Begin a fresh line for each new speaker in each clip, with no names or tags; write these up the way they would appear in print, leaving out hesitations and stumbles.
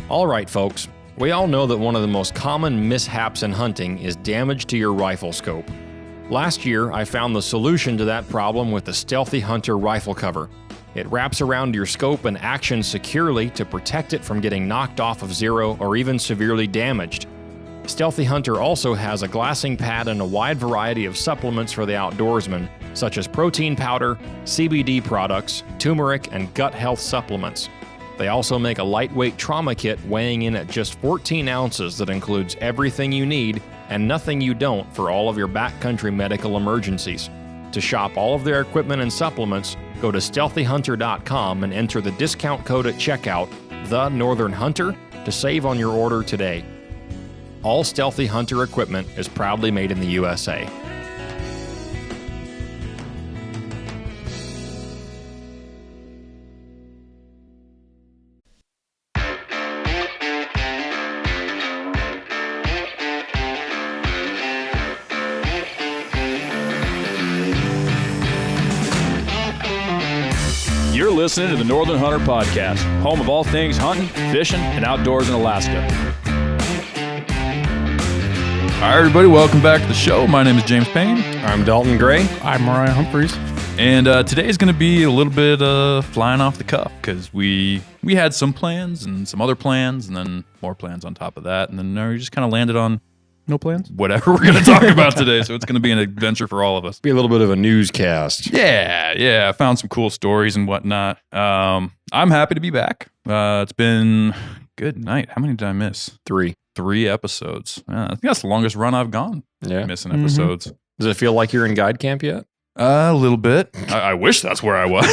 All right, folks. We all know that one of the most common mishaps in hunting is damage to your rifle scope. Last year, I found the solution to that problem with the Stealthy Hunter rifle cover. It wraps around your scope and actions securely to protect it from getting knocked off of zero or even severely damaged. Stealthy Hunter also has a glassing pad and a wide variety of supplements for the outdoorsman, such as protein powder, CBD products, turmeric, and gut health supplements. They also make a lightweight trauma kit weighing in at just 14 ounces that includes everything you need and nothing you don't for all of your backcountry medical emergencies. To shop all of their equipment and supplements, go to StealthyHunter.com and enter the discount code at checkout, The Northern Hunter, to save on your order today. All Stealthy Hunter equipment is proudly made in the USA.
You're listening to the Northern Hunter Podcast, home of all things hunting, fishing, and outdoors in Alaska.
All right, everybody, welcome back to the show. My name is James Payne.
I'm Dalton Gray.
I'm Mariah Humphreys.
And today is going to be a little bit flying off the cuff because we had some plans and some other plans and then more plans on top of that. And then we just kind of landed on
No plans?
whatever we're going to talk about today. So it's going to be an adventure for all of us.
Be a little bit of a newscast.
Yeah. I found some cool stories and whatnot. I'm happy to be back. It's been good night. How many did I miss?
3
episodes. I think that's the longest run I've gone.
Yeah.
Missing episodes.
Does it feel like you're in guide camp yet?
A little bit. I wish that's where I was.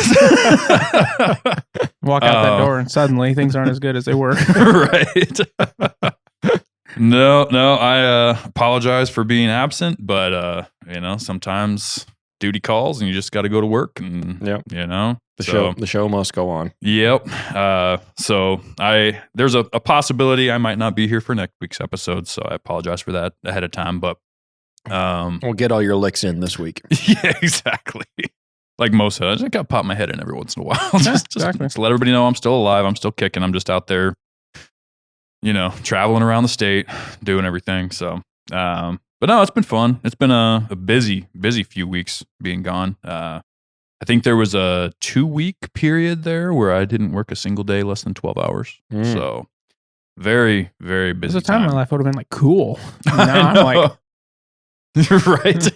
Walk out that door and suddenly things aren't as good as they were.
Right. No, I apologize for being absent, but sometimes duty calls and you just got to go to work and
The show must go on.
Yep. So there's a possibility I might not be here for next week's episode, so I apologize for that ahead of time, but
We'll get all your licks in this week.
Yeah, exactly. Like most of us, I got to pop my head in every once in a while. just let everybody know I'm still alive. I'm still kicking. I'm just out there, traveling around the state, doing everything. So, but no, it's been fun. It's been a busy few weeks being gone. I think there was a 2-week period there where I didn't work a single day less than 12 hours. So very, very busy.
There's a time in my life I would have been like, cool. Now I'm like,
right.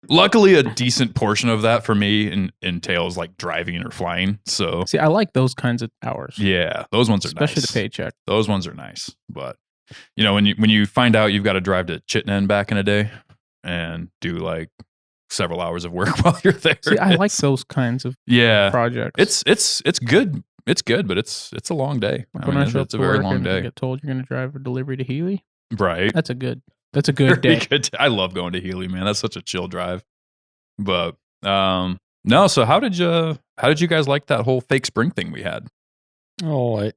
Luckily, a decent portion of that for me entails like driving or flying. So
see, I like those kinds of hours.
Yeah, those ones are
especially
nice.
The paycheck.
Those ones are nice. But when you find out you've got to drive to Chittenden back in a day and do like several hours of work while you're there.
See, I like those kinds of projects.
It's good. It's good, but it's a long day.
Like when I show up
it's a
to
very
work
long
and
day.
you get told you're going to drive a delivery to Healy.
Right.
That's a good
Very
day.
good. I love going to Healy, man. That's such a chill drive. But no. So how did you guys like that whole fake spring thing we had?
Oh,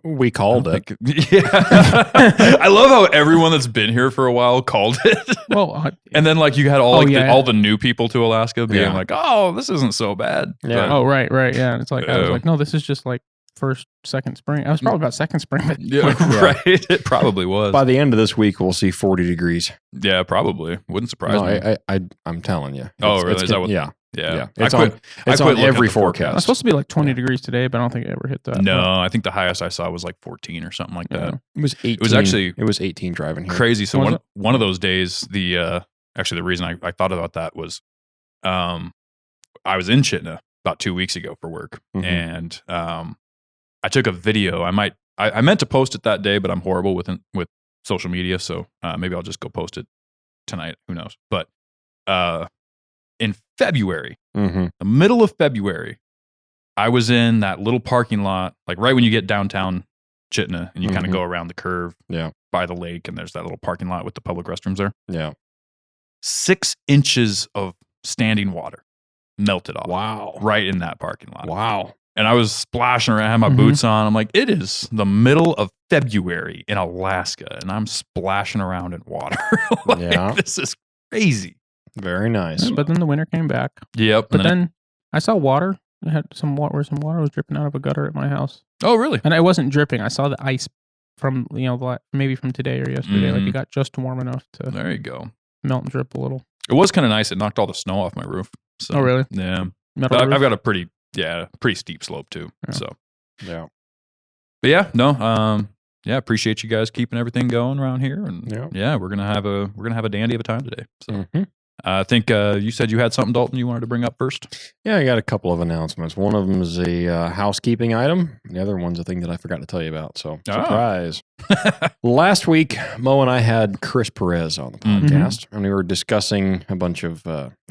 we called it.
Yeah. I love how everyone that's been here for a while called it.
Well,
and then like you had all the new people to Alaska being like, "Oh, this isn't so bad."
Yeah.
But,
right. Yeah. And it's like, I was like, no, this is just like second spring. I was probably about second spring. But
yeah, right. It probably was.
By the end of this week, we'll see 40 degrees.
Yeah, probably. Wouldn't surprise me.
I'm telling you.
Oh, really? Is that what?
Yeah.
Yeah.
It's
I quit
on every
It's
forecast.
It's supposed to be like 20 degrees today, but I don't think it ever hit that.
No, I think the highest I saw was like 14 or something like that.
It was 18. It was 18 driving here.
Crazy. So one of those days, the reason I thought about that was, I was in Chittenden about 2 weeks ago for work, and I took a video. I meant to post it that day, but I'm horrible with social media, so maybe I'll just go post it tonight. Who knows? But in February, the middle of February, I was in that little parking lot, like right when you get downtown Chittenden, and you kind of go around the curve by the lake, and there's that little parking lot with the public restrooms there.
Yeah.
6 inches of standing water melted off.
Wow.
Right in that parking lot.
Wow.
And I was splashing around, I had my boots on. I'm like, it is the middle of February in Alaska, and I'm splashing around in water. This is crazy.
Very nice.
But then the winter came back.
Yep.
But then I saw water. It had some water was dripping out of a gutter at my house.
Oh, really?
And it wasn't dripping. I saw the ice from, maybe from today or yesterday. Like, it got just warm enough to
There you go.
melt and drip a little.
It was kind of nice. It knocked all the snow off my roof. So,
Oh, really?
Yeah.
Metal
But
roof?
I've got a pretty steep slope too.
Yeah.
So,
Yeah.
but yeah, no, appreciate you guys keeping everything going around here, and
Yeah.
we're gonna have a dandy of a time today. So,
Mhm.
I think you said you had something, Dalton, you wanted to bring up first.
Yeah, I got a couple of announcements. One of them is a housekeeping item. The other one's a thing that I forgot to tell you about. So, surprise. Last week, Mo and I had Chris Perez on the podcast, and we were discussing a bunch of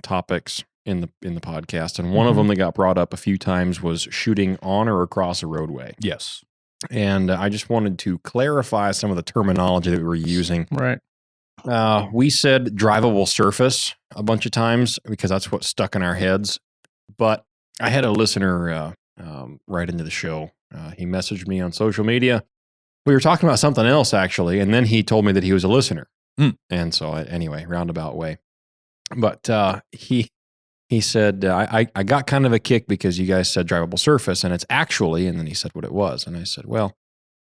topics in the podcast. And one of them that got brought up a few times was shooting on or across a roadway.
Yes.
And I just wanted to clarify some of the terminology that we were using.
Right.
We said drivable surface a bunch of times because that's what stuck in our heads. But I had a listener write into the show. He messaged me on social media. We were talking about something else, actually, and then he told me that he was a listener. And so, anyway, roundabout way. But he said, I got kind of a kick because you guys said drivable surface, and it's actually, and then he said what it was. And I said, well,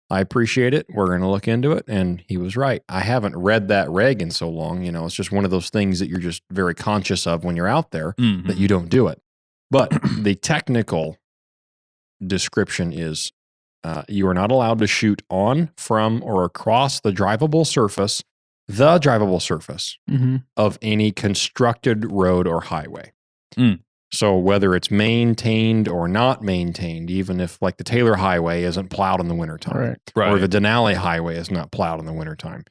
I appreciate it. We're going to look into it. And he was right. I haven't read that reg in so long. It's just one of those things that you're just very conscious of when you're out there that you don't do it. But the technical description is you are not allowed to shoot on, from, or across the drivable surface of any constructed road or highway. So whether it's maintained or not maintained, even if like the Taylor Highway isn't plowed in the wintertime, or the Denali Highway is not plowed in the wintertime,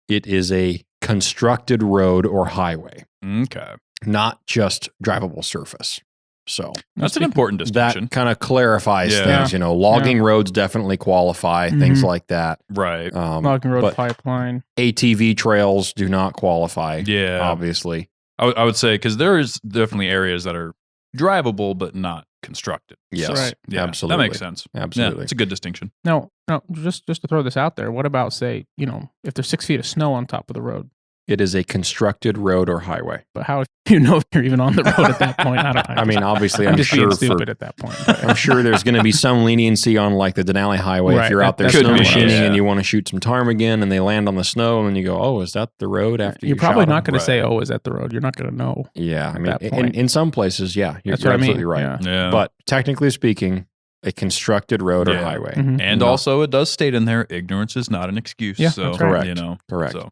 it is a constructed road or highway.
Okay.
Not just drivable surface. So
that's an important distinction.
That kind of clarifies things. Logging roads definitely qualify, things like that.
Right.
Logging road pipeline.
ATV trails do not qualify.
Yeah.
Obviously.
I would say, because there is definitely areas that are drivable but not constructed.
Yes.
So, right.
Yeah,
absolutely.
That makes sense.
Absolutely.
Yeah, it's a good distinction.
No, just to throw this out there, what about, say, if there's 6 feet of snow on top of the road?
It is a constructed road or highway.
But how do you know if you're even on the road at that point? I don't know.
I mean, obviously, I'm
just
sure
being stupid at that point.
I'm sure there's going to be some leniency on like the Denali Highway if you're out there
could
snow
be,
machining
yeah.
and you want to shoot some ptarmigan and they land on the snow and then you go, oh, is that the road after
You're
you
probably
shot
not
them?
going to say, oh, is that the road? You're not going to know.
Yeah, I mean,
that point.
in some places, yeah, you're
That's what I mean.
absolutely right.
Yeah.
But technically speaking, a constructed road or highway.
And also, it does state in there, ignorance is not an excuse.
Yeah,
so,
that's right.
Correct.
So.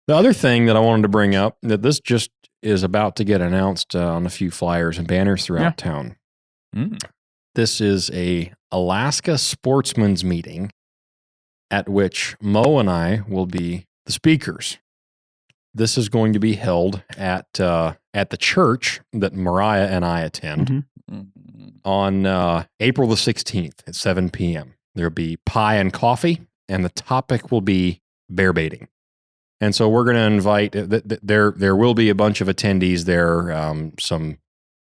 The other thing that I wanted to bring up, that this just is about to get announced on a few flyers and banners throughout town. This is a Alaska Sportsman's Meeting at which Mo and I will be the speakers. This is going to be held at the church that Mariah and I attend on April the 16th at 7 p.m. There'll be pie and coffee, and the topic will be bear baiting. And so we're going to invite, there will be a bunch of attendees there, some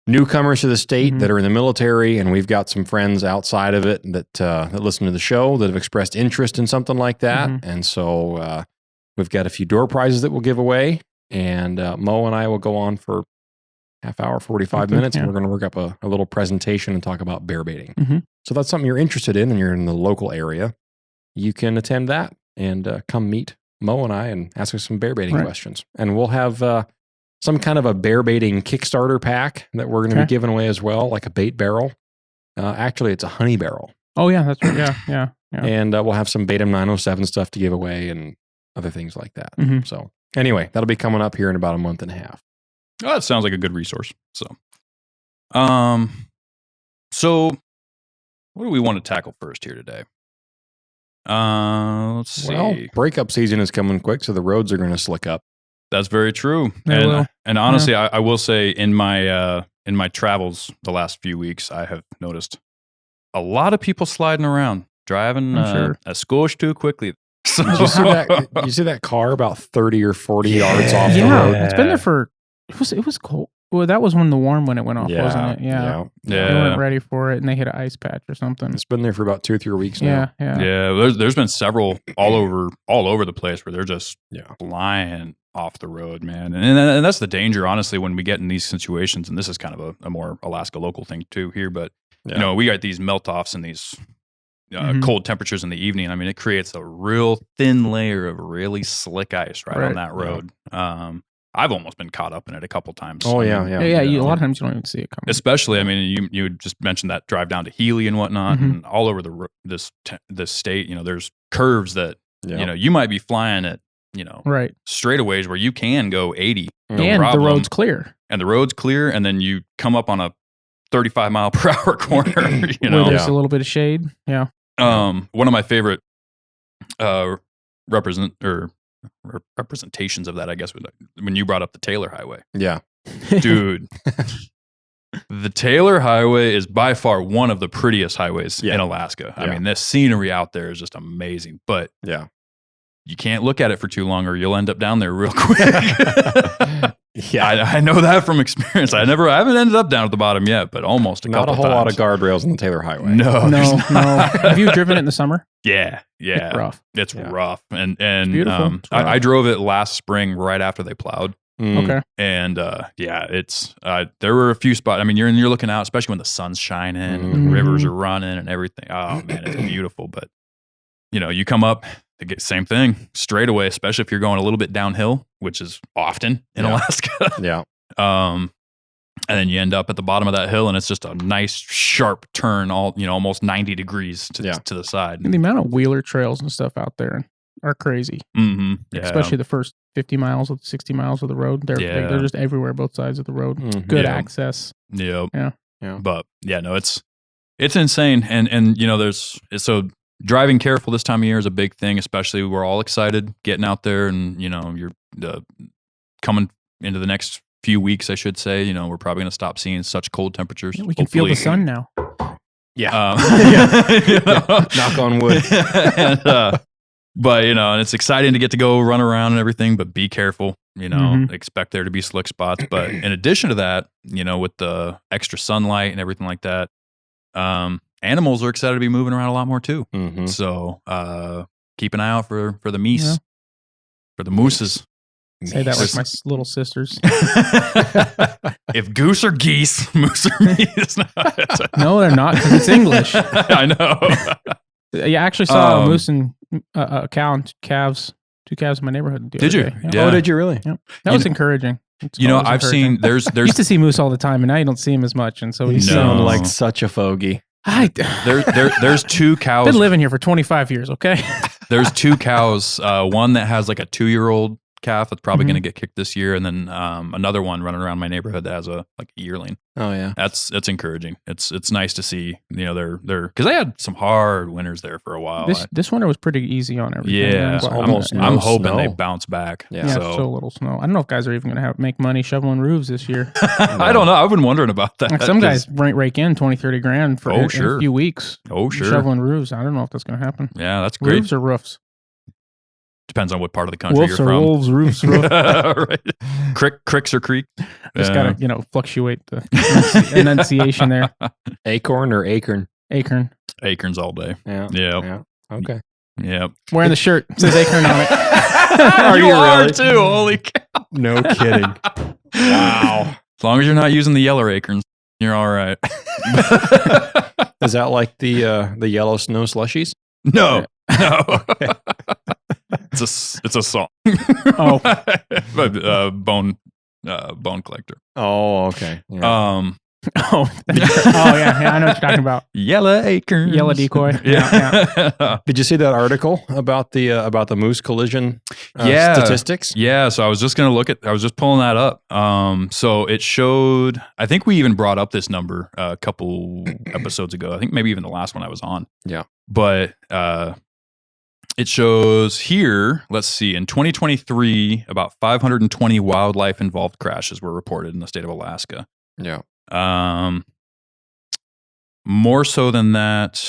newcomers to the state that are in the military, and we've got some friends outside of it that listen to the show that have expressed interest in something like that. And so we've got a few door prizes that we'll give away, and Mo and I will go on for half hour, 45 minutes, and we're going to work up a little presentation and talk about bear baiting. So if that's something you're interested in and you're in the local area, you can attend that and come meet Mo and I and ask us some bear baiting questions. And we'll have some kind of a bear baiting Kickstarter pack that we're going to be giving away as well, like a bait barrel. Actually, it's a honey barrel.
Oh, yeah, that's right. Yeah.
And we'll have some Beta 907 stuff to give away and other things like that. So anyway, that'll be coming up here in about a month and a half.
Oh, that sounds like a good resource. So what do we want to tackle first here today? Let's see.
Well, breakup season is coming quick, so the roads are going to slick up.
That's very true. And honestly, I will say in my travels the last few weeks, I have noticed a lot of people sliding around, driving a skosh too quickly. So.
Did you see that car about 30 or 40 yards off the road?
Yeah, it's been there for, it was cold. Well, that was when the warm when it went off, wasn't it? Yeah. They weren't ready for it, and they hit an ice patch or something.
It's been there for about 2 or 3 weeks now.
Yeah. There's been several all over the place where they're just flying off the road, man. And that's the danger, honestly, when we get in these situations. And this is kind of a more Alaska local thing too here, but you know, we got these melt offs and these cold temperatures in the evening. I mean, it creates a real thin layer of really slick ice on that road. I've almost been caught up in it a couple times.
Oh,
a lot of times you don't even see it coming.
Especially, I mean, you just mentioned that drive down to Healy and whatnot, and all over this state. There's curves that you might be flying at straightaways where you can go 80,
and
problem.
The road's clear,
and then you come up on a 35 mile per hour corner.
Where there's a little bit of shade. Yeah.
One of my favorite representations of that, I guess, was when you brought up the Taylor Highway.
Yeah.
Dude. The Taylor Highway is by far one of the prettiest highways in Alaska. I mean, the scenery out there is just amazing, but you can't look at it for too long or you'll end up down there real quick. I know that from experience. I haven't ended up down at the bottom yet, but almost a couple
times. Not a whole lot of guardrails on the Taylor Highway.
No.
Have you driven it in the summer?
Yeah.
It's rough.
It's rough. And
it's beautiful.
I drove it last spring right after they plowed.
Okay.
And it's there were a few spots. I mean, you're looking out, especially when the sun's shining and the rivers are running and everything. Oh man, it's beautiful. But you come up, same thing, straight away, especially if you're going a little bit downhill, which is often in Alaska.
Yeah.
And then you end up at the bottom of that hill, and it's just a nice sharp turn, almost 90 degrees to the side.
And the amount of wheeler trails and stuff out there are crazy.
Mm-hmm. Yeah.
Especially the first 50 miles or 60 miles of the road. They're just everywhere, both sides of the road. Good access.
Yep.
Yeah.
But it's insane, and so driving careful this time of year is a big thing. Especially we're all excited getting out there, and you're coming into the next few weeks, I should say. We're probably going to stop seeing such cold temperatures.
Yeah, we can feel the sun now.
Yeah. Knock on wood.
But and it's exciting to get to go run around and everything, but be careful, expect there to be slick spots. But in addition to that, with the extra sunlight and everything like that, animals are excited to be moving around a lot more too.
Mm-hmm.
So keep an eye out for the meese, for the mooses.
Say that like my little sisters.
If goose or geese, moose or meese.
No, they're not, because it's English.
I know.
I actually saw a moose and a cow and calves, 2 calves in my neighborhood.
Did you?
Yeah.
Oh, did you really?
Yep. That was encouraging.
I've seen there's
used to see moose all the time, and now you don't see him as much. And so
you sound like such a fogey.
There's 2 cows.
Been living here for 25 years. Okay.
There's 2 cows. One that has like a 2-year-old calf that's probably going to get kicked this year, and then another one running around my neighborhood that has a yearling.
Oh yeah,
that's encouraging. It's nice to see. They're because they had some hard winters there for a while.
This winter was pretty easy on everything.
Yeah, I'm hoping they bounce back.
Yeah, so little snow. I don't know if guys are even going to make money shoveling roofs this year.
I don't know. I've been wondering about that.
Like some guys rake in 20-30 grand for in a few weeks.
Oh sure,
shoveling roofs. I don't know if that's going to happen.
Yeah, that's great.
Roofs or roofs.
Depends on what part of the country
Wolves
you're from.
Wolves, roofs, roof.
Right. Cricks or creek.
Just gotta, fluctuate the enunciation there.
Acorn or acorn?
Acorn.
Acorns all day.
Yeah. Okay.
Yeah.
Wearing the shirt. It says acorn on it.
you are really? Too. Holy cow.
No kidding. Wow.
As long as you're not using the yellow acorns, you're all right.
Is that like the yellow snow slushies?
No. Okay. It's a song.
Oh,
bone collector.
Oh, okay. Yeah.
Yeah. I know what you're talking about.
Yellow acorns.
Yellow decoy.
Yeah.
Did you see that article about the moose collision statistics?
Yeah. So I was just pulling that up. So it showed, I think we even brought up this number a couple episodes ago. I think maybe even the last one I was on.
Yeah.
But it shows here, let's see, in 2023, about 520 wildlife-involved crashes were reported in the state of Alaska.
Yeah.
More so than that,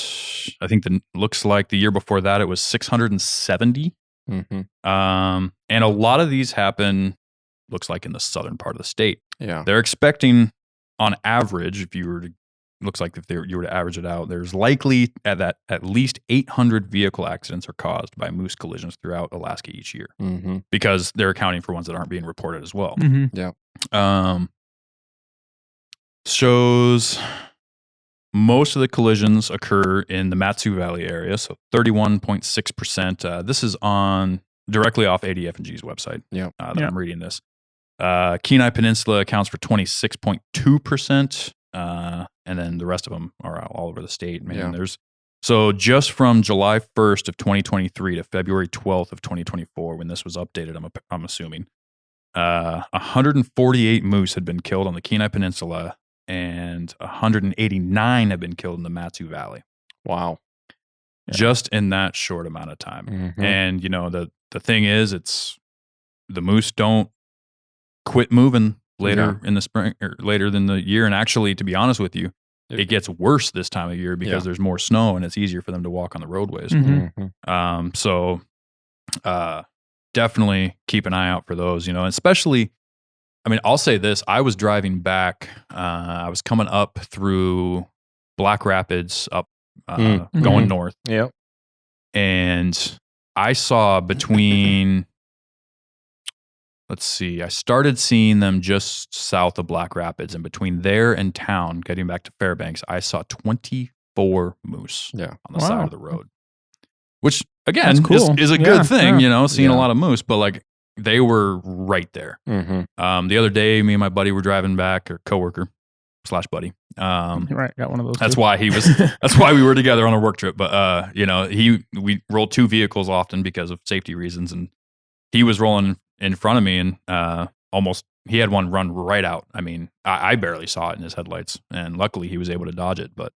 I think looks like the year before that, it was 670.
Mm-hmm.
And a lot of these happen, looks like in the southern part of the state.
Yeah.
They're expecting, on average, if you were to average it out, there's likely at least 800 vehicle accidents are caused by moose collisions throughout Alaska each year, because they're accounting for ones that aren't being reported as well.
Mm-hmm. Yeah.
Shows most of the collisions occur in the Matsu Valley area, so 31.6%. This is on directly off ADF&G's website.
That
I'm reading this. Kenai Peninsula accounts for 26.2%, and then the rest of them are all over the state. Man, so just from July 1st of 2023 to February 12th of 2024, when this was updated, I'm assuming, 148 moose had been killed on the Kenai Peninsula, and 189 have been killed in the Matsu Valley.
Wow.
Just in that short amount of time.
Mm-hmm.
And, the thing is, the moose don't quit moving later in the spring or later than the year. And actually, to be honest with you, it gets worse this time of year because there's more snow and it's easier for them to walk on the roadways.
Mm-hmm.
So definitely keep an eye out for those, especially, I'll say this. I was driving back. I was coming up through Black Rapids up, going north.
Yep.
And I saw between, I started seeing them just south of Black Rapids, and between there and town, getting back to Fairbanks, I saw 24 moose on the side of the road, which again
cool.
is a good thing, seeing a lot of moose, but like they were right there.
Mm-hmm.
The other day, me and my buddy were driving back, or coworker / buddy.
Right, got one of those.
That's why that's why we were together on a work trip. But we rolled two vehicles often because of safety reasons, and he was rolling in front of me, and he had one run right out. I barely saw it in his headlights, and luckily he was able to dodge it. But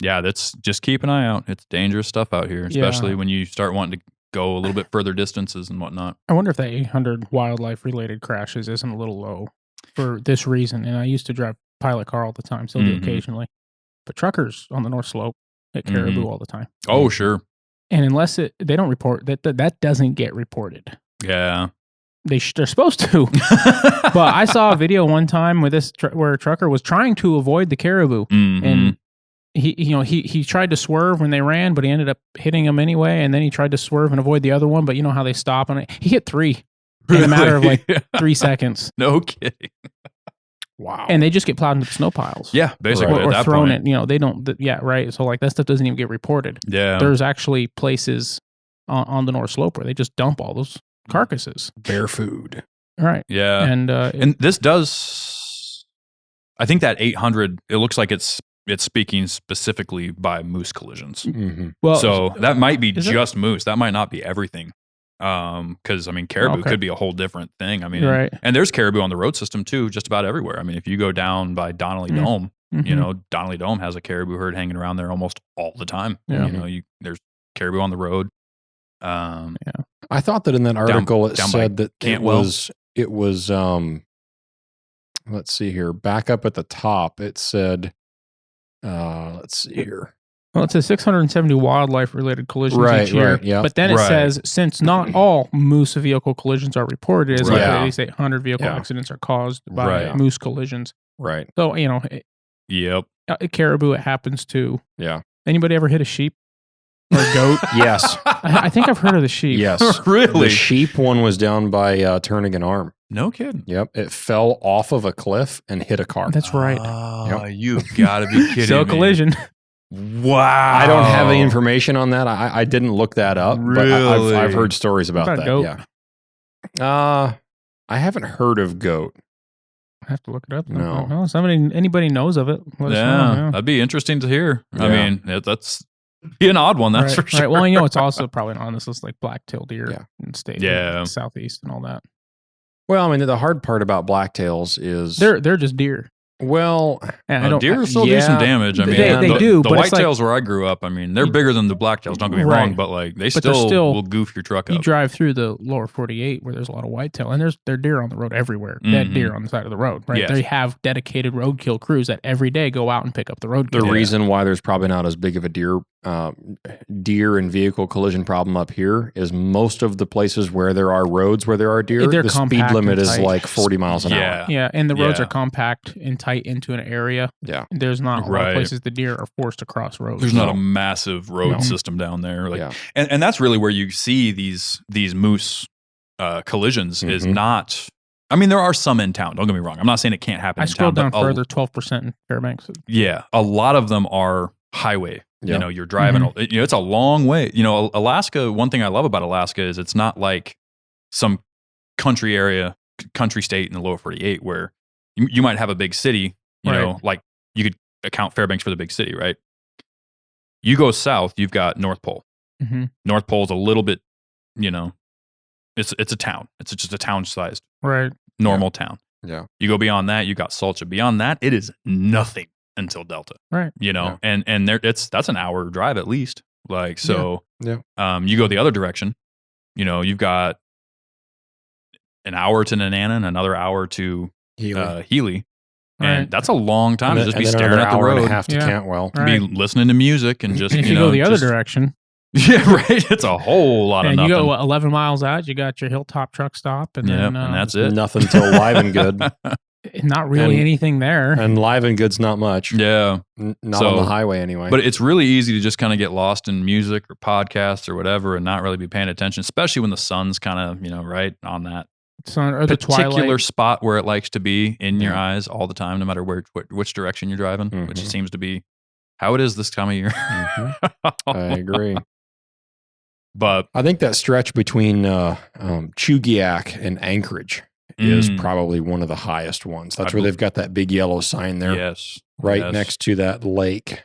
that's just keep an eye out. It's dangerous stuff out here, especially when you start wanting to go a little bit further distances and whatnot.
I wonder if that 800 wildlife related crashes isn't a little low for this reason. And I used to drive pilot car all the time, still do occasionally. But truckers on the North Slope hit caribou all the time.
Oh, sure.
And unless they don't report that doesn't get reported.
Yeah.
They're supposed to. But I saw a video one time with where a trucker was trying to avoid the caribou, and he tried to swerve when they ran, but he ended up hitting them anyway. And then he tried to swerve and avoid the other one, but you know how they stop on it. He hit 3 in a matter of 3 seconds.
No kidding.
Wow.
And they just get plowed into the snow piles.
Yeah, basically.
Or
at that
thrown
point.
it. They don't. Right. So that stuff doesn't even get reported.
Yeah.
There's actually places on the North Slope where they just dump all those carcasses.
Bear food.
Right.
Yeah.
And
this does, I think that 800, it looks like it's speaking specifically by moose collisions.
Mm-hmm.
Well,
so that might be just moose. That might not be everything. Because caribou could be a whole different thing.
Right.
And there's caribou on the road system too, just about everywhere. If you go down by Donnelly Dome, Donnelly Dome has a caribou herd hanging around there almost all the time.
Yeah.
There's caribou on the road.
I thought that in that article it said that it was let's see here, back up at the top it said let's see here.
Well, it says 670 wildlife-related collisions each year.
Right, yeah.
But then it says, since not all moose vehicle collisions are reported, as at least 800 vehicle accidents are caused by moose collisions.
Right.
So,
Yep.
Caribou, it happens to.
Yeah.
Anybody ever hit a sheep or a goat?
Yes.
I think I've heard of the sheep.
Yes.
Really?
The sheep one was down by Turnagain Arm.
No kidding.
Yep. It fell off of a cliff and hit a car.
That's right.
Oh, you've got to be kidding
So
me.
collision.
Wow.
I don't have any information on that. I didn't look that up, but I've heard stories about that.
Goat?
Yeah. I haven't heard of goat.
I have to look it up.
No.
Well, anybody knows of it. Let us know,
that'd be interesting to hear.
Yeah.
That's be an odd one, that's for sure.
Right. Well, it's also probably not on this list, like black-tailed deer in state, southeast and all that.
Well, the hard part about blacktails is
they're just deer.
Well,
deer still do some damage.
They do.
The whitetails where I grew up, they're bigger than the blacktails. Don't get me wrong, but they still will goof your truck up.
You drive through the lower 48 where there's a lot of whitetail, and there are deer on the road everywhere. Dead deer on the side of the road, right?
Yes.
They have dedicated roadkill crews that every day go out and pick up the roadkill.
The reason why there's probably not as big of a deer and vehicle collision problem up here is most of the places where there are roads where there are deer, the speed limit is like 40 miles an hour.
Yeah, and the roads are compact and tight into an area.
Yeah.
There's not a lot of places the deer are forced to cross roads.
There's not a massive road system down there. And that's really where you see these moose collisions is not I mean, there are some in town. Don't get me wrong. I'm not saying it can't happen
I
in town.
scrolled down
but
further, 12% in Fairbanks.
Yeah, a lot of them are highway.
Yeah.
You know, you're driving. You know, it's a long way. You know, Alaska. One thing I love about Alaska is it's not like some country area, country state in the lower 48 where you might have a big city. You know, like you could account Fairbanks for the big city, right? You go south, you've got North Pole. North Pole is a little bit, you know, it's a town. It's just a town-sized, normal town.
Yeah.
You go beyond that, you got Salcha. Beyond that, it is nothing until Delta.
Right.
You know, and there that's an hour drive at least. Like so.
Yeah.
You go the other direction. You know, you've got an hour to Nanana, another hour to Healy. And that's a long time to just be staring at the road.
And a half to Cantwell.
Be listening to music and just,
and if you go the other direction.
Yeah, right. It's a whole lot of
and
nothing.
You go 11 miles out, you got your Hilltop truck stop. And then
and that's it.
Nothing till Live and Good.
Not really anything there.
And Live and Good's not much.
Yeah.
Not on the highway anyway.
But it's really easy to just kind of get lost in music or podcasts or whatever and not really be paying attention, especially when the sun's kind of, you know, right on that
sun or the
particular
twilight
spot where it likes to be in your eyes all the time, no matter which direction you're driving, which seems to be how it is this time of year.
I agree.
But
I think that stretch between Chugiak and Anchorage is probably one of the highest ones. That's where they've got that big yellow sign there.
Yes.
Right next to that lake.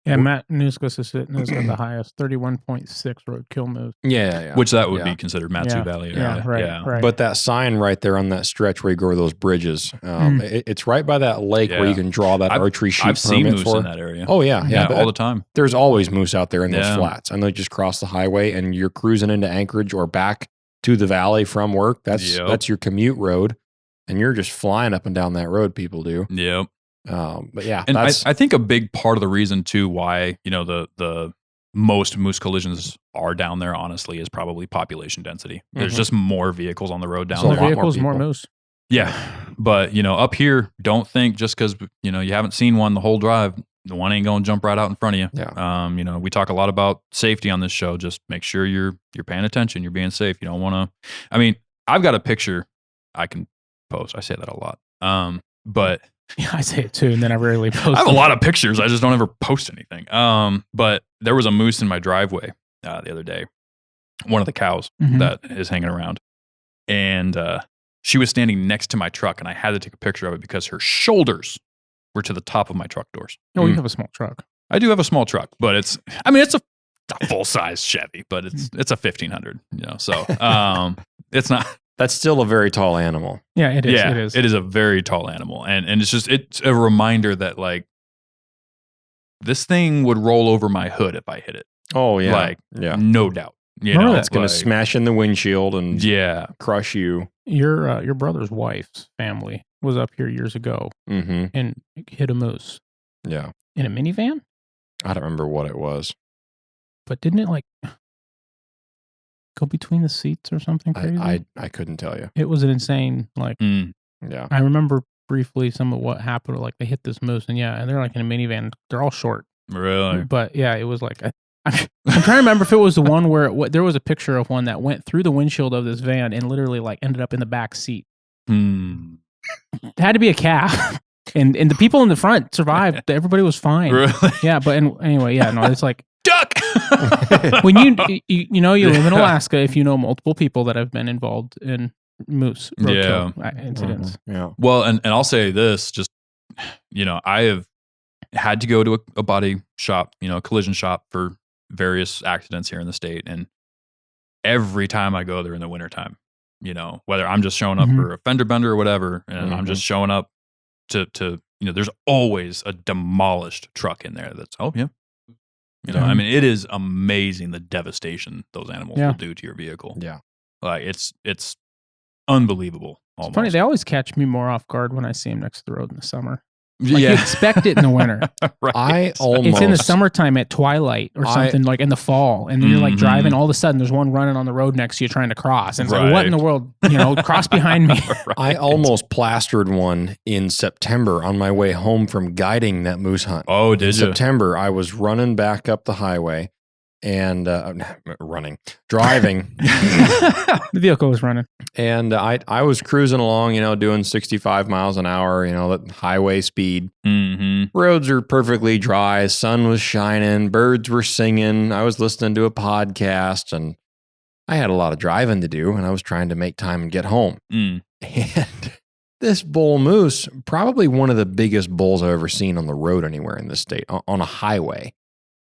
Matt Newscus has got the highest, 31.6 roadkill moose.
Yeah.
Which that would be considered Matsu Valley area.
Right.
But that sign right there on that stretch where you go over those bridges, it's right by that lake where you can draw that archery shoot
I've seen
permit
moose in that area.
Oh, yeah.
All the time.
There's always moose out there in those flats. And they just cross the highway and you're cruising into Anchorage or back to the valley from work. That's your commute road. And you're just flying up and down that road, people do.
Yep.
But yeah,
and I think a big part of the reason too why, you know, the most moose collisions are down there, honestly, is probably population density. There's just more vehicles on the road down there.
More vehicles, more moose.
Yeah. But, you know, up here, don't think just because, you know, you haven't seen one the whole drive, the one ain't going to jump right out in front of you.
Yeah.
You know, we talk a lot about safety on this show. Just make sure you're paying attention. You're being safe. You don't want to, I mean, I've got a picture I can post. I say that a lot. But
yeah, I say it too, and then I rarely post.
I have a lot of pictures. I just don't ever post anything. But there was a moose in my driveway the other day. One of the cows that is hanging around, and she was standing next to my truck, and I had to take a picture of it because her shoulders were to the top of my truck doors.
Oh, you have a small truck.
I do have a small truck, but it's a full size Chevy, but it's a 1500. You know, so it's not.
That's still a very tall animal.
Yeah, it is.
Yeah,
it is.
It is a very tall animal. And it's a reminder that, like, this thing would roll over my hood if I hit it.
Oh, yeah.
Like, no doubt. You
know,
know,
it's going to smash in the windshield and crush you.
Your brother's wife's family was up here years ago and hit a moose.
Yeah.
In a minivan?
I don't remember what it was.
But didn't it, like, go between the seats or something crazy?
I couldn't tell you.
It was an insane, like,
yeah.
I remember briefly some of what happened. Like, they hit this moose, and they're like in a minivan. They're all short.
Really?
But yeah, it was like, I'm trying to remember if it was the one where there was a picture of one that went through the windshield of this van and literally, like, ended up in the back seat. It had to be a calf. And the people in the front survived. Everybody was fine.
Really?
Yeah, but anyway, it's like,
duck.
When you live in Alaska, if you know multiple people that have been involved in moose roadkill incidents.
Yeah.
Well, and I'll say this, just, you know, I have had to go to a body shop, you know, a collision shop for various accidents here in the state. And every time I go there in the wintertime, you know, whether I'm just showing up for a fender bender or whatever, and I'm just showing up to, you know, there's always a demolished truck in there that's, you know, I mean, it is amazing the devastation those animals will do to your vehicle.
Yeah.
Like, it's unbelievable. Almost.
It's funny, they always catch me more off guard when I see them next to the road in the summer. Like, you expect it in the winter.
Right.
It's in the summertime at twilight or something, like in the fall. And then you're like driving, all of a sudden there's one running on the road next to you trying to cross. And it's like, what in the world? You know, cross behind me.
I almost plastered one in September on my way home from guiding that moose hunt.
Oh, did you?
In September, I was running back up the highway and driving.
The vehicle was running.
And I was cruising along, doing 65 miles an hour, that highway speed.
Mm-hmm.
Roads are perfectly dry. Sun was shining. Birds were singing. I was listening to a podcast, and I had a lot of driving to do, and I was trying to make time and get home. And this bull moose, probably one of the biggest bulls I've ever seen on the road anywhere in this state, on a highway.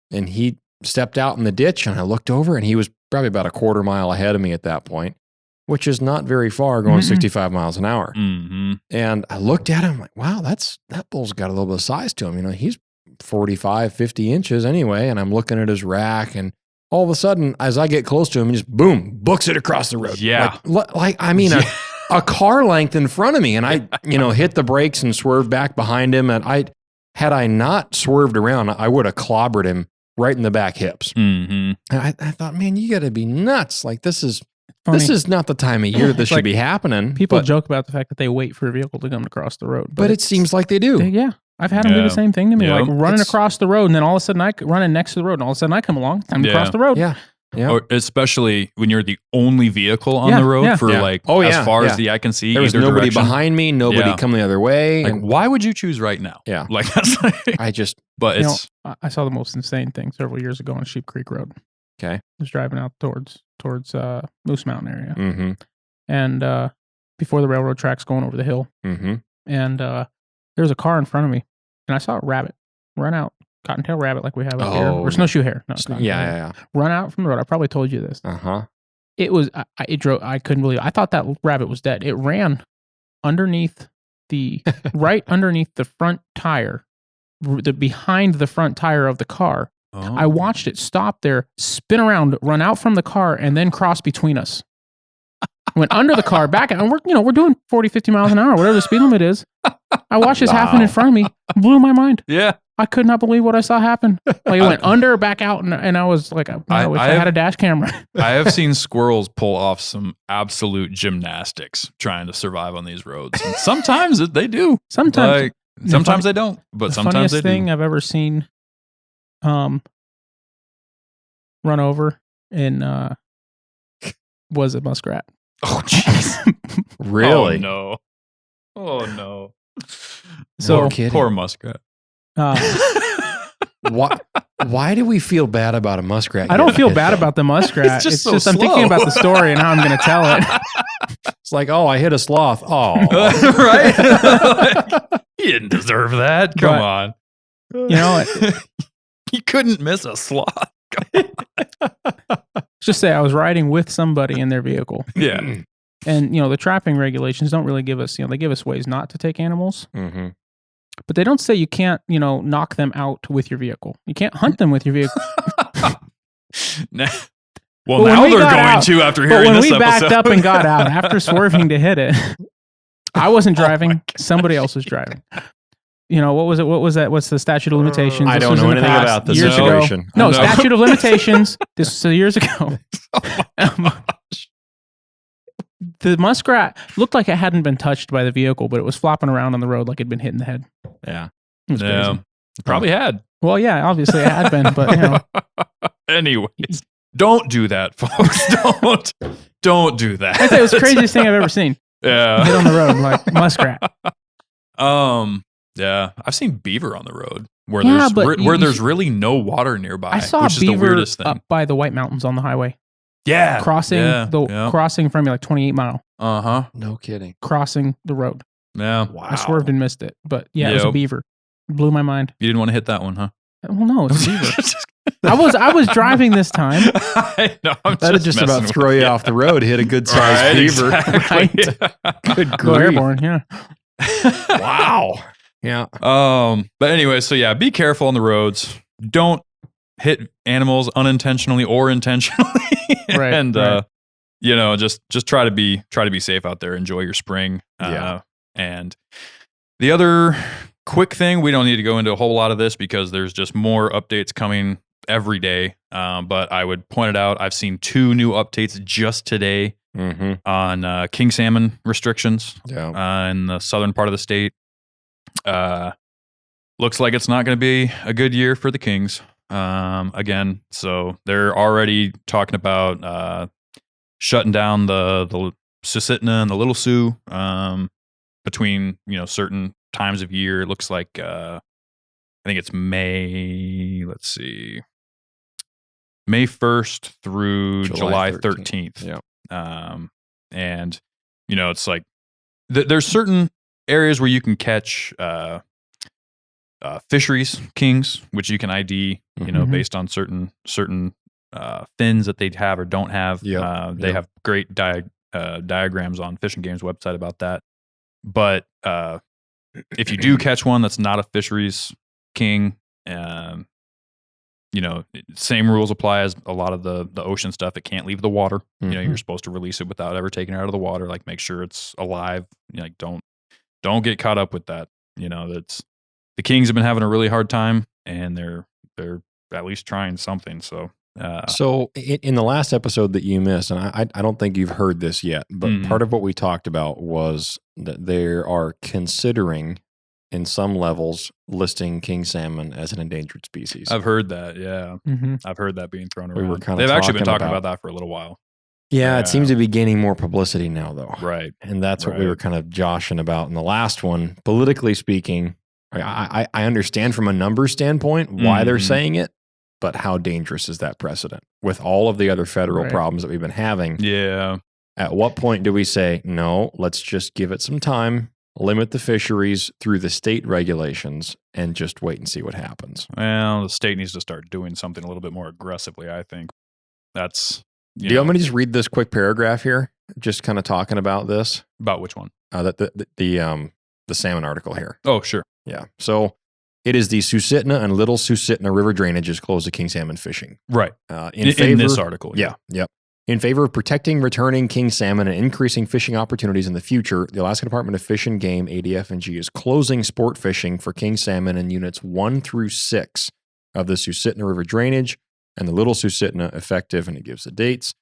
And he stepped out in the ditch, and I looked over, and he was probably about a quarter mile ahead of me at that point, which is not very far, going 65 miles an hour.
Mm-hmm.
And I looked at him like, wow, that bull's got a little bit of size to him. He's 45, 50 inches anyway. And I'm looking at his rack, and all of a sudden, as I get close to him, he just boom, books it across the road.
Yeah.
A car length in front of me. And I, hit the brakes and swerved back behind him. And had I not swerved around, I would have clobbered him right in the back hips.
Mm-hmm.
And I thought, man, you got to be nuts. Like, this is not the time of year this should be happening.
People joke about the fact that they wait for a vehicle to come across the road.
But it seems like they do.
Yeah. I've had them do the same thing to me,
Yeah.
like running across the road, and then all of a sudden running next to the road, and all of a sudden I come along, time to cross the road.
Yeah. Yeah.
Or especially when you're the only vehicle on the road for as far as the eye can see.
There was
either
nobody
direction.
behind me, nobody coming the other way.
Like, why would you choose right now?
Yeah.
Like, that's but it's,
I saw the most insane thing several years ago on Sheep Creek Road.
Okay.
I was driving out towards Moose Mountain area.
Mm-hmm.
And before the railroad tracks going over the hill.
Mm-hmm.
And there was a car in front of me, and I saw a rabbit run out. Cottontail rabbit like we have up here. Or snowshoe hare. No,
Yeah.
Run out from the road. I probably told you this.
Uh-huh.
It was, it drove, I couldn't believe it. I thought that rabbit was dead. It ran underneath right underneath the front tire, behind the front tire of the car.
Oh.
I watched it stop there, spin around, run out from the car, and then cross between us. Went under the car, back out, and we're doing 40, 50 miles an hour, whatever the speed limit is. I watched this happen in front of me. Blew my mind.
Yeah.
I could not believe what I saw happen. Like, it went under, back out, and I was like, I wish I had a dash camera.
I have seen squirrels pull off some absolute gymnastics trying to survive on these roads. And sometimes they do.
Sometimes
they don't, but sometimes they do.
The funniest thing I've ever seen run over was a muskrat.
Oh, jeez.
Really?
Oh, no.
So
poor muskrat.
Why do we feel bad about a muskrat?
I don't feel bad about the muskrat.
It's just
I'm thinking about the story and how I'm going to tell it.
It's like, oh, I hit a sloth. Oh,
right? He didn't deserve that. Come on. You couldn't miss a sloth.
Just say I was riding with somebody in their vehicle.
Yeah.
And, the trapping regulations don't really give us, they give us ways not to take animals.
Mm-hmm.
But they don't say you can't, knock them out with your vehicle. You can't hunt them with your vehicle.
Now they're going to after hearing this episode.
But when we backed up and got out after swerving to hit it, I wasn't driving. Somebody else was driving. What was it? What was that? What's the statute of limitations?
I don't know anything about this situation.
No, statute of limitations. This was years ago. The muskrat looked like it hadn't been touched by the vehicle, but it was flopping around on the road like it'd been hit in the head.
Yeah.
It was crazy.
Probably had.
Well, yeah, obviously it had been, but
Anyways, don't do that, folks. Don't do that.
I'd say it was the craziest thing I've ever seen.
Yeah.
Hit on the road like muskrat.
Yeah. I've seen beaver on the road where there's really no water nearby.
I saw
which
a beaver
is the weirdest thing.
up by the White Mountains on the highway.
Yeah.
Crossing from me like 28 mile.
Uh-huh.
No kidding.
Crossing the road.
Yeah.
Wow.
I swerved and missed it. But yeah, it was a beaver. Blew my mind.
You didn't want to hit that one, huh?
Well, no, it's a beaver. I was driving this time.
I know.
That'd just about throw you off the road, hit a good sized beaver.
Exactly.
Good
Go
grief.
airborne, yeah.
Wow. Yeah.
But anyway, so yeah, be careful on the roads. Don't hit animals unintentionally or intentionally.
Right.
And just try to be safe out there. Enjoy your spring. And the other quick thing, we don't need to go into a whole lot of this because there's just more updates coming every day. But I would point it out. I've seen 2 new updates just today on king salmon restrictions in the southern part of the state. Looks like it's not going to be a good year for the kings. again. So they're already talking about shutting down the Susitna and the Little Sioux between certain times of year. It looks like I think it's May. Let's see, May 1st through July 13th.
Yeah.
And it's like there's certain areas where you can catch fisheries kings, which you can ID, based on certain fins that they have or don't have. They have great diagrams on Fishing Game's website about that. But if you do catch one that's not a fisheries king, same rules apply as a lot of the ocean stuff. It can't leave the water. You're supposed to release it without ever taking it out of the water. Like, make sure it's alive. Like, don't get caught up with that. That's the kings have been having a really hard time, and they're at least trying something. So,
in the last episode that you missed, and I don't think you've heard this yet, but part of what we talked about was that they are considering, in some levels, listing king salmon as an endangered species.
I've heard that. Yeah, I've heard that being thrown around.
They've
actually been talking about that for a little while.
Yeah, it seems to be gaining more publicity now, though.
Right,
and that's what we were kind of joshing about in the last one. Politically speaking, I understand from a numbers standpoint why they're saying it, but how dangerous is that precedent with all of the other federal problems that we've been having?
Yeah.
At what point do we say, no, let's just give it some time, limit the fisheries through the state regulations, and just wait and see what happens?
Well, the state needs to start doing something a little bit more aggressively, I think. That's...
Do you want me to just read this quick paragraph here? Just kind of talking about this?
About which one?
The salmon article here.
Oh, sure.
Yeah. So it is the Susitna and Little Susitna river drainages closed to king salmon fishing.
Right.
In
this article.
Yeah. Yep. In favor of protecting returning king salmon and increasing fishing opportunities in the future, the Alaska Department of Fish and Game, ADF&G, is closing sport fishing for king salmon in units 1 through 6 of the Susitna River drainage and the Little Susitna, effective, and it gives the dates.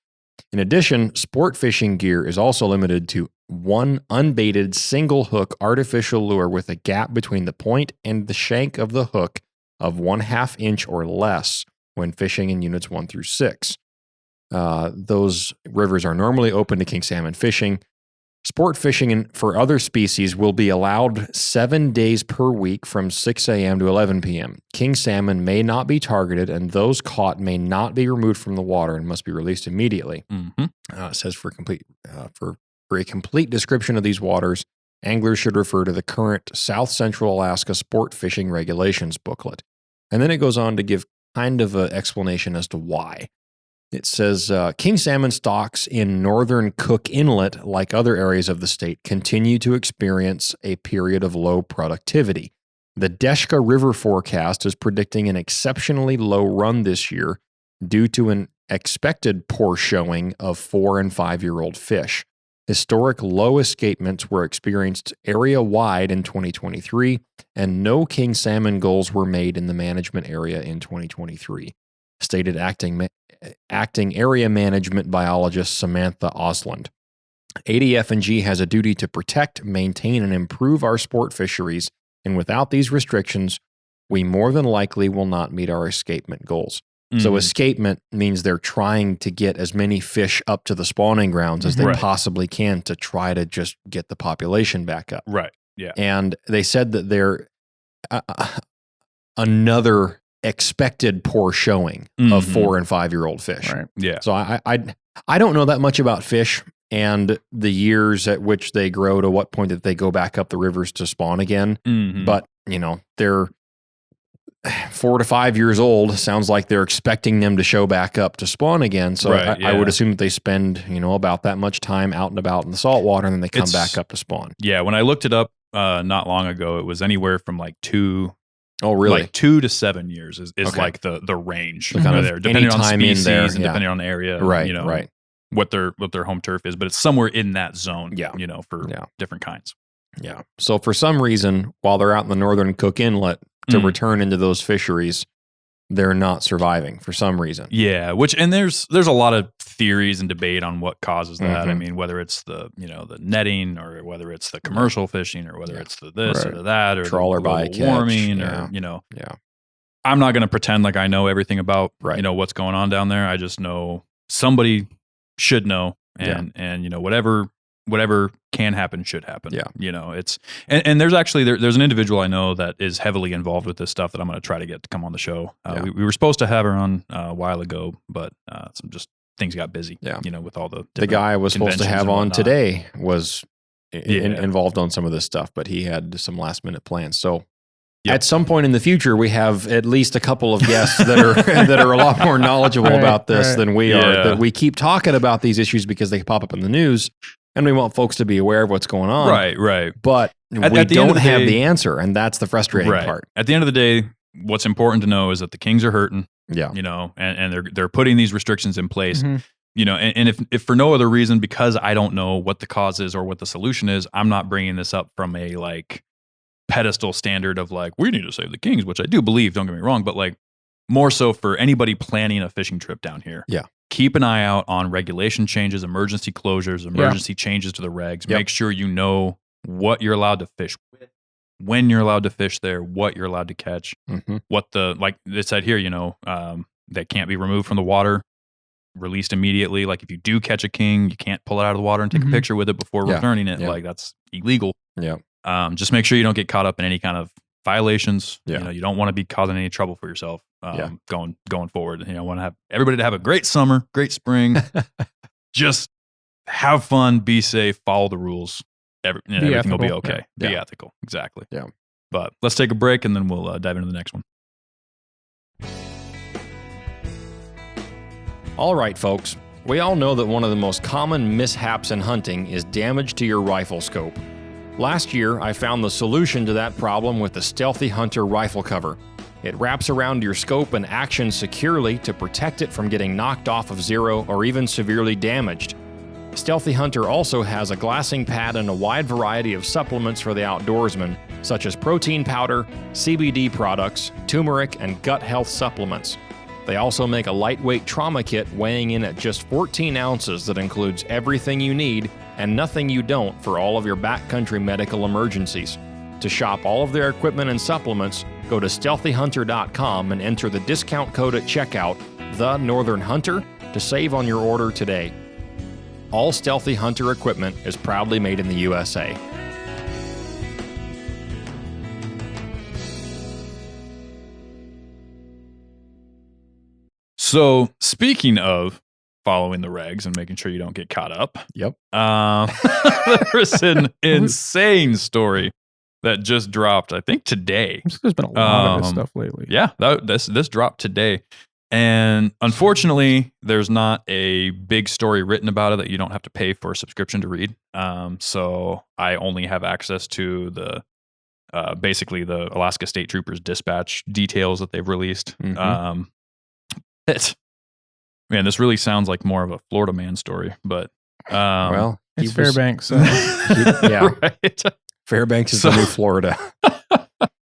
In addition, sport fishing gear is also limited to one unbaited single hook artificial lure with a gap between the point and the shank of the hook of 1/2 inch or less when fishing in units 1 through 6. Those rivers are normally open to king salmon fishing. Sport fishing for other species will be allowed 7 days per week from 6 a.m. to 11 p.m. King salmon may not be targeted, and those caught may not be removed from the water and must be released immediately. It says for a complete description of these waters, anglers should refer to the current South Central Alaska Sport Fishing Regulations booklet. And then it goes on to give kind of an explanation as to why. It says, king salmon stocks in northern Cook Inlet, like other areas of the state, continue to experience a period of low productivity. The Deshka River forecast is predicting an exceptionally low run this year due to an expected poor showing of 4- and 5-year-old fish. Historic low escapements were experienced area-wide in 2023, and no king salmon goals were made in the management area in 2023, stated acting area management biologist Samantha Osland. ADF&G has a duty to protect, maintain, and improve our sport fisheries, and without these restrictions, we more than likely will not meet our escapement goals. So escapement means they're trying to get as many fish up to the spawning grounds as they possibly can to try to just get the population back up.
Right. Yeah.
And they said that they're another expected poor showing of 4- and 5-year-old fish.
Right.
Yeah.
So I don't know that much about fish and the years at which they grow to what point that they go back up the rivers to spawn again. But, they're 4 to 5 years old. Sounds like they're expecting them to show back up to spawn again. So I would assume that they spend, about that much time out and about in the salt water, and then they come back up to spawn.
Yeah. When I looked it up not long ago, it was anywhere from like 2
Oh, really?
Like 2 to 7 years is like the range
kind of
there, depending on species
there,
and depending on the area,
right.
What their home turf is, but it's somewhere in that zone, for different kinds.
Yeah. So for some reason, while they're out in the northern Cook Inlet to return into those fisheries, they're not surviving for some reason.
Yeah. And there's a lot of theories and debate on what causes that. I mean, whether it's the netting, or whether it's the commercial fishing, or whether it's the this or the that, or
trawler
the global
bycatch
warming, or I'm not going to pretend like I know everything about,
Right.
you know, what's going on down there. I just know somebody should know, and you know, whatever can happen should happen.
Yeah.
You know, it's, and there's actually, there's an individual I know that is heavily involved with this stuff that I'm going to try to get to come on the show. We were supposed to have her on a while ago, but some just things got busy, you know, with all the
guy I was supposed to have on today was involved on some of this stuff, but he had some last minute plans. So at some point in the future, we have at least a couple of guests that are a lot more knowledgeable about this than we are. That we keep talking about these issues because they pop up in the news, and we want folks to be aware of what's going on.
Right.
But we don't have the answer, and that's the frustrating part.
At the end of the day, what's important to know is that the Kings are hurting.
Yeah.
You know, and they're putting these restrictions in place. Mm-hmm. You know, and if for no other reason, because I don't know what the cause is or what the solution is, I'm not bringing this up from a like pedestal standard of like, we need to save the Kings, which I do believe, don't get me wrong, but like more so for anybody planning a fishing trip down here.
Yeah.
Keep an eye out on regulation changes, emergency closures, emergency changes to the regs. Make sure you know what you're allowed to fish with, when you're allowed to fish there, what you're allowed to catch, what the, like it said here, you know, that can't be removed from the water, released immediately. Like if you do catch a king, you can't pull it out of the water and take a picture with it before returning it. Like that's illegal.
Yeah.
Just make sure you don't get caught up in any kind of violations.
Yeah.
You know, you don't want to be causing any trouble for yourself going forward. You know, want to have everybody to have a great summer, great spring. Just have fun, be safe, follow the rules. Everything ethical. Will be okay. Be ethical. Exactly.
Yeah.
But let's take a break and then we'll dive into the next one.
All right, folks. We all know that one of the most common mishaps in hunting is damage to your rifle scope. Last year, I found the solution to that problem with the Stealthy Hunter rifle cover. It wraps around your scope and actions securely to protect it from getting knocked off of zero or even severely damaged. Stealthy Hunter also has a glassing pad and a wide variety of supplements for the outdoorsman, such as protein powder, CBD products, turmeric, and gut health supplements. They also make a lightweight trauma kit weighing in at just 14 ounces that includes everything you need and nothing you don't for all of your backcountry medical emergencies. To shop all of their equipment and supplements, go to StealthyHunter.com and enter the discount code at checkout, The Northern Hunter, to save on your order today. All Stealthy Hunter equipment is proudly made in the USA.
So, speaking of following the regs and making sure you don't get caught up, there's an insane story that just dropped, I think today.
There's been a lot of this stuff lately.
Yeah, this dropped today. And unfortunately, there's not a big story written about it that you don't have to pay for a subscription to read. So I only have access to the basically the Alaska State Troopers dispatch details that they've released. Man, this really sounds like more of a Florida man story, but
well,
it's Fairbanks. So.
Right.
Fairbanks is the new Florida,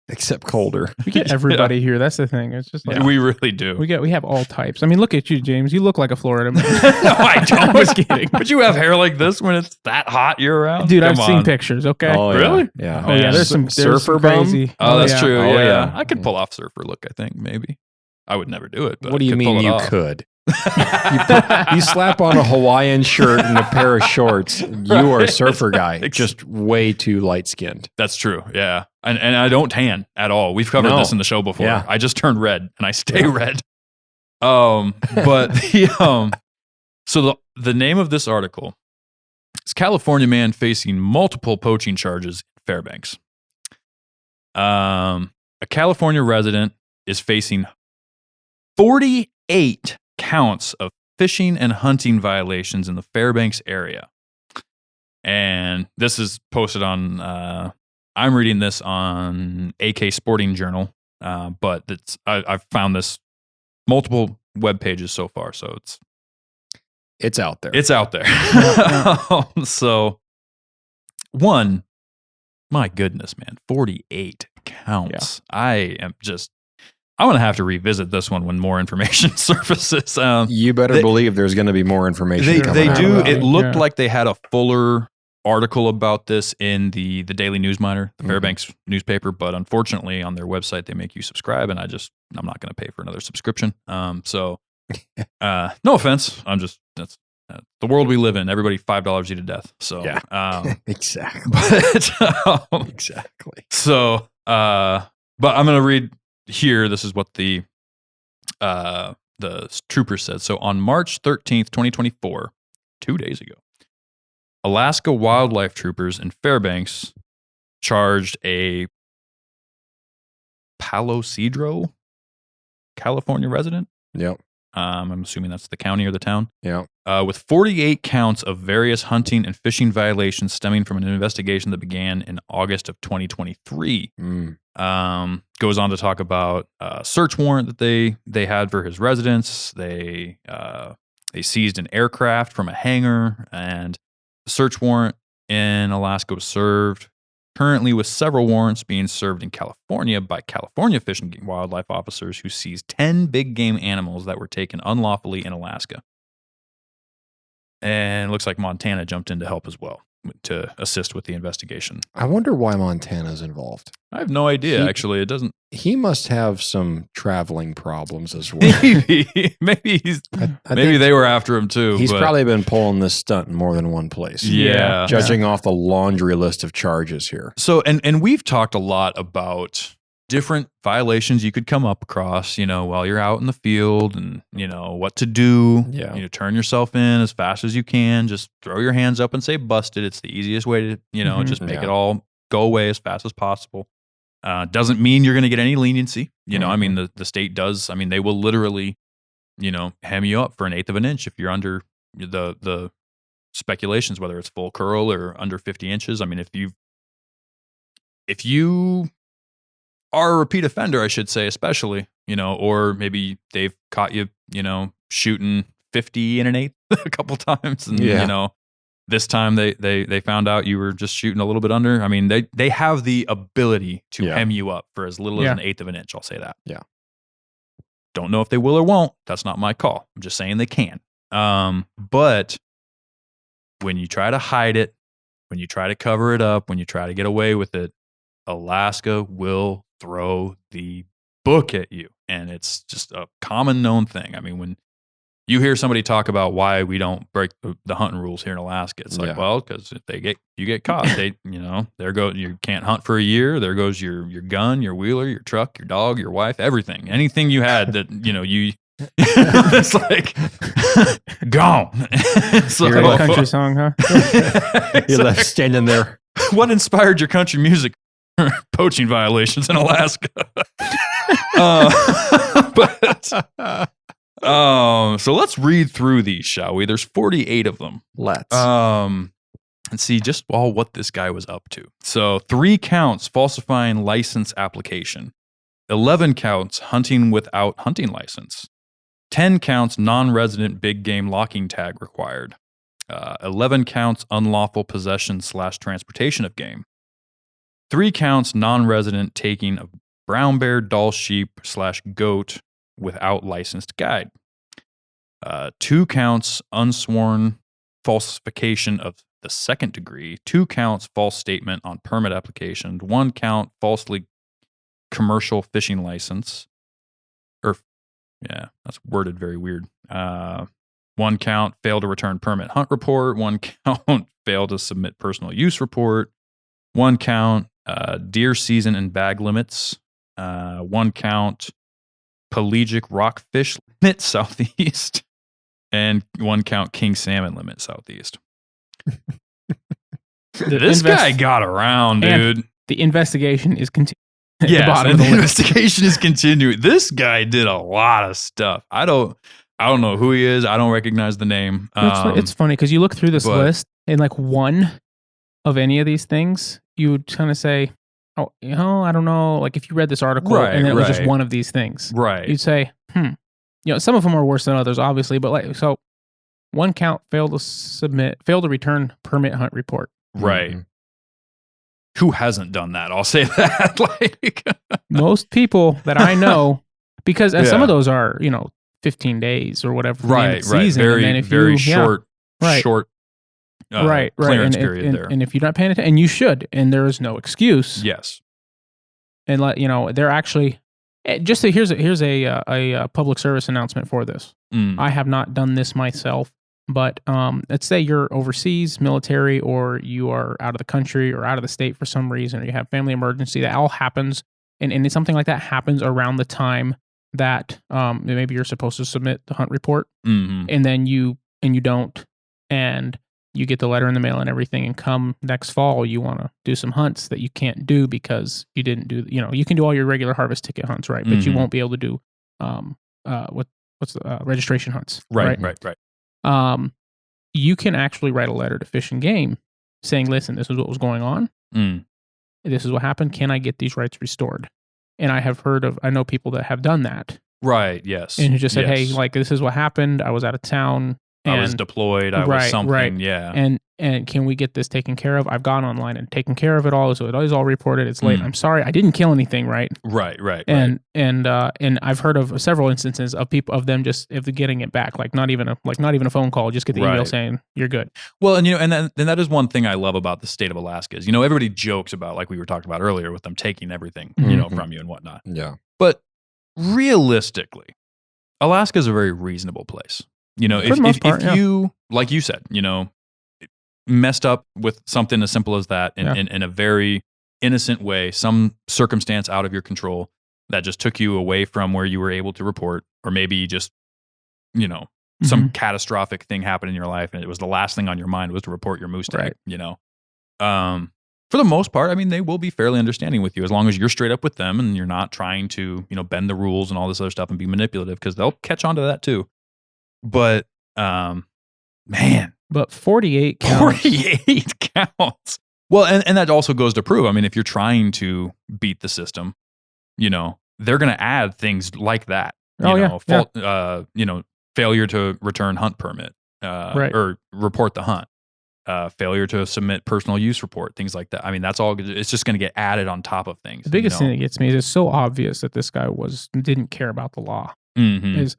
except colder.
We get everybody here. That's the thing. It's just like
we really do.
We have all types. I mean, look at you, James. You look like a Florida man.
No, I don't. I was kidding. But you have hair like this when it's that hot year round,
dude. I've seen pictures. Okay.
Oh, really?
Yeah.
Oh yeah. There's some
surfer
crazy.
Oh, that's true.
Oh, yeah.
I could pull off surfer look. I think maybe. I would never do it. But
what do you mean you could?
could?
You slap on a Hawaiian shirt and a pair of shorts. You are a surfer guy, just way too light skinned.
That's true. Yeah, and I don't tan at all. We've covered this in the show before.
Yeah.
I just turned red and I stay red. But so the name of this article is California man facing multiple poaching charges in Fairbanks. A California resident is facing 48 counts of fishing and hunting violations in the Fairbanks area. And this is posted on, I'm reading this on AK Sporting Journal, but I've found this multiple web pages so far. So
it's out there.
It's out there. So my goodness, man, 48 counts. Yeah. I'm going to have to revisit this one when more information surfaces.
You better believe there's going to be more information.
They do. It looked like they had a fuller article about this in the Daily News Miner, the Fairbanks newspaper, but unfortunately on their website they make you subscribe, and I'm not going to pay for another subscription. So no offense, that's the world we live in. Everybody $5 eat to death. So
exactly.
But,
exactly.
So but I'm going to read here. This is what the trooper said. So on March 13th, 2024, 2 days ago, Alaska wildlife troopers in Fairbanks charged a Palo Cedro, California resident.
Yep.
I'm assuming that's the county or the town.
Yeah.
With 48 counts of various hunting and fishing violations stemming from an investigation that began in August of 2023. Goes on to talk about a search warrant that they had for his residence. They seized an aircraft from a hangar, and the search warrant in Alaska was served. Currently, with several warrants being served in California by California Fish and Wildlife officers who seized 10 big game animals that were taken unlawfully in Alaska. And it looks like Montana jumped in to help as well, to assist with the investigation.
I wonder why Montana's involved.
I have no idea, actually. It doesn't...
He must have some traveling problems as well.
Maybe they were after him too.
He's probably been pulling this stunt in more than one place.
Yeah.
Judging off the laundry list of charges here.
So, and we've talked a lot about different violations you could come up across, while you're out in the field, and, what to do.
Yeah.
Turn yourself in as fast as you can. Just throw your hands up and say busted. It's the easiest way to, just make it all go away as fast as possible. Doesn't mean you're going to get any leniency. I mean, the state does. I mean, they will literally, hem you up for 1/8 of an inch if you're under the speculations, whether it's full curl or under 50 inches. I mean, if you are a repeat offender, I should say, especially, or maybe they've caught you, shooting 50 in 1/8 a couple times, and this time they found out you were just shooting a little bit under. I mean, they have the ability to hem you up for as little as 1/8 of an inch. I'll say that.
Yeah.
Don't know if they will or won't. That's not my call. I'm just saying they can. But when you try to hide it, when you try to cover it up, when you try to get away with it, Alaska will throw the book at you. And it's just a common known thing. I mean, when you hear somebody talk about why we don't break the hunting rules here in Alaska, it's like, well, because if you get caught, there go, you can't hunt for a year. There goes your gun, your wheeler, your truck, your dog, your wife, everything, anything you had that you. It's like gone.
So like a country song, huh?
You're left standing there.
What inspired your country music? Poaching violations in Alaska. So let's read through these, shall we? There's 48 of them.
Let's.
And see just what this guy was up to. So 3 counts falsifying license application. 11 counts hunting without hunting license. 10 counts non-resident big game locking tag required. 11 counts unlawful possession / transportation of game. 3 counts non-resident taking of brown bear, Dall sheep / goat without licensed guide. 2 counts unsworn falsification of the 2nd degree. 2 counts false statement on permit application. 1 count falsely commercial fishing license. That's worded very weird. 1 count failed to return permit hunt report. 1 count failed to submit personal use report. 1 count deer season and bag limits. 1 count pelagic rockfish limit southeast, and 1 count king salmon limit southeast. This guy got around, dude.
The investigation is continuing.
Yeah, the investigation is continuing. This guy did a lot of stuff. I don't know who he is. I don't recognize the name.
It's funny because you look through this list, and like one of any of these things, you would kind of say, oh, I don't know. Like if you read this article and it was just one of these things, you'd say, some of them are worse than others, obviously. But 1 count failed to return permit hunt report.
Right. Mm-hmm. Who hasn't done that? I'll say that.
Most people that I know, because some of those are, 15 days or whatever.
Right.
Season.
Very,
and then
very short. clearance period there.
And if you're not paying attention, and you should, and there is no excuse.
Yes.
And they're actually here's a public service announcement for this. I have not done this myself, but let's say you're overseas, military, or you are out of the country or out of the state for some reason, or you have family emergency. That all happens, and something like that happens around the time that maybe you're supposed to submit the hunt report, and then you don't, and you get the letter in the mail and everything, and come next fall, you want to do some hunts that you can't do because you didn't do, you can do all your regular harvest ticket hunts, right? But you won't be able to do, what's the registration hunts.
Right.
You can actually write a letter to Fish and Game saying, listen, this is what was going on. This is what happened. Can I get these rights restored? And I know people that have done that.
Right. Yes.
And who just said, hey, this is what happened. I was out of town.
I was deployed. I was something.
Right.
Yeah.
And can we get this taken care of? I've gone online and taken care of it all. So it is all reported. It's late. I'm sorry. I didn't kill anything. Right.
Right.
And I've heard of several instances of them just getting it back. Not even a phone call. Just get the email saying you're good.
Well, and that is one thing I love about the state of Alaska is, everybody jokes about, like we were talking about earlier, with them taking everything, from you and whatnot.
Yeah.
But realistically, Alaska is a very reasonable place. If you, like you said, messed up with something as simple as that in a very innocent way, some circumstance out of your control that just took you away from where you were able to report, or maybe just, some catastrophic thing happened in your life and it was the last thing on your mind was to report your moose tag, for the most part, they will be fairly understanding with you as long as you're straight up with them and you're not trying to, bend the rules and all this other stuff and be manipulative, because they'll catch on to that too. But, man.
But 48 counts.
48 counts. Well, and that also goes to prove, if you're trying to beat the system, they're going to add things like that. Failure to return hunt permit, or report the hunt, failure to submit personal use report, things like that. That's all, it's just going to get added on top of things.
The biggest thing that gets me is it's so obvious that this guy didn't care about the law. Is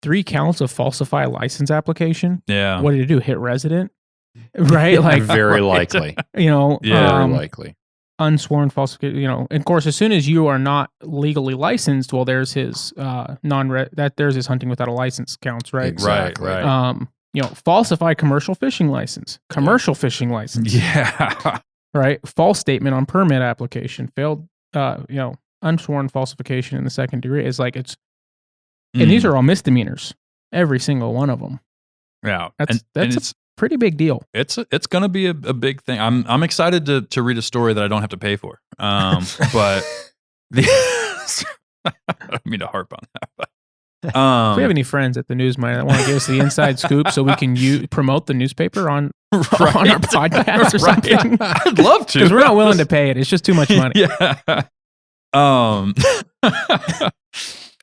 3 counts of falsify license application.
Yeah.
What did it do? Hit resident? Right?
Very likely.
Very
likely.
Unsworn falsification, and of course, as soon as you are not legally licensed, well, there's his there's his hunting without a license counts, right?
Exactly.
Right.
Falsify commercial fishing license.
Yeah.
Right? False statement on permit application. Failed, unsworn falsification in the second degree. And these are all misdemeanors. Every single one of them.
Yeah.
That's a pretty big deal.
It's going to be a big thing. I'm excited to read a story that I don't have to pay for. But I don't mean to harp on that. But,
if we have any friends at the News Mine that want to give us the inside scoop so we can promote the newspaper on our podcast or something.
I'd love to.
Because we're not willing to pay it. It's just too much money.
Yeah.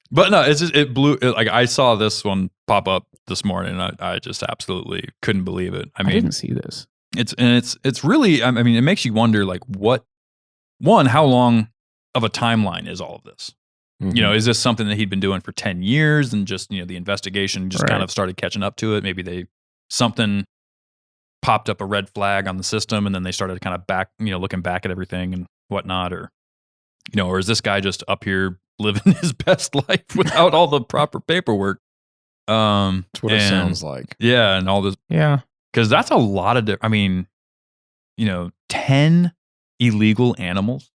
But no, it blew. I saw this one pop up this morning. And I just absolutely couldn't believe it. I
didn't see this.
It's really. It makes you wonder, how long of a timeline is all of this? Is this something that he'd been doing for 10 years and just the investigation just kind of started catching up to it? Maybe something popped up a red flag on the system, and then they started kind of looking back at everything and whatnot, or is this guy just up here living his best life without all the proper paperwork?
That's what it sounds like.
Yeah, and all this.
Yeah,
because that's a lot of. 10 illegal animals.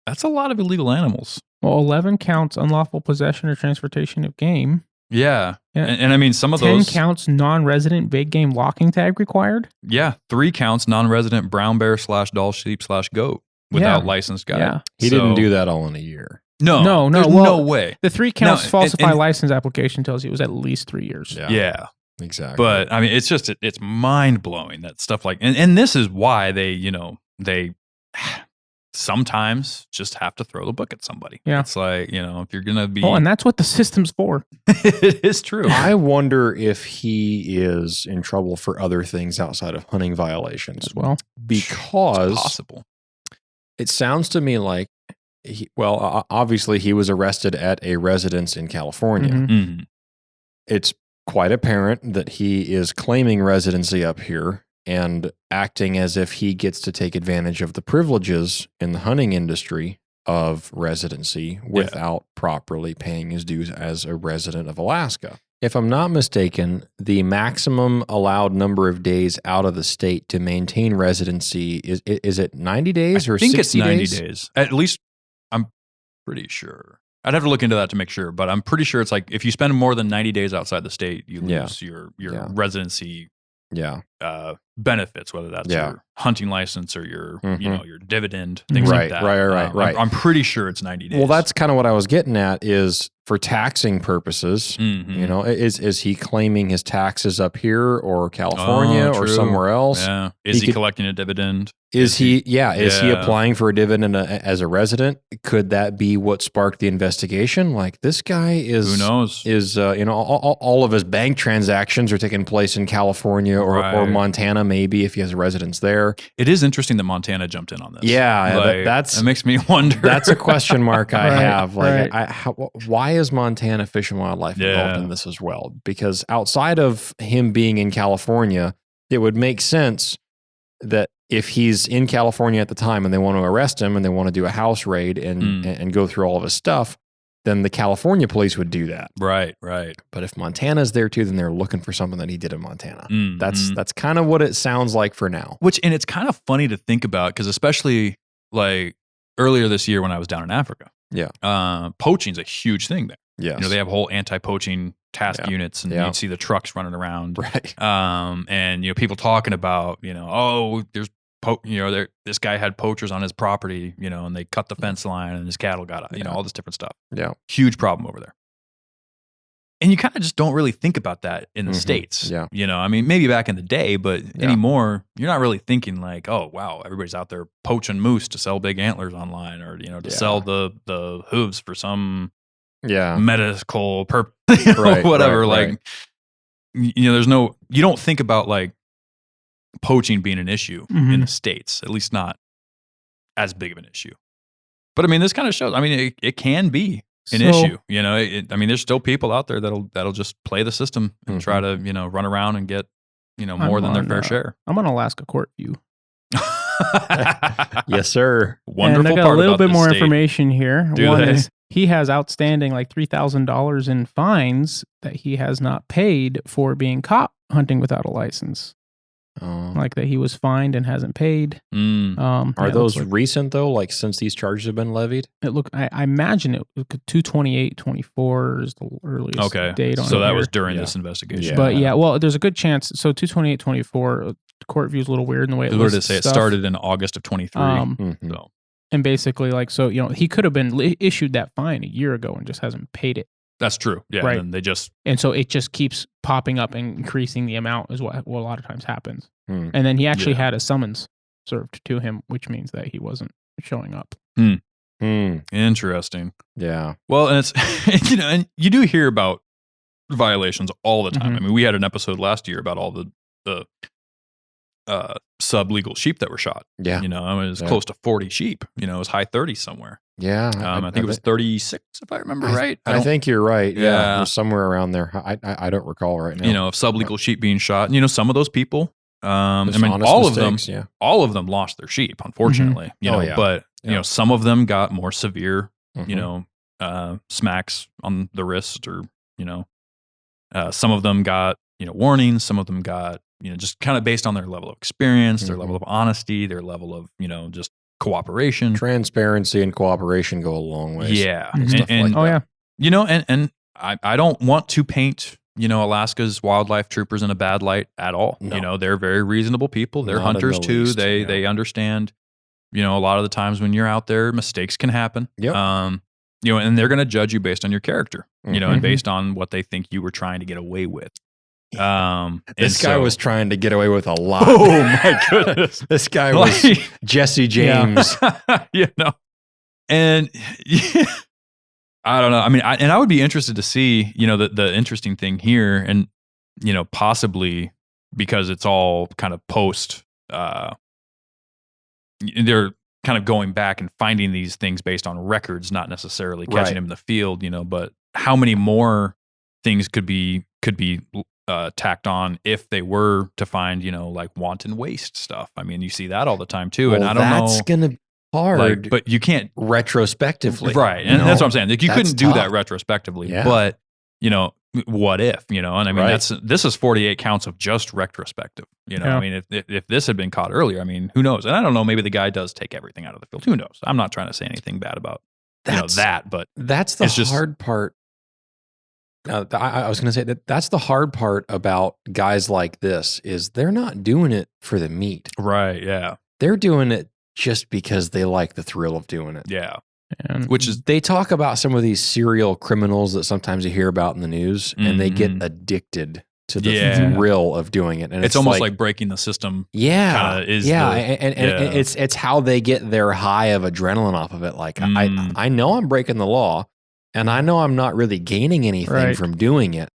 That's a lot of illegal animals.
Well, 11 counts unlawful possession or transportation of game.
Yeah. And some of
10 counts non-resident big game locking tag required.
Yeah, 3 counts non-resident brown bear / Dall sheep / goat without licensed guide.
Yeah.
He didn't do that all in a year.
No, no way.
The 3 counts falsify license application tells you it was at least 3 years.
Yeah.
Exactly.
But it's mind blowing that stuff and this is why they sometimes just have to throw the book at somebody. Yeah. It's if you're going to be.
Oh, and that's what the system's for.
It is true.
I wonder if he is in trouble for other things outside of hunting violations.
As well.
Because
it's possible.
It sounds to me like, obviously he was arrested at a residence in California.
Mm-hmm.
It's quite apparent that he is claiming residency up here and acting as if he gets to take advantage of the privileges in the hunting industry of residency without properly paying his dues as a resident of Alaska. If I'm not mistaken, the maximum allowed number of days out of the state to maintain residency is it 90 days or 60 days?
I think it's 90 days. At least I'm pretty sure. I'd have to look into that to make sure, but I'm pretty sure it's like if you spend more than 90 days outside the state, you lose your residency benefits, whether that's your hunting license or your your dividend, things like that. Right. I'm pretty sure it's 90 days.
Well, that's kind of what I was getting at is for taxing purposes, is he claiming his taxes up here or California or somewhere else?
Yeah. Is he collecting a dividend?
Is he applying for a dividend as a resident? Could that be what sparked the investigation? Like this guy is,
who knows?
Is all of his bank transactions are taking place in California or Montana, maybe if he has a residence there.
It is interesting that Montana jumped in on this.
Yeah,
like, that makes me wonder.
That's a question mark I have. Like, why is Montana Fish and Wildlife involved in this as well? Because outside of him being in California, it would make sense that if he's in California at the time and they want to arrest him and they want to do a house raid and go through all of his stuff, then the California police would do that.
Right.
But if Montana's there too, then they're looking for something that he did in Montana. That's kind of what it sounds like for now.
And it's kind of funny to think about because especially like earlier this year when I was down in Africa, poaching's a huge thing there.
Yes.
They have whole anti-poaching task units and you'd see the trucks running around.
Right.
And people talking about, there's this guy had poachers on his property, and they cut the fence line and his cattle got, all this different stuff.
Yeah.
Huge problem over there. And you kind of just don't really think about that in the States.
Yeah.
I mean, maybe back in the day, but anymore, you're not really thinking like, oh, wow, everybody's out there poaching moose to sell big antlers online or, to sell the hooves for some medical purpose, whatever. There's you don't think about like poaching being an issue in the States, at least not as big of an issue. But I mean, this kind of shows, it can be an issue, there's still people out there that'll just play the system and try to, run around and get, more than their fair share.
I'm on Alaska court view.
Yes, sir.
Wonderful.
And I got a little bit more information here.
One
is he has outstanding like $3,000 in fines that he has not paid for being caught hunting without a license. Like that he was fined and hasn't paid.
Are those recent though? Like since these charges have been levied?
I imagine it 2/28/24 is the earliest date on it.
So that was during this investigation.
But well, there's a good chance. So 2/28/24, the court view is a little weird in the way it lists
What did it say? It started in August of 23. So.
And basically, he could have been issued that fine a year ago and just hasn't paid it.
That's true. Yeah.
Right.
And
so it just keeps popping up and increasing the amount is what a lot of times happens. And then he actually had a summons served to him, which means that he wasn't showing up.
Interesting.
Yeah.
Well, and it's, and you do hear about violations all the time. I mean, we had an episode last year about all the sub-legal sheep that were shot.
Yeah.
It was close to 40 sheep. It was high 30s somewhere.
Yeah.
I think it was 36, if I remember right.
I think you're right. Yeah. It was somewhere around there. I don't recall right now.
Of sub-legal sheep being shot. Some of those people, all of them lost their sheep, unfortunately. But some of them got more severe, smacks on the wrist or, some of them got, warnings. Some of them got, just kind of based on their level of experience, their level of honesty, their level of, just cooperation.
Transparency and cooperation go a long way.
Yeah.
And
I don't want to paint, Alaska's wildlife troopers in a bad light at all.
No.
They're very reasonable people. They're hunters too.
Least,
they understand, a lot of the times when you're out there, mistakes can happen.
Yep.
And they're going to judge you based on your character, and based on what they think you were trying to get away with.
This guy was trying to get away with a lot.
Oh my goodness.
This guy was Jesse James.
And I don't know. I mean, I would be interested to see, the interesting thing here and, possibly because it's all kind of post, they're kind of going back and finding these things based on records, not necessarily catching him in the field, but how many more things could be could be tacked on if they were to find, like wanton waste stuff. I mean, you see that all the time too. And I don't know.
That's going to be hard.
But you can't
retrospectively.
Right. And that's what I'm saying. Like, you couldn't do that retrospectively.
Yeah.
But, what if, and I mean,
Right.
this is 48 counts of just retrospective, I mean, if this had been caught earlier, I mean, who knows? And I don't know, maybe the guy does take everything out of the field. Who knows? I'm not trying to say anything bad about that, but
that's the hard part. I was going to say that's the hard part about guys like this is they're not doing it for the meat.
Right. Yeah.
They're doing it just because they like the thrill of doing it.
Yeah.
And
Which is,
They talk about some of these serial criminals that sometimes you hear about in the news, and they get addicted to the thrill of doing it. And
it's almost like breaking the system.
Yeah,
is
and it's how they get their high of adrenaline off of it. Like I know I'm breaking the law, and I know I'm not really gaining anything from doing it.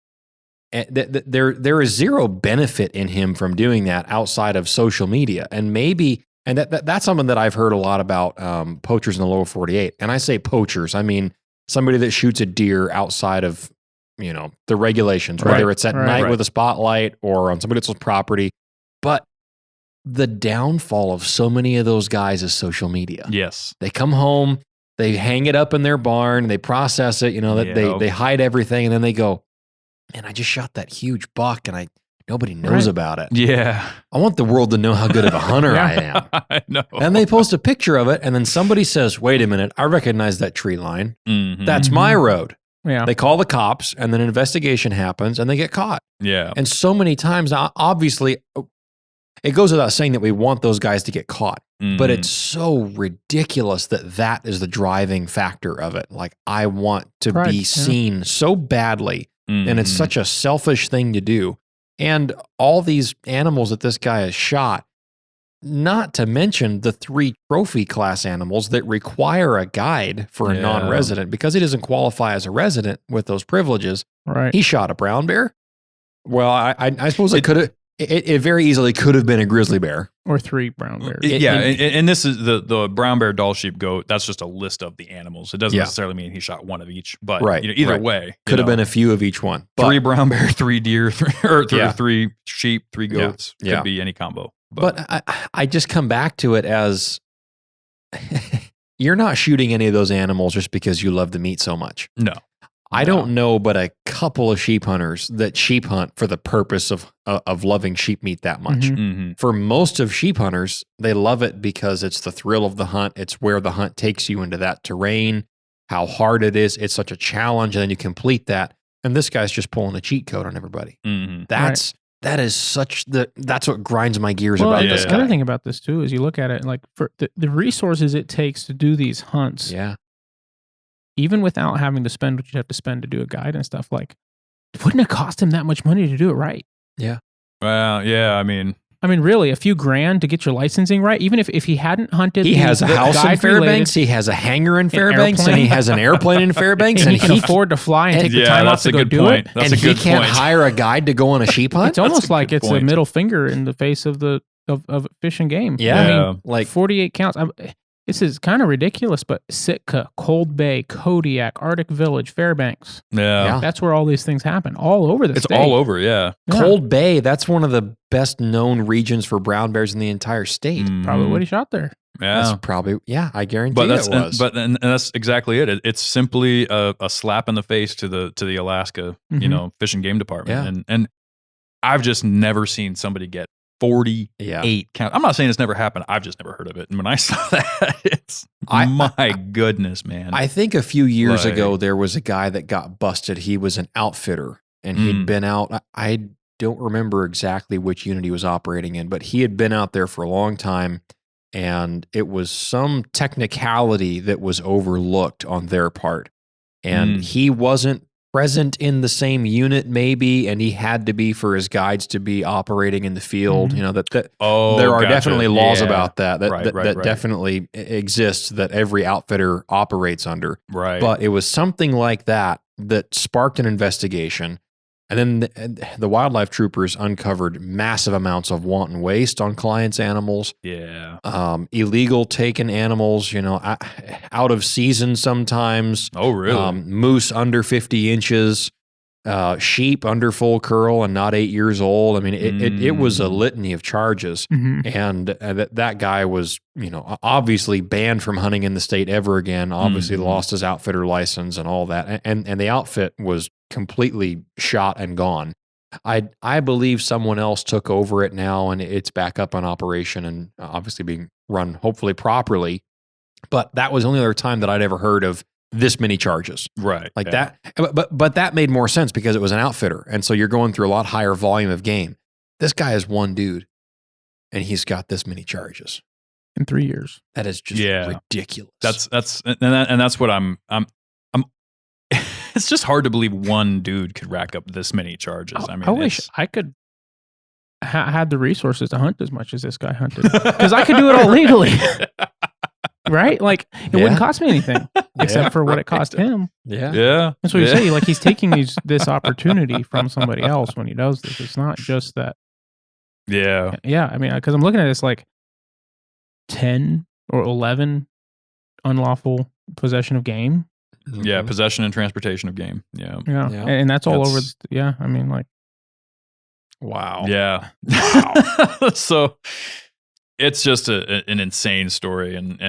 And there is zero benefit in him from doing that outside of social media, and maybe. And that's something that I've heard a lot about poachers in the lower 48. And I say poachers, I mean somebody that shoots a deer outside of, the regulations, whether it's at night with a spotlight or on somebody else's property. But the downfall of so many of those guys is social media.
Yes.
They come home, they hang it up in their barn, they process it, they hide everything, and then they go, man, I just shot that huge buck and nobody knows about it.
Yeah.
I want the world to know how good of a hunter I am.
I know.
And they post a picture of it, and then somebody says, wait a minute, I recognize that tree line.
Mm-hmm.
That's my road.
Yeah.
They call the cops, and then an investigation happens, and they get caught.
Yeah.
And so many times, obviously, it goes without saying that we want those guys to get caught. But it's so ridiculous that is the driving factor of it. Like, I want to be seen so badly, and it's such a selfish thing to do. And all these animals that this guy has shot, not to mention the 3 trophy class animals that require a guide for a non-resident because he doesn't qualify as a resident with those privileges.
Right.
He shot a brown bear. Well, I suppose it very easily could have been a grizzly bear.
Or 3 brown bears.
And this is the brown bear, doll sheep, goat. That's just a list of the animals. It doesn't necessarily mean he shot one of each, but either way,
could have been a few of each one. But
3 brown bear, 3 deer, 3 sheep, 3 goats. Could be any combo.
But I just come back to it as you're not shooting any of those animals just because you love the meat so much.
No.
I don't know, but a couple of sheep hunters that sheep hunt for the purpose of loving sheep meat that much.
Mm-hmm.
For most of sheep hunters, they love it because it's the thrill of the hunt. It's where the hunt takes you into that terrain, how hard it is. It's such a challenge, and then you complete that. And this guy's just pulling a cheat code on everybody.
Mm-hmm.
That's what grinds my gears about this
The
guy.
other thing about this too is you look at it like for the resources it takes to do these hunts.
Yeah.
Even without having to spend what you'd have to spend to do a guide and stuff, like, wouldn't it cost him that much money to do it right?
Yeah.
Well, yeah, I mean,
really, a few grand to get your licensing right. Even if he hadn't hunted,
he has a house in Fairbanks, he has a hangar in Fairbanks, and he has an airplane in Fairbanks,
and he can afford to fly and take the time off to go do it.
That's
and
a good
he can't
point.
hire a guide to go on a sheep hunt.
It's almost like it's a middle finger in the face of of fish and game.
Yeah,
I mean, like 48 counts. This is kind of ridiculous, but Sitka, Cold Bay, Kodiak, Arctic Village, Fairbanks.
Yeah.
That's where all these things happen, all over the state.
It's all over, yeah.
Cold Bay, that's one of the best known regions for brown bears in the entire state.
Probably what he shot there.
Yeah.
That's probably, I guarantee it was.
And that's exactly it. It's simply a slap in the face to the Alaska, Fish and Game Department.
Yeah.
And I've just never seen somebody get 48 counts. I'm not saying it's never happened. I've just never heard of it. And when I saw that, it's my goodness, man.
I think a few years ago, there was a guy that got busted. He was an outfitter, and he'd been out. I don't remember exactly which unit he was operating in, but he had been out there for a long time, and it was some technicality that was overlooked on their part. And he wasn't present in the same unit maybe, and he had to be for his guides to be operating in the field. There are definitely laws about that definitely exists that every outfitter operates under.
Right.
But it was something like that sparked an investigation. And then the wildlife troopers uncovered massive amounts of wanton waste on clients' animals.
Yeah.
Illegal taken animals, out of season sometimes.
Oh, really?
Moose under 50 inches. sheep under full curl and not 8 years old. I mean, it was a litany of charges. And that guy was, obviously banned from hunting in the state ever again. Obviously lost his outfitter license and all that. And the outfit was completely shot and gone. I believe someone else took over it now, and it's back up on operation and obviously being run hopefully properly. But that was the only other time that I'd ever heard of this many charges.
Right.
Like that. But that made more sense because it was an outfitter. And so you're going through a lot higher volume of game. This guy is one dude and he's got this many charges
in 3 years.
That is just ridiculous.
That's what I'm it's just hard to believe one dude could rack up this many charges. I mean,
I wish I could had the resources to hunt as much as this guy hunted, because I could do it all legally. Right? Like, it wouldn't cost me anything except for what it cost him.
Yeah.
That's what you say. Like, he's taking this opportunity from somebody else when he does this. It's not just that.
Yeah.
Yeah. I mean, because I'm looking at this like 10 or 11 unlawful possession of game.
Yeah. Possession and transportation of game. Yeah.
Yeah. And that's all over. I mean, like.
Wow.
Yeah. Wow. So it's just an insane story, and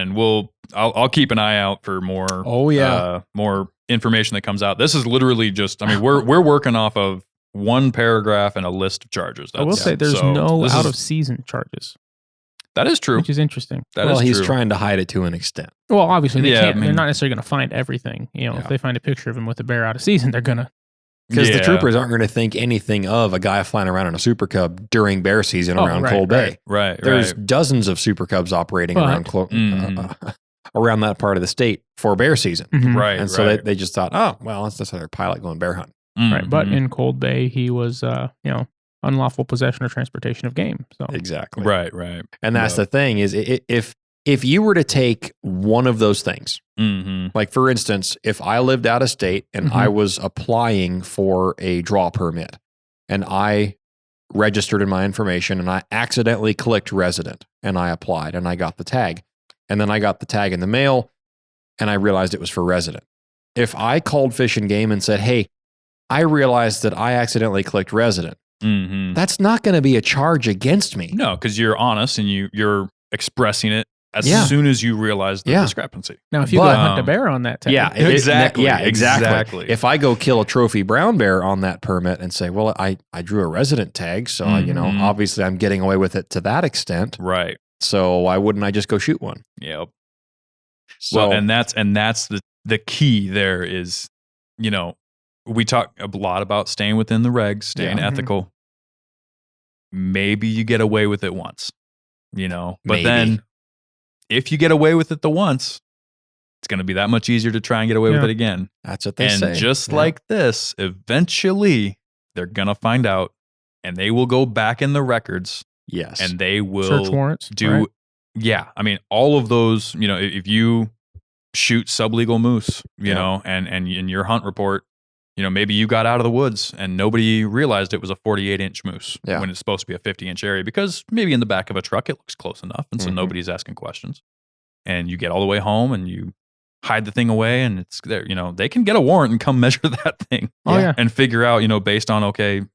I'll keep an eye out for more.
Oh yeah,
more information that comes out. This is literally just. I mean, we're working off of one paragraph and a list of charges.
I will say there's no out of season charges.
That is true,
which is interesting.
He's trying to hide it to an extent.
Well, obviously they can't. They're not necessarily going to find everything. If they find a picture of him with a bear out of season, they're gonna.
Because the troopers aren't going to think anything of a guy flying around in a Super Cub during bear season around Cold Bay.
Right.
There's dozens of Super Cubs operating around around that part of the state for bear season.
Right.
And so they just thought, oh, well, that's just another pilot going bear hunting.
Right. But in Cold Bay, he was, unlawful possession or transportation of game. So
exactly.
Right.
And that's the thing is if you were to take one of those things, like for instance, if I lived out of state and I was applying for a draw permit and I registered in my information and I accidentally clicked resident and I applied and I got the tag, and then I got the tag in the mail and I realized it was for resident. If I called Fish and Game and said, hey, I realized that I accidentally clicked resident, that's not going to be a charge against me.
No, because you're honest and you're expressing it as soon as you realize the discrepancy.
Now, if you go hunt a bear on that tag.
Exactly.
If I go kill a trophy brown bear on that permit and say, well, I drew a resident tag, so, obviously I'm getting away with it to that extent.
Right.
So why wouldn't I just go shoot one?
Yep.
So,
well, and that's the key there is, we talk a lot about staying within the regs, staying ethical. Maybe you get away with it once, but then if you get away with it the once, it's going to be that much easier to try and get away with it again.
That's what they say.
And just like this, eventually they're going to find out and they will go back in the records.
Yes.
And they will
search warrants.
Do, I mean, all of those, if you shoot sublegal moose, and in your hunt report, maybe you got out of the woods and nobody realized it was a 48-inch moose when it's supposed to be a 50-inch area because maybe in the back of a truck it looks close enough, and so nobody's asking questions. And you get all the way home and you hide the thing away, and it's there. They can get a warrant and come measure that thing. And figure out, based on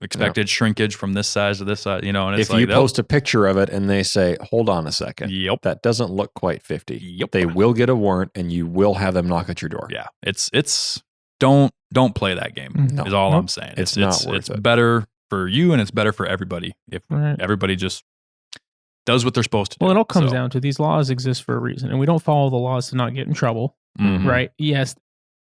expected shrinkage from this size to this size. And it's
if you post a picture of it and they say, "Hold on a second, that doesn't look quite 50." They will get a warrant, and you will have them knock at your door.
Yeah, it's don't play that game. Is all I'm saying.
It's not worth it.
Better for you, and it's better for everybody if everybody just does what they're supposed to do.
Well, it all comes down to these laws exist for a reason, and we don't follow the laws to not get in trouble, right? Yes,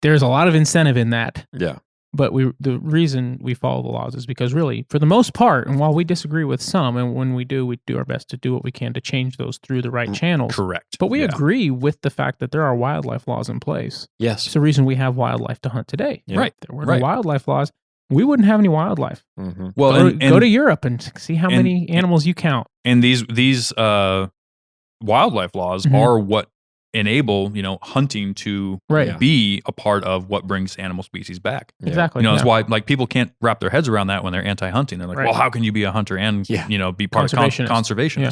there's a lot of incentive in that.
Yeah.
But the reason we follow the laws is because really, for the most part, and while we disagree with some, and when we do our best to do what we can to change those through the right channels.
Correct.
But we agree with the fact that there are wildlife laws in place.
Yes.
It's the reason we have wildlife to hunt today.
Yeah.
Right.
If there were no wildlife laws, we wouldn't have any wildlife.
Well,
go to Europe and see how many animals you count.
And these wildlife laws are what enable hunting to be a part of what brings animal species back.
Exactly.
That's why people can't wrap their heads around that when they're anti-hunting. They're like, well, how can you be a hunter and be part of conservationist?
Yeah.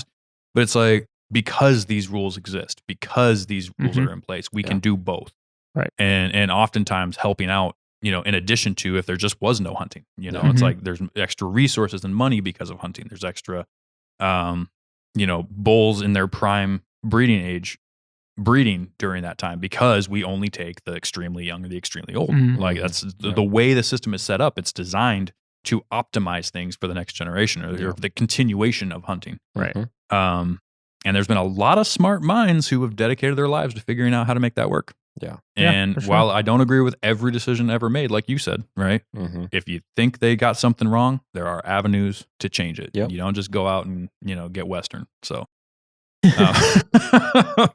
But it's like, because these rules exist, because these rules are in place, we can do both.
Right.
And oftentimes helping out in addition to if there just was no hunting. It's like there's extra resources and money because of hunting. There's extra, bulls in their prime breeding age breeding during that time because we only take the extremely young or the extremely old. Like that's the way the system is set up. It's designed to optimize things for the next generation or the continuation of hunting.
Right.
And there's been a lot of smart minds who have dedicated their lives to figuring out how to make that work.
Yeah.
And
sure.
while I don't agree with every decision ever made, like you said, right? If you think they got something wrong, there are avenues to change it.
Yep.
You don't just go out and, get Western. So,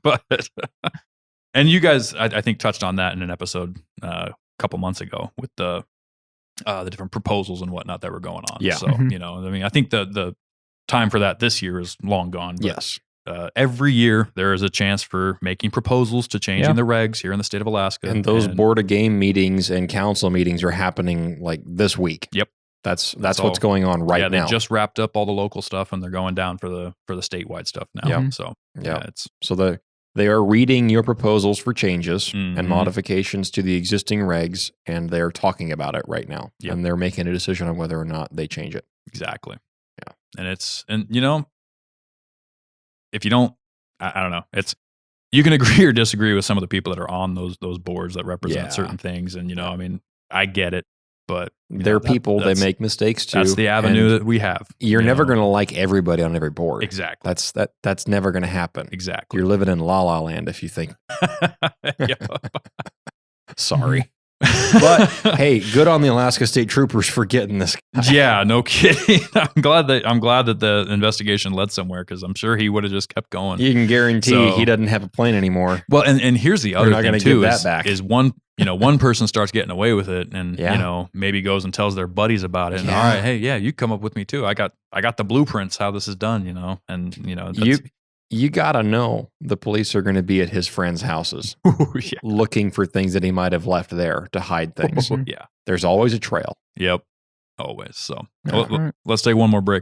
but, and you guys, I think touched on that in an episode a couple months ago with the different proposals and whatnot that were going on.
Yeah.
So, I think the time for that this year is long gone. But,
Yes.
every year there is a chance for making proposals to changing the regs here in the state of Alaska.
And those board of game meetings and council meetings are happening like this week.
Yep.
That's what's going on right now.
They just wrapped up all the local stuff and they're going down for the statewide stuff now.
Yeah.
So
they are reading your proposals for changes
Mhm.
and modifications to the existing regs, and they're talking about it right now.
Yep.
And they're making a decision on whether or not they change it.
exactly.
Yeah.
And if you don't, I don't know, you can agree or disagree with some of the people that are on those boards that represent
Yeah.
certain things. And, I get it, but
They're people, they make mistakes too.
That's the avenue
and
that we have.
You're never going to like everybody on every board.
Exactly.
That's never going to happen.
Exactly.
You're living in la la land if you think. Sorry. But hey, good on the Alaska State Troopers for getting this guy.
Yeah, no kidding. I'm glad that the investigation led somewhere because I'm sure he would have just kept going.
You can guarantee
So-
he doesn't have a plane anymore.
Well, and here's the other
not
thing
gonna
too
give
is,
that back.
is one person starts getting away with it and
Yeah.
maybe goes and tells their buddies about it. And,
Yeah.
all right, hey, yeah, you come up with me too. I got the blueprints how this is done, and that's,
You gotta know the police are going to be at his friends' houses
yeah.
looking for things that he might have left there to hide things.
Yeah.
There's always a trail.
Yep. Always. So
All right.
let's take one more break.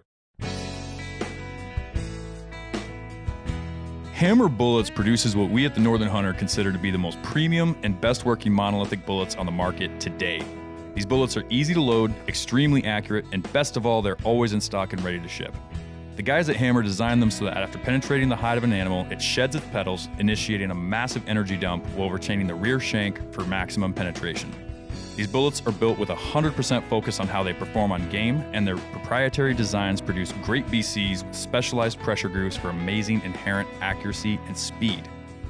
Hammer Bullets produces what we at the Northern Hunter consider to be the most premium and best working monolithic bullets on the market today. These bullets are easy to load, extremely accurate, and best of all, they're always in stock and ready to ship. The guys at Hammer designed them so that after penetrating the hide of an animal, it sheds its petals, initiating a massive energy dump while retaining the rear shank for maximum penetration. These bullets are built with 100% focus on how they perform on game, and their proprietary designs produce great BCs with specialized pressure grooves for amazing inherent accuracy and speed.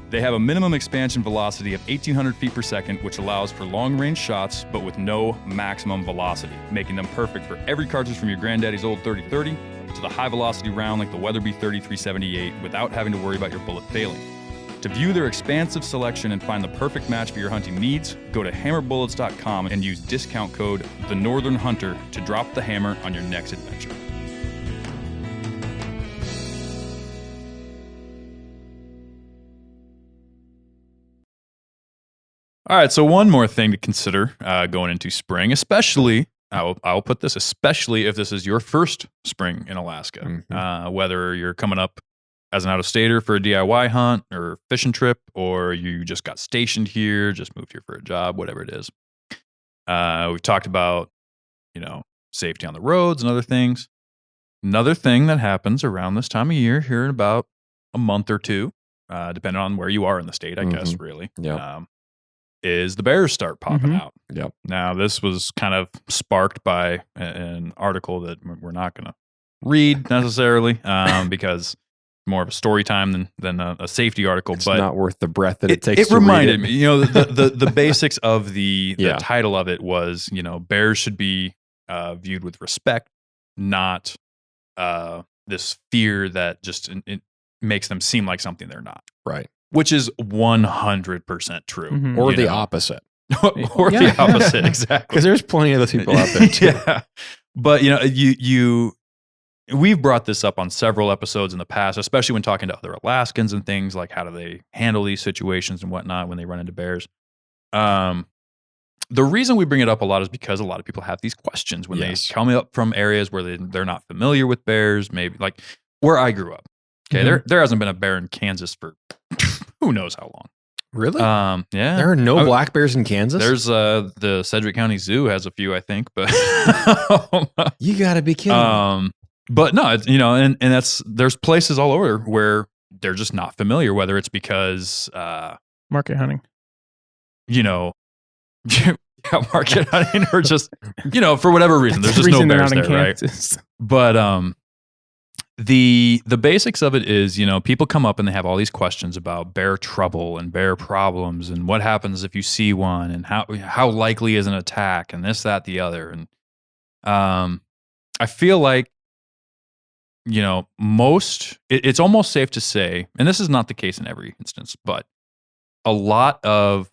They have a minimum expansion velocity of 1,800 feet per second, which allows for long-range shots, but with no maximum velocity, making them perfect for every cartridge from your granddaddy's old 30-30 to the high-velocity round like the Weatherby 3378 without having to worry about your bullet failing. To view their expansive selection and find the perfect match for your hunting needs, go to hammerbullets.com and use discount code TheNorthernHunter to drop the hammer on your next adventure. All right, so one more thing to consider going into spring, especially, I'll put this, especially if this is your first spring in Alaska, whether you're coming up as an out-of-stater for a DIY hunt or fishing trip, or you just got stationed here, just moved here for a job, whatever it is. We've talked about, safety on the roads and other things. Another thing that happens around this time of year here in about a month or two, depending on where you are in the state, I guess, really.
Yeah.
Is the bears start popping out.
Yep.
Now, this was kind of sparked by an article that we're not going to read necessarily because it's more of a story time than a safety article.
It's
but
not worth the breath that it takes
it
to
reminded
read it.
me, the basics of the
Yeah.
title of it was, bears should be viewed with respect, not this fear that just it makes them seem like something they're not.
Right.
Which is 100% true.
Mhm.
Or
You
the
know?
opposite.
Or
Yeah.
the opposite, exactly.
Because there's plenty of those people out there too.
Yeah. But we've brought this up on several episodes in the past, especially when talking to other Alaskans and things like how do they handle these situations and whatnot when they run into bears. The reason we bring it up a lot is because a lot of people have these questions when
Yes.
they come up from areas where they're not familiar with bears, maybe like where I grew up. Okay, there hasn't been a bear in Kansas for who knows how long.
Really?
Yeah.
There are no black bears in Kansas?
There's the Sedgwick County Zoo has a few, I think, but
You got to be kidding me.
But no, it's, you know, and there's places all over where they're just not familiar, whether it's because
Market hunting.
You know, market hunting, or just, you know, for whatever reason, there's just no bears there, right? But the basics of it is, you know, people come up and they have all these questions about bear trouble and bear problems and what happens if you see one and how likely is an attack and this, that, the other. And I feel like, you know, it's almost safe to say, and this is not the case in every instance, but a lot of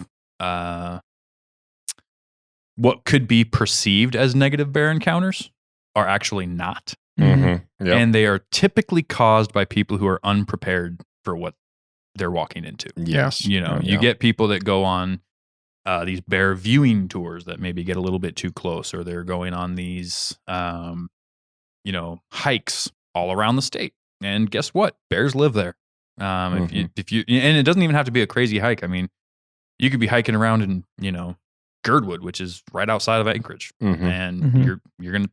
what could be perceived as negative bear encounters are actually not.
Mm-hmm. Yep.
And they are typically caused by people who are unprepared for what they're walking into.
Yes.
You know, you get people that go on these bear viewing tours that maybe get a little bit too close, or they're going on these, you know, hikes all around the state. And guess what? Bears live there. If you, and it doesn't even have to be a crazy hike. I mean, you could be hiking around in, you know, Girdwood, which is right outside of Anchorage, and you're going to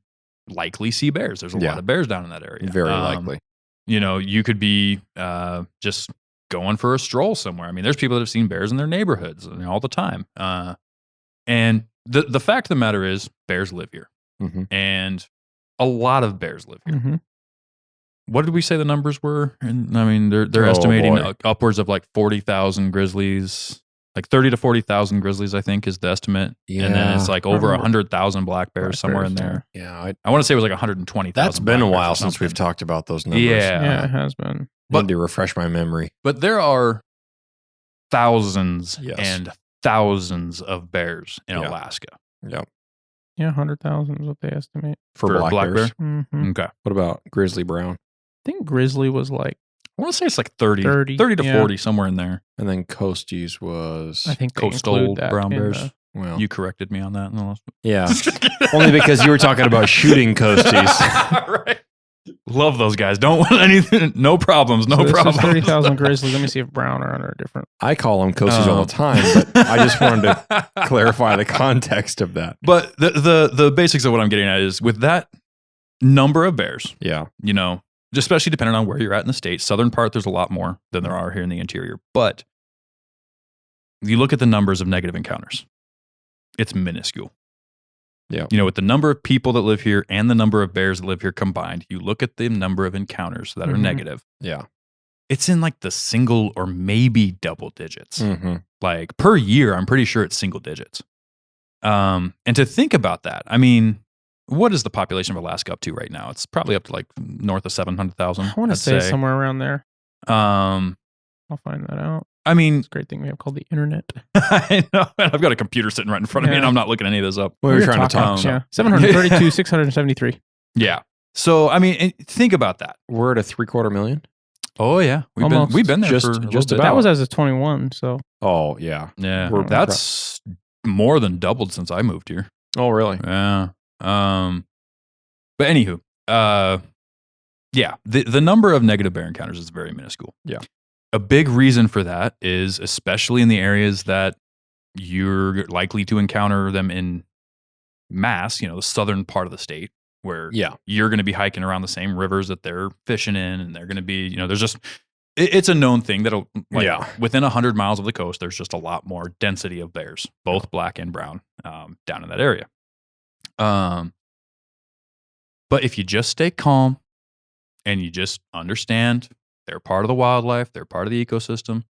likely see bears. There's a lot of bears down in that area.
Very likely.
You know, you could be just going for a stroll somewhere. I mean, there's people that have seen bears in their neighborhoods all the time. And the fact of the matter is, bears live here, and a lot of bears live here. What did we say the numbers were? And I mean, they're estimating upwards of like 40,000 grizzlies, like 30 to 40,000 grizzlies, I think, is the estimate. Yeah. And then it's like over 100,000 black bears somewhere in there.
Yeah.
I want to say it was like 120,000.
That's been a while since we've talked about those numbers.
Yeah, it has been.
Need to refresh my memory.
But there are thousands and thousands of bears in Alaska.
Yep.
Yeah, 100,000 is what they estimate.
For black bears?
Okay.
What about grizzly brown?
I think grizzly was like,
I want to say it's like 30 to 40, somewhere in there.
And then coasties was,
I think
coastal brown bears.
Well,
you corrected me on that.
Yeah. Only because you were talking about shooting coasties.
Right. Love those guys. Don't want anything. No problems. No problems.
30,000 grizzlies. Let me see if brown are under a different.
I call them coasties all the time, but I just wanted to clarify the context of that.
But the basics of what I'm getting at is with that number of bears.
Yeah.
You know, especially depending on where you're at in the state. Southern part, there's a lot more than there are here in the interior. But you look at the numbers of negative encounters, it's minuscule.
Yeah.
You know, with the number of people that live here and the number of bears that live here combined, you look at the number of encounters that are negative.
Yeah.
It's in like the single or maybe double digits. Like per year, I'm pretty sure it's single digits. And to think about that, I mean, what is the population of Alaska up to right now? It's probably up to like north of 700,000.
I want to say somewhere around there. I'll find that out.
I mean,
it's a great thing we have called the internet.
I know. I've got a computer sitting right in front of me, and I'm not looking any of this up.
We were trying to talk.
Yeah, 732, 673.
Yeah. So I mean, think about that.
We're at a 750,000.
Oh yeah, we've been there for just about.
That was as of 21. So.
Oh yeah,
that's more than doubled since I moved here.
Oh really?
Yeah. But anywho, yeah, the number of negative bear encounters is very minuscule.
Yeah.
A big reason for that is, especially in the areas that you're likely to encounter them in mass, you know, the southern part of the state, where you're going to be hiking around the same rivers that they're fishing in, and they're going to be, you know, there's just, it's a known thing that within 100 miles of the coast, there's just a lot more density of bears, both black and brown, down in that area. But if you just stay calm and you just understand they're part of the wildlife, they're part of the ecosystem,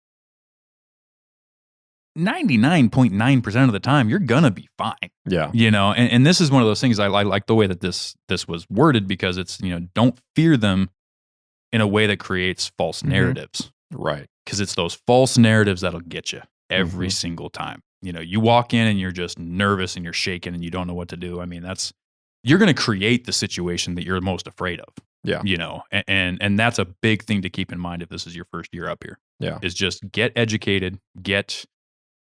99.9% of the time, you're going to be fine.
Yeah.
You know, and this is one of those things I like the way that this was worded, because it's, you know, don't fear them in a way that creates false narratives.
Right.
Because it's those false narratives that'll get you every single time. You know, you walk in and you're just nervous and you're shaking and you don't know what to do. I mean, you're going to create the situation that you're most afraid of.
Yeah.
You know, and that's a big thing to keep in mind if this is your first year up here.
Yeah.
Is just get educated, get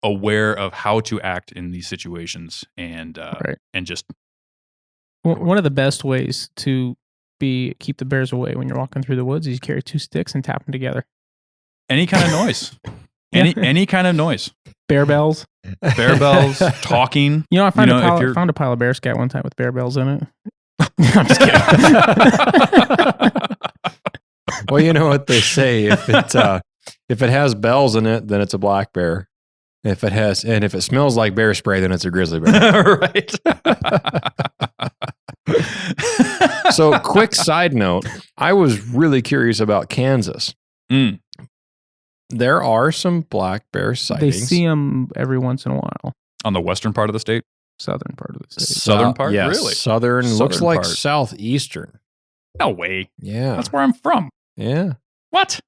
aware of how to act in these situations, and just.
One of the best ways to keep the bears away when you're walking through the woods is you carry 2 sticks and tap them together.
Any kind of noise. Any kind of noise.
Bear bells.
Bear bells, talking.
You know, I found,
if you're-
found a pile of bear scat one time with bear bells in it. I'm just kidding.
Well, you know what they say: if it has bells in it, then it's a black bear. If it smells like bear spray, then it's a grizzly bear.
Right.
So, quick side note: I was really curious about Kansas.
Mm.
There are some black bear
They
sightings.
see them every once in a while.
On the western part of the state?
Southern part of the state.
Southern part?
Yes,
Really?
southern looks
Southern
like
part.
southeastern.
No way.
Yeah,
That's where I'm from.
yeah.
What?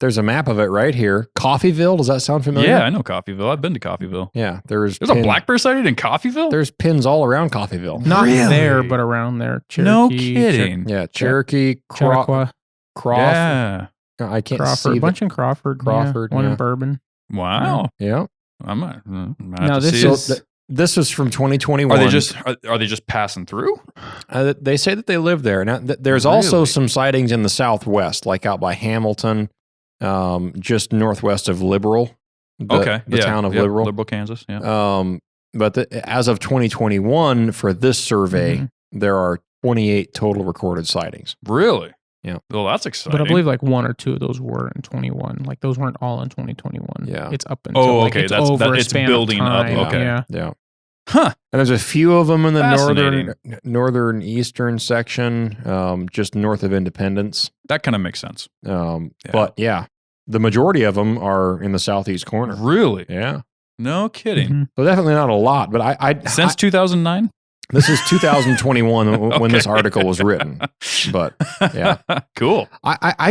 There's a map of it right here. Coffeeville. Does that sound familiar?
Yeah, I know Coffeyville. I've been to Coffeyville.
Yeah. There's
a black bear sighted in Coffeyville?
There's pins all around Coffeyville.
Not
Really?
there, but around there.
No
Cherokee,
kidding.
Yeah, Cherokee,
Chautauqua,
Crawford.
Yeah.
I can't
Crawford.
see
A bunch in Crawford.
Crawford,
One
yeah.
in Bourbon.
Wow.
Yeah.
I might have
Now,
to
this
see
is-
it.
This is from 2021.
Are they just passing through?
They say that they live there. Now, there's also
Really?
some sightings in the Southwest, like out by Hamilton, just northwest of Liberal. The town of Liberal.
Liberal, Kansas. Yeah.
But as of 2021, for this survey,
Mm-hmm.
there are 28 total recorded sightings.
Really?
Yeah.
Well, that's exciting.
But I believe like one or two of those were in 21. Like those weren't all in 2021.
Yeah.
It's up until
Oh,
like,
okay.
it's
That's-
over a
it's
span
building
of
up.
time.
Okay.
Yeah.
Yeah.
Huh.
And there's a few of them in the
Fascinating.
northern eastern section, just north of Independence.
That kind of makes sense.
But yeah, the majority of them are in the southeast corner.
Really?
Yeah.
No kidding.
Mhm.
So definitely not a lot, but
Since 2009?
this is 2021 when this
Okay.
article was written. But yeah,
Cool.
I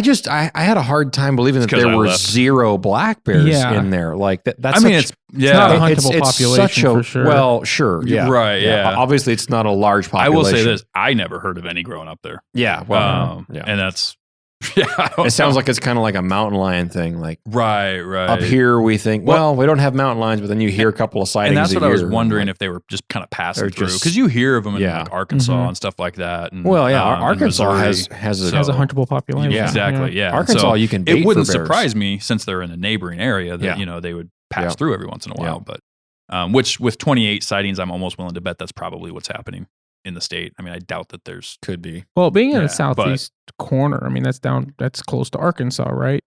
had a hard time believing that
'cause
there
I
were
left.
0 black bears
Yeah.
in there. Like that's
I mean,
such,
it's
not a
yeah.
huntable population for sure.
Well, sure, yeah,
Right, yeah.
Obviously, it's not a large
I
population.
will say this: I never heard of any growing up there.
Yeah, well, yeah.
And that's yeah. I don't
It sounds
know.
like it's kind of like a mountain lion thing. Like
right.
up here, we think, well, we don't have mountain lions, but then you hear a couple of sightings.
And that's
a
what I was
year.
wondering
Like,
if they were just kind of passing
They're
through
just-
because you hear of them in
Yeah.
like Arkansas
Mhm.
and stuff like that. And,
well, yeah,
and
Arkansas
Missouri.
has a
It has a huntable population.
Yeah.
Exactly. Yeah.
Arkansas.
So
You can bait
it wouldn't
for bears.
surprise me since they're in a neighboring area that
Yeah.
they would pass
Yeah.
through every once in a while.
Yeah.
But which with 28 sightings, I'm almost willing to bet that's probably what's happening in the state. I mean, I doubt that there's
Could be.
Well, being in
Yeah,
the southeast corner, I mean, that's close to Arkansas, right?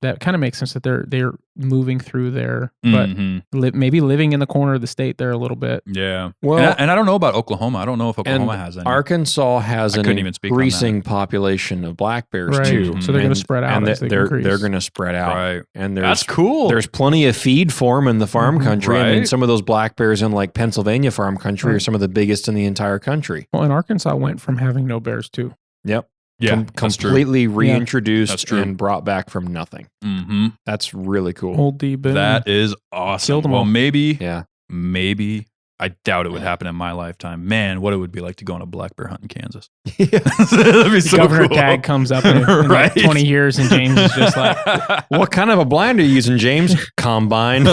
That kind of makes sense that they're moving through there, but
Mhm.
maybe living in the corner of the state there a little bit.
yeah.
Well,
And I don't know about Oklahoma. I don't know if
and
Oklahoma has any.
Arkansas has
I
an
couldn't even speak on
increasing population of black bears
Right.
too.
Mhm.
So they're going
And-
to spread out
and
as they
they're
increase.
going to spread out.
Right.
And
That's
there's
cool.
there's plenty of feed for them in the farm
Mhm.
country. I mean,
Right.
some of those black bears in like Pennsylvania farm country are
Right.
some of the biggest in the entire country.
Well, and Arkansas went from having no bears too.
Yep.
yeah, that's true.
Completely
That's
reintroduced
true.
and brought back from nothing.
Mm-hmm.
That's really cool.
Old D boom.
That is awesome.
Killed 'em
Well,
all.
maybe
Yeah.
I doubt it would happen in my lifetime. Man, what it would be like to go on a black bear hunt in Kansas.
Yeah.
That'd be so
Governor
cool.
tag comes up in like
Right.
20 years, and James is just like,
What kind of a blind are you using, James? Combine.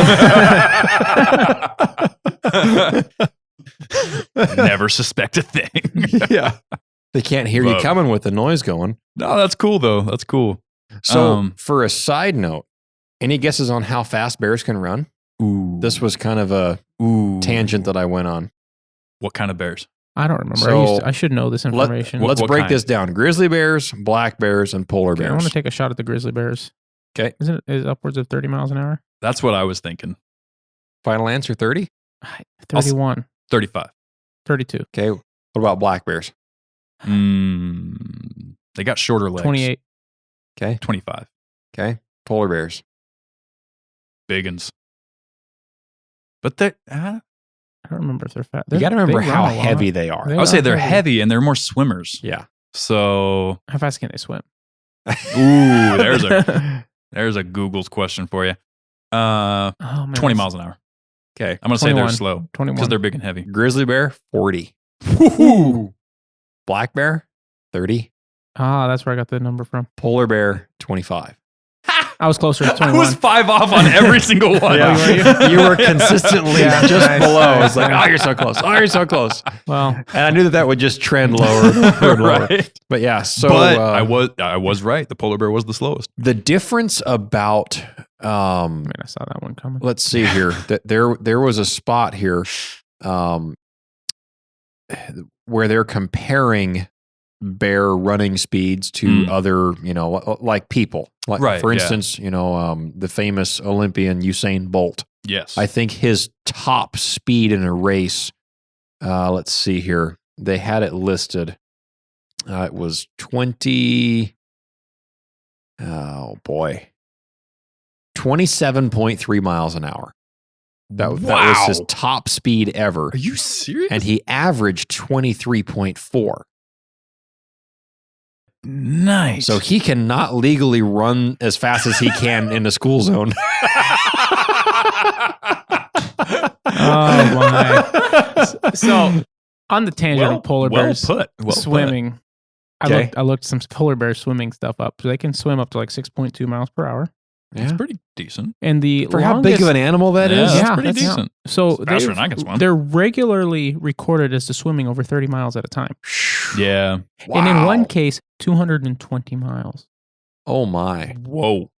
Never suspect a thing.
Yeah. They can't hear you
But-
coming with the noise going.
No, that's cool though. That's cool.
So, for a side note, any guesses on how fast bears can run?
Ooh.
This was kind of a tangent that I went on.
What kind of bears?
I don't remember.
So,
I should know this information.
What-
Let's break
kind?
this down. Grizzly bears, black bears, and polar
Okay, I
bears.
want to take a shot at the grizzly bears.
Okay.
Isn't it upwards of 30 miles an hour?
That's what I was thinking.
Final answer 30?
31,
35.
32,
Okay. What about black bears?
They got shorter legs.
28.
Okay.
25.
Okay. Polar bears.
Biggins. But they
I don't remember if they're fat.
You got to remember
They run
how
a lot.
heavy they are.
They
I would say
are
they're
heavy.
heavy and they're more swimmers.
Yeah.
So,
How fast can they swim?
ooh, there's a Google's question for you.
Oh, man,
20 miles an hour.
Okay.
I'm going to say they're
21.
slow
21.
because they're big and heavy.
Grizzly bear, 40. Black bear, 30.
Ah, that's where I got the number from.
Polar bear, 25.
I was closer to
I
21.
was 5 off on every single one.
Yeah. You were consistently just
nice.
below. It's like, oh, you're so close. Oh, you're so close.
Well,
And I knew that would just trend lower and lower.
Right.
But yeah, so
But I was right. The polar bear was the slowest.
the difference about
I mean, I saw that one coming.
let's see here. That there was a spot here where they're comparing bear running speeds to other, like people. Like
Right,
for
yeah.
instance, the famous Olympian Usain Bolt.
Yes.
I think his top speed in a race, let's see here. They had it listed. It was 20. Oh boy. 27.3 miles an hour. That was his top speed ever.
Are you serious?
And he averaged 23.4.
Nice.
So he cannot legally run as fast as he can in the school zone.
Oh my! So on the tangent of polar
well
bears
put. Well
swimming,
Okay.
I looked some polar bear swimming stuff up. So they can swim up to like 6.2 miles per hour.
It's
Yeah.
pretty decent.
And the
For how big of an animal that is.
That's pretty decent.
So
Faster than I can swim.
they're regularly recorded as to swimming over 30 miles at a time.
Yeah.
And in one
Wow.
case, 220 miles.
Oh my.
Whoa.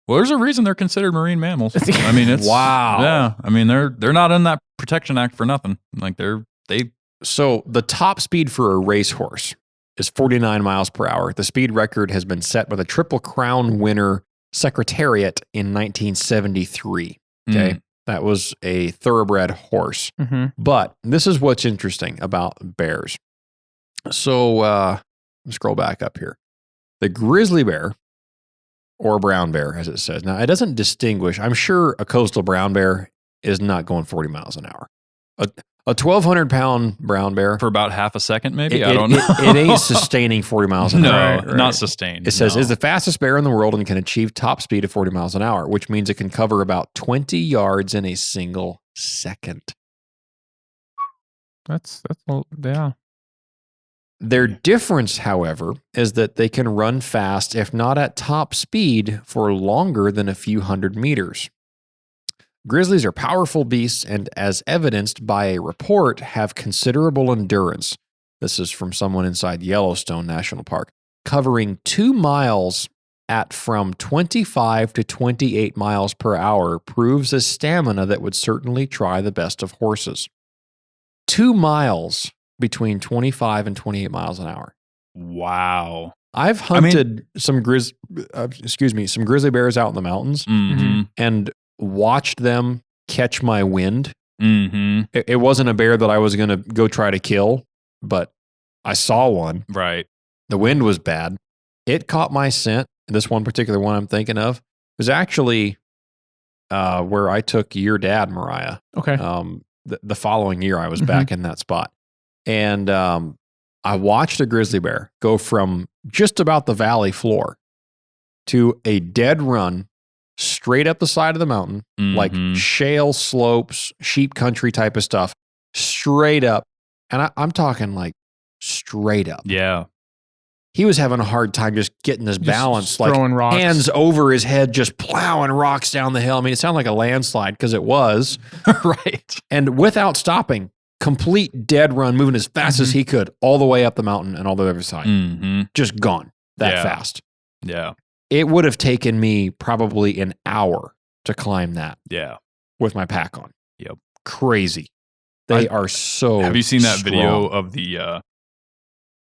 Well, there's a reason they're considered marine mammals. I mean, it's
Wow.
Yeah. I mean, they're not in that Protection Act for nothing. Like they.
So the top speed for a racehorse is 49 miles per hour. The speed record has been set by the Triple Crown winner Secretariat in 1973. Okay. That was a thoroughbred horse.
Mm-hmm.
But this is what's interesting about bears. So scroll back up here. The grizzly bear, or brown bear, as it says. Now, it doesn't distinguish. I'm sure a coastal brown bear is not going 40 miles an hour. A 1,200-pound brown bear,
For about half a second, maybe.
it,
I don't know.
it ain't sustaining 40 miles an
No,
hour.
not sustained.
It says,
no.
is the fastest bear in the world and can achieve top speed of 40 miles an hour, which means it can cover about 20 yards in a single second.
That's yeah.
Their difference, however, is that they can run fast, if not at top speed, for longer than a few hundred meters. Grizzlies are powerful beasts and, as evidenced by a report, have considerable endurance. This is from someone inside Yellowstone National Park. Covering 2 miles at from 25 to 28 miles per hour proves a stamina that would certainly try the best of horses. 2 miles between 25 and 28 miles an hour.
Wow.
I've hunted some grizzly bears out in the mountains
Mm-hmm.
and watched them catch my wind.
Mm-hmm.
It wasn't a bear that I was going to go try to kill, but I saw one.
Right.
The wind was bad. It caught my scent. This one particular one I'm thinking of was actually where I took your dad, Mariah.
Okay.
The following year, I was back in that spot. And I watched a grizzly bear go from just about the valley floor to a dead run straight up the side of the mountain, like shale slopes, sheep country type of stuff, straight up. And I'm talking like straight up.
Yeah.
He was having a hard time just getting his balance, like
throwing rocks.
hands over his head, just plowing rocks down the hill. I mean, it sounded like a landslide because it was.
Right.
And without stopping, complete dead run, moving as fast as he could, all the way up the mountain and all the other side.
Mm-hmm.
Just gone that
Yeah.
fast.
Yeah.
It would have taken me probably an hour to climb that
Yeah.
with my pack on.
Yep.
Crazy. They are so
Have you seen that video
strong.
of the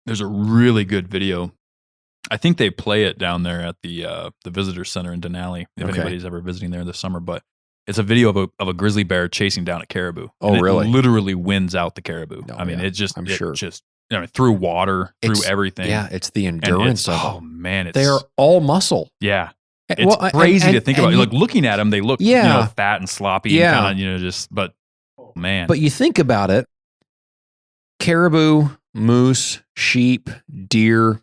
there's a really good video. I think they play it down there at the visitor center in Denali, if
Okay.
anybody's ever visiting there this summer, but it's a video of a grizzly bear chasing down a caribou.
Oh,
And it
really?
literally wins out the caribou.
Oh,
I mean,
yeah.
it just
I'm sure.
through water, through
It's-
everything.
Yeah, it's the
And
endurance
it's,
of
oh
them.
man, it's
They are all muscle.
yeah. It's
Well,
crazy to think about.
and
Like looking at them, they look
Yeah.
fat and sloppy
Yeah.
and kind of just. But oh, man,
But you think about it, caribou, moose, sheep, deer,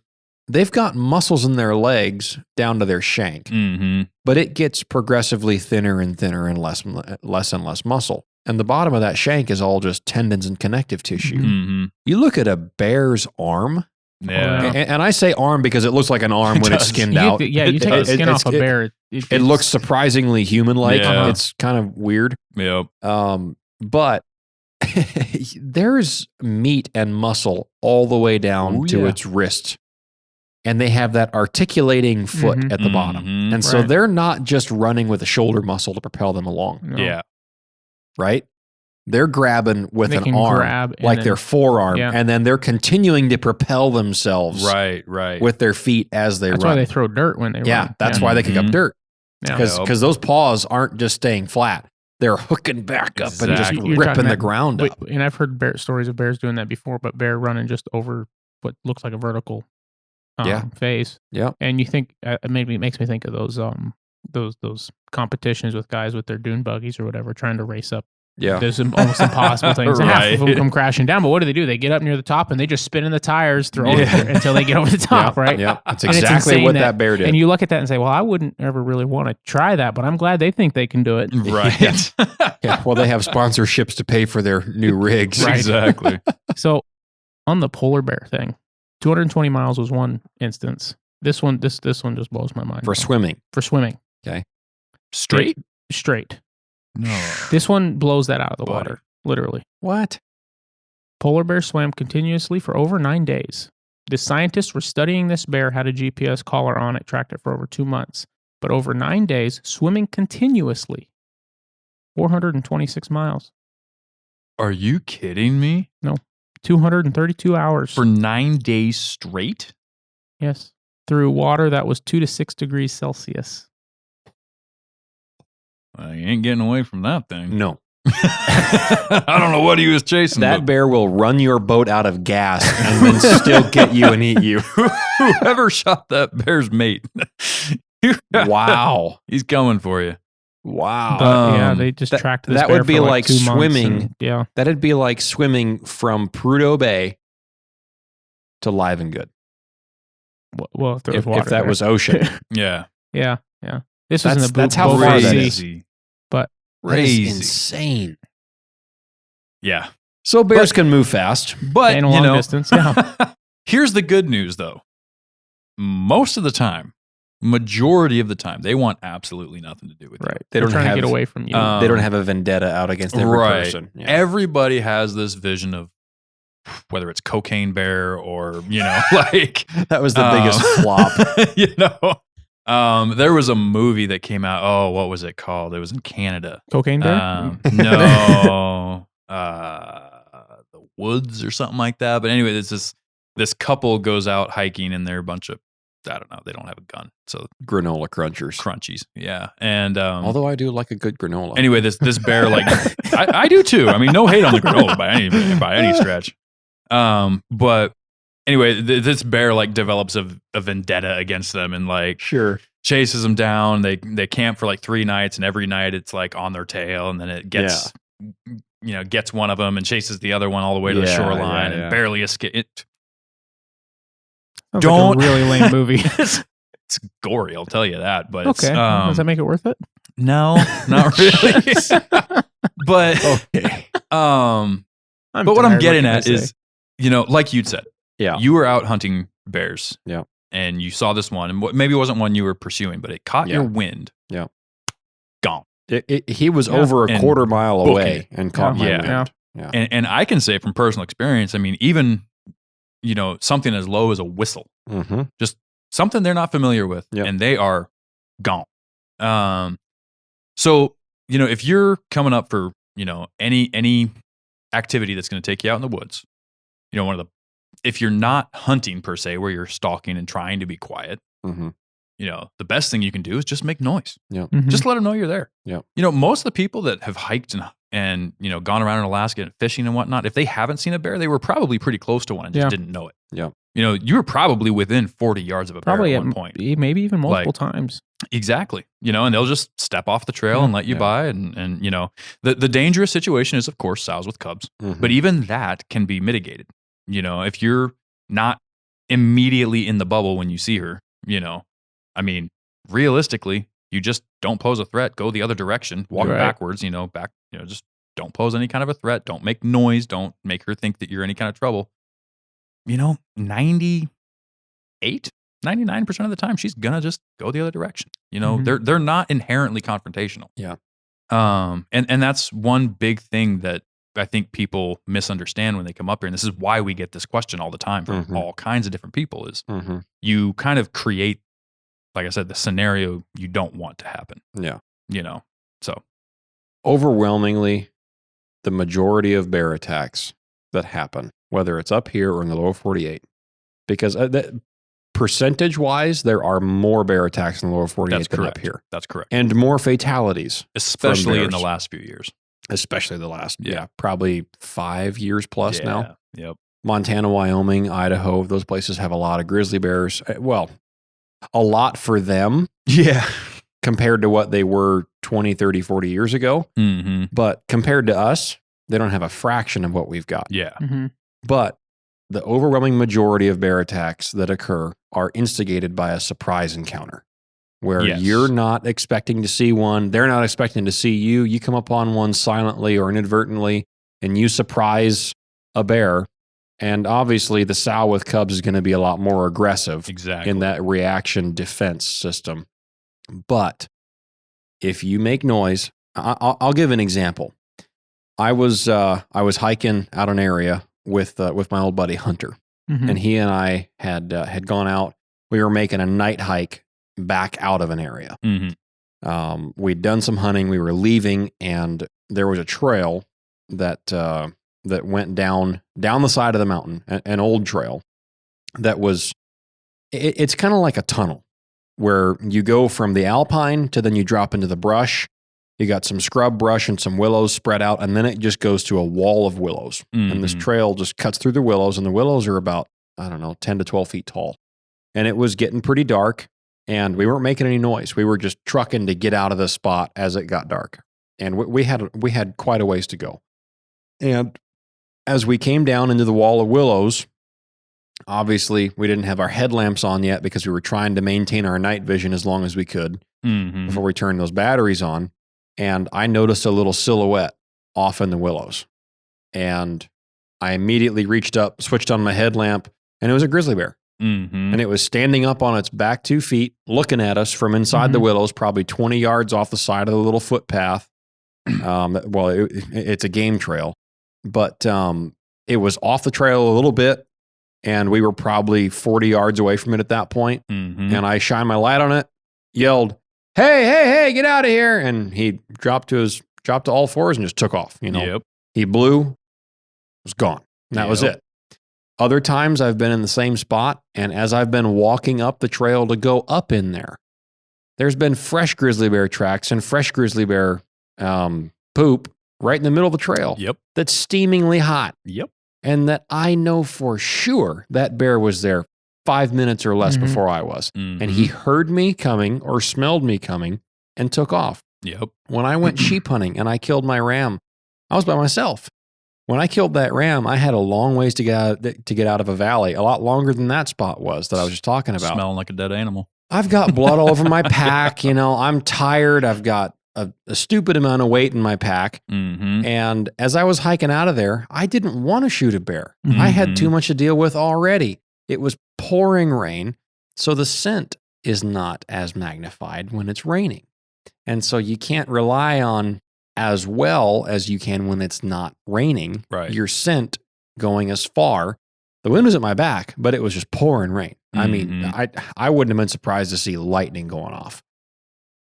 they've got muscles in their legs down to their shank,
mm-hmm.
but it gets progressively thinner and thinner and less and less muscle. And the bottom of that shank is all just tendons and connective tissue.
Mm-hmm.
You look at a bear's arm,
Yeah.
And I say arm because it looks like an arm when it's skinned out.
You take the skin off a bear.
It looks surprisingly human-like.
Yeah.
It's kind of weird.
Yep.
But there's meat and muscle all the way down to its wrist. And they have that articulating foot at the bottom. And so they're not just running with a shoulder muscle to propel them along.
No.
Yeah.
Right? They're grabbing with an arm, like their forearm, and then they're continuing to propel themselves
Right.
with their feet as they run.
That's why they throw dirt when they run.
That's why they kick up dirt.
Yeah.
Because those paws aren't just staying flat. They're hooking back up and just ripping the ground up.
And I've heard stories of bears doing that before, but bear running just over what looks like a vertical phase.
Yeah.
And you think, maybe it makes me think of those competitions with guys with their dune buggies or whatever, trying to race up.
Yeah.
There's almost impossible things. And half of them come crashing down. But what do? They get up near the top and they just spin in the tires until they get over the top, right?
Yeah. That's exactly what that bear did.
And you look at that and say, well, I wouldn't ever really want to try that, but I'm glad they think they can do it.
Right.
Yeah. Well, they have sponsorships to pay for their new rigs.
Right. Exactly.
So on the polar bear thing, 220 miles was one instance. This one just blows my mind.
For swimming.
Okay.
Straight.
No. This one blows that out of the water, literally.
What?
Polar bear swam continuously for over 9 days. The scientists were studying this bear, had a GPS collar on it, tracked it for over 2 months. But over 9 days, swimming continuously, 426 miles.
Are you kidding me?
No. 232 hours.
For 9 days straight?
Yes. Through water that was 2 to 6 degrees Celsius.
You ain't getting away from that thing.
No.
I don't know what he was chasing.
That bear will run your boat out of gas and then still get you and eat you.
Whoever shot that bear's mate.
Wow.
He's coming for you.
Wow.
But, they just tracked this
that
bear
would be
for
like
2 months
swimming.
And,
That'd be like swimming from Prudhoe Bay to Live and Good.
Well, if there was water
if that
there.
was ocean.
Yeah.
Yeah. This was in the
that's how far that is.
But
Crazy. That is insane.
Yeah.
So bears can move fast.
But,
and a long distance. Yeah.
Here's the good news, though. Most of the time, majority of the time, they want absolutely nothing to do with you.
They're
trying to get away from you.
They don't have a vendetta out against every person. Yeah.
Everybody has this vision of whether it's cocaine bear or, like
that was the biggest flop.
There was a movie that came out. Oh, what was it called? It was in Canada.
Cocaine bear?
No, The Woods or something like that. But anyway, it's this couple goes out hiking and they're a bunch of, I don't know, they don't have a gun. So
granola crunchies.
Yeah. And
although I do like a good granola.
Anyway, this bear, like I do too. I mean, no hate on the granola by any stretch. But anyway, this bear like develops a vendetta against them and like chases them down. They camp for like 3 nights, and every night it's like on their tail, and then it gets gets one of them and chases the other one all the way to the shoreline and barely escape.
Don't like a really lame movie.
It's gory, I'll tell you that. But
okay, does that make it worth it?
No, not really. But
okay.
But what I'm getting at is, like you'd said, you were out hunting bears, and you saw this one, and maybe it wasn't one you were pursuing, but it caught your wind, gone.
He was over a quarter mile away and caught my wind. Yeah.
And I can say from personal experience, I mean, even something as low as a whistle, just something they're not familiar with, and they are gone. So if you're coming up for any activity that's going to take you out in the woods, if you're not hunting per se, where you're stalking and trying to be quiet, the best thing you can do is just make noise. Just let them know you're there. Most of the people that have hiked and gone around in Alaska and fishing and whatnot, if they haven't seen a bear, they were probably pretty close to one and just didn't know it. You were probably within 40 yards of a bear at one point.
Maybe even multiple times.
Exactly. And they'll just step off the trail and let you by. And the dangerous situation is, of course, sows with cubs. But even that can be mitigated. If you're not immediately in the bubble when you see her, I mean, realistically, you just don't pose a threat. Go the other direction, walk backwards, just don't pose any kind of a threat. Don't make noise. Don't make her think that you're any kind of trouble. 98, 99% of the time, she's going to just go the other direction. They're not inherently confrontational.
Yeah.
And that's one big thing that I think people misunderstand when they come up here. And this is why we get this question all the time from all kinds of different people is you kind of create, like I said, the scenario you don't want to happen.
Yeah.
So
overwhelmingly, the majority of bear attacks that happen, whether it's up here or in the lower 48, because percentage-wise, there are more bear attacks in the lower 48 than up here.
That's correct.
And more fatalities.
Especially in the last few years.
Especially the last, probably 5 years plus now.
Yep.
Montana, Wyoming, Idaho, those places have a lot of grizzly bears. Well, a lot for them.
Yeah.
Compared to what they were 20, 30, 40 years ago.
Mm-hmm.
But compared to us, they don't have a fraction of what we've got.
Yeah.
Mm-hmm.
But the overwhelming majority of bear attacks that occur are instigated by a surprise encounter where you're not expecting to see one. They're not expecting to see you. You come upon one silently or inadvertently and you surprise a bear. And obviously the sow with cubs is going to be a lot more aggressive in that reaction defense system. But if you make noise, I'll give an example. I was hiking out an area with my old buddy Hunter, and he and I had gone out. We were making a night hike back out of an area. We'd done some hunting. We were leaving, and there was a trail that went down the side of the mountain, an old trail that was. It's kind of like a tunnel where you go from the alpine to then you drop into the brush. You got some scrub brush and some willows spread out, and then it just goes to a wall of willows. And this trail just cuts through the willows, and the willows are about, 10 to 12 feet tall. And it was getting pretty dark, and we weren't making any noise. We were just trucking to get out of the spot as it got dark. And we had quite a ways to go. And as we came down into the wall of willows, obviously we didn't have our headlamps on yet because we were trying to maintain our night vision as long as we could before we turned those batteries on. And I noticed a little silhouette off in the willows. And I immediately reached up, switched on my headlamp, and it was a grizzly bear. And it was standing up on its back 2 feet, looking at us from inside the willows, probably 20 yards off the side of the little footpath. It's a game trail, but it was off the trail a little bit, and we were probably 40 yards away from it at that point. And I shined my light on it, yelled, hey, get out of here. And he dropped to all fours and just took off. He blew, was gone. And that was it. Other times I've been in the same spot, and as I've been walking up the trail to go up in there, there's been fresh grizzly bear tracks and fresh grizzly bear poop right in the middle of the trail. That's steamingly hot. And that I know for sure that bear was there 5 minutes or less before I was. And he heard me coming or smelled me coming and took off. When I went sheep hunting and I killed my ram, I was by myself. When I killed that ram, I had a long ways to get out of a valley, a lot longer than that spot was that I was just talking about.
Smelling like a dead animal.
I've got blood all over my pack. I'm tired. I've got a stupid amount of weight in my pack. And as I was hiking out of there, I didn't want to shoot a bear. I had too much to deal with already. It was pouring rain, so the scent is not as magnified when it's raining. And so you can't rely on as well as you can when it's not raining, your scent going as far. The wind was at my back, but it was just pouring rain. I mean, I wouldn't have been surprised to see lightning going off.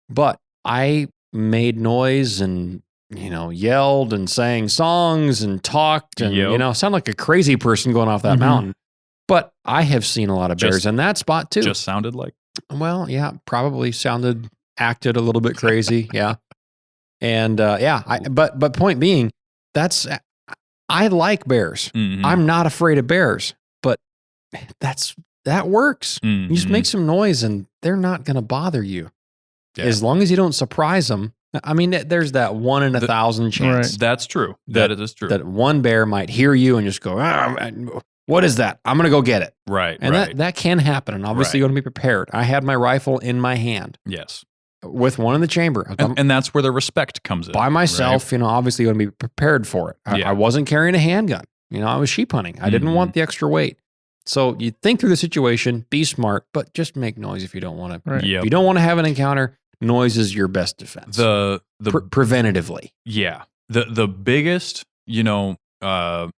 But I made noise and, yelled and sang songs and talked and, sounded like a crazy person going off that mountain. But I have seen a lot of bears in that spot too.
Just sounded like?
Well, yeah, probably acted a little bit crazy. Yeah. And but point being, I like bears. I'm not afraid of bears, but that works. You just make some noise and they're not going to bother you. As long as you don't surprise them. I mean, there's that 1 in 1,000 chance.
Right. That's true. That is true.
That one bear might hear you and just go, what is that? I'm going to go get it.
Right.
And that can happen. And obviously you want to be prepared. I had my rifle in my hand.
Yes.
With one in the chamber.
And that's where the respect comes in.
By myself, obviously you want to be prepared for it. I wasn't carrying a handgun. I was sheep hunting. I didn't want the extra weight. So you think through the situation, be smart, but just make noise if you don't want to.
Right.
Yep.
If you don't want to have an encounter, noise is your best defense.
The
Preventatively.
Yeah. The biggest, I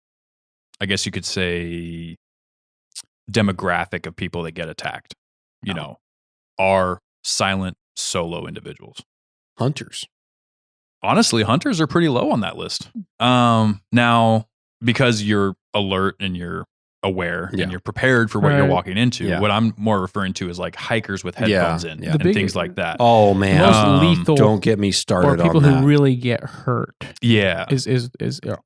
guess you could say demographic of people that get attacked, are silent solo individuals.
Hunters.
Honestly, hunters are pretty low on that list. Now, because you're alert and you're aware
Yeah.
and you're prepared for what you're
Right.
walking into,
Yeah.
what I'm more referring to is like hikers with headphones in
yeah.
and
The big-
things like that.
Oh man,
Most lethal
don't get me
or
started
people
on that.
who really get hurt
Yeah.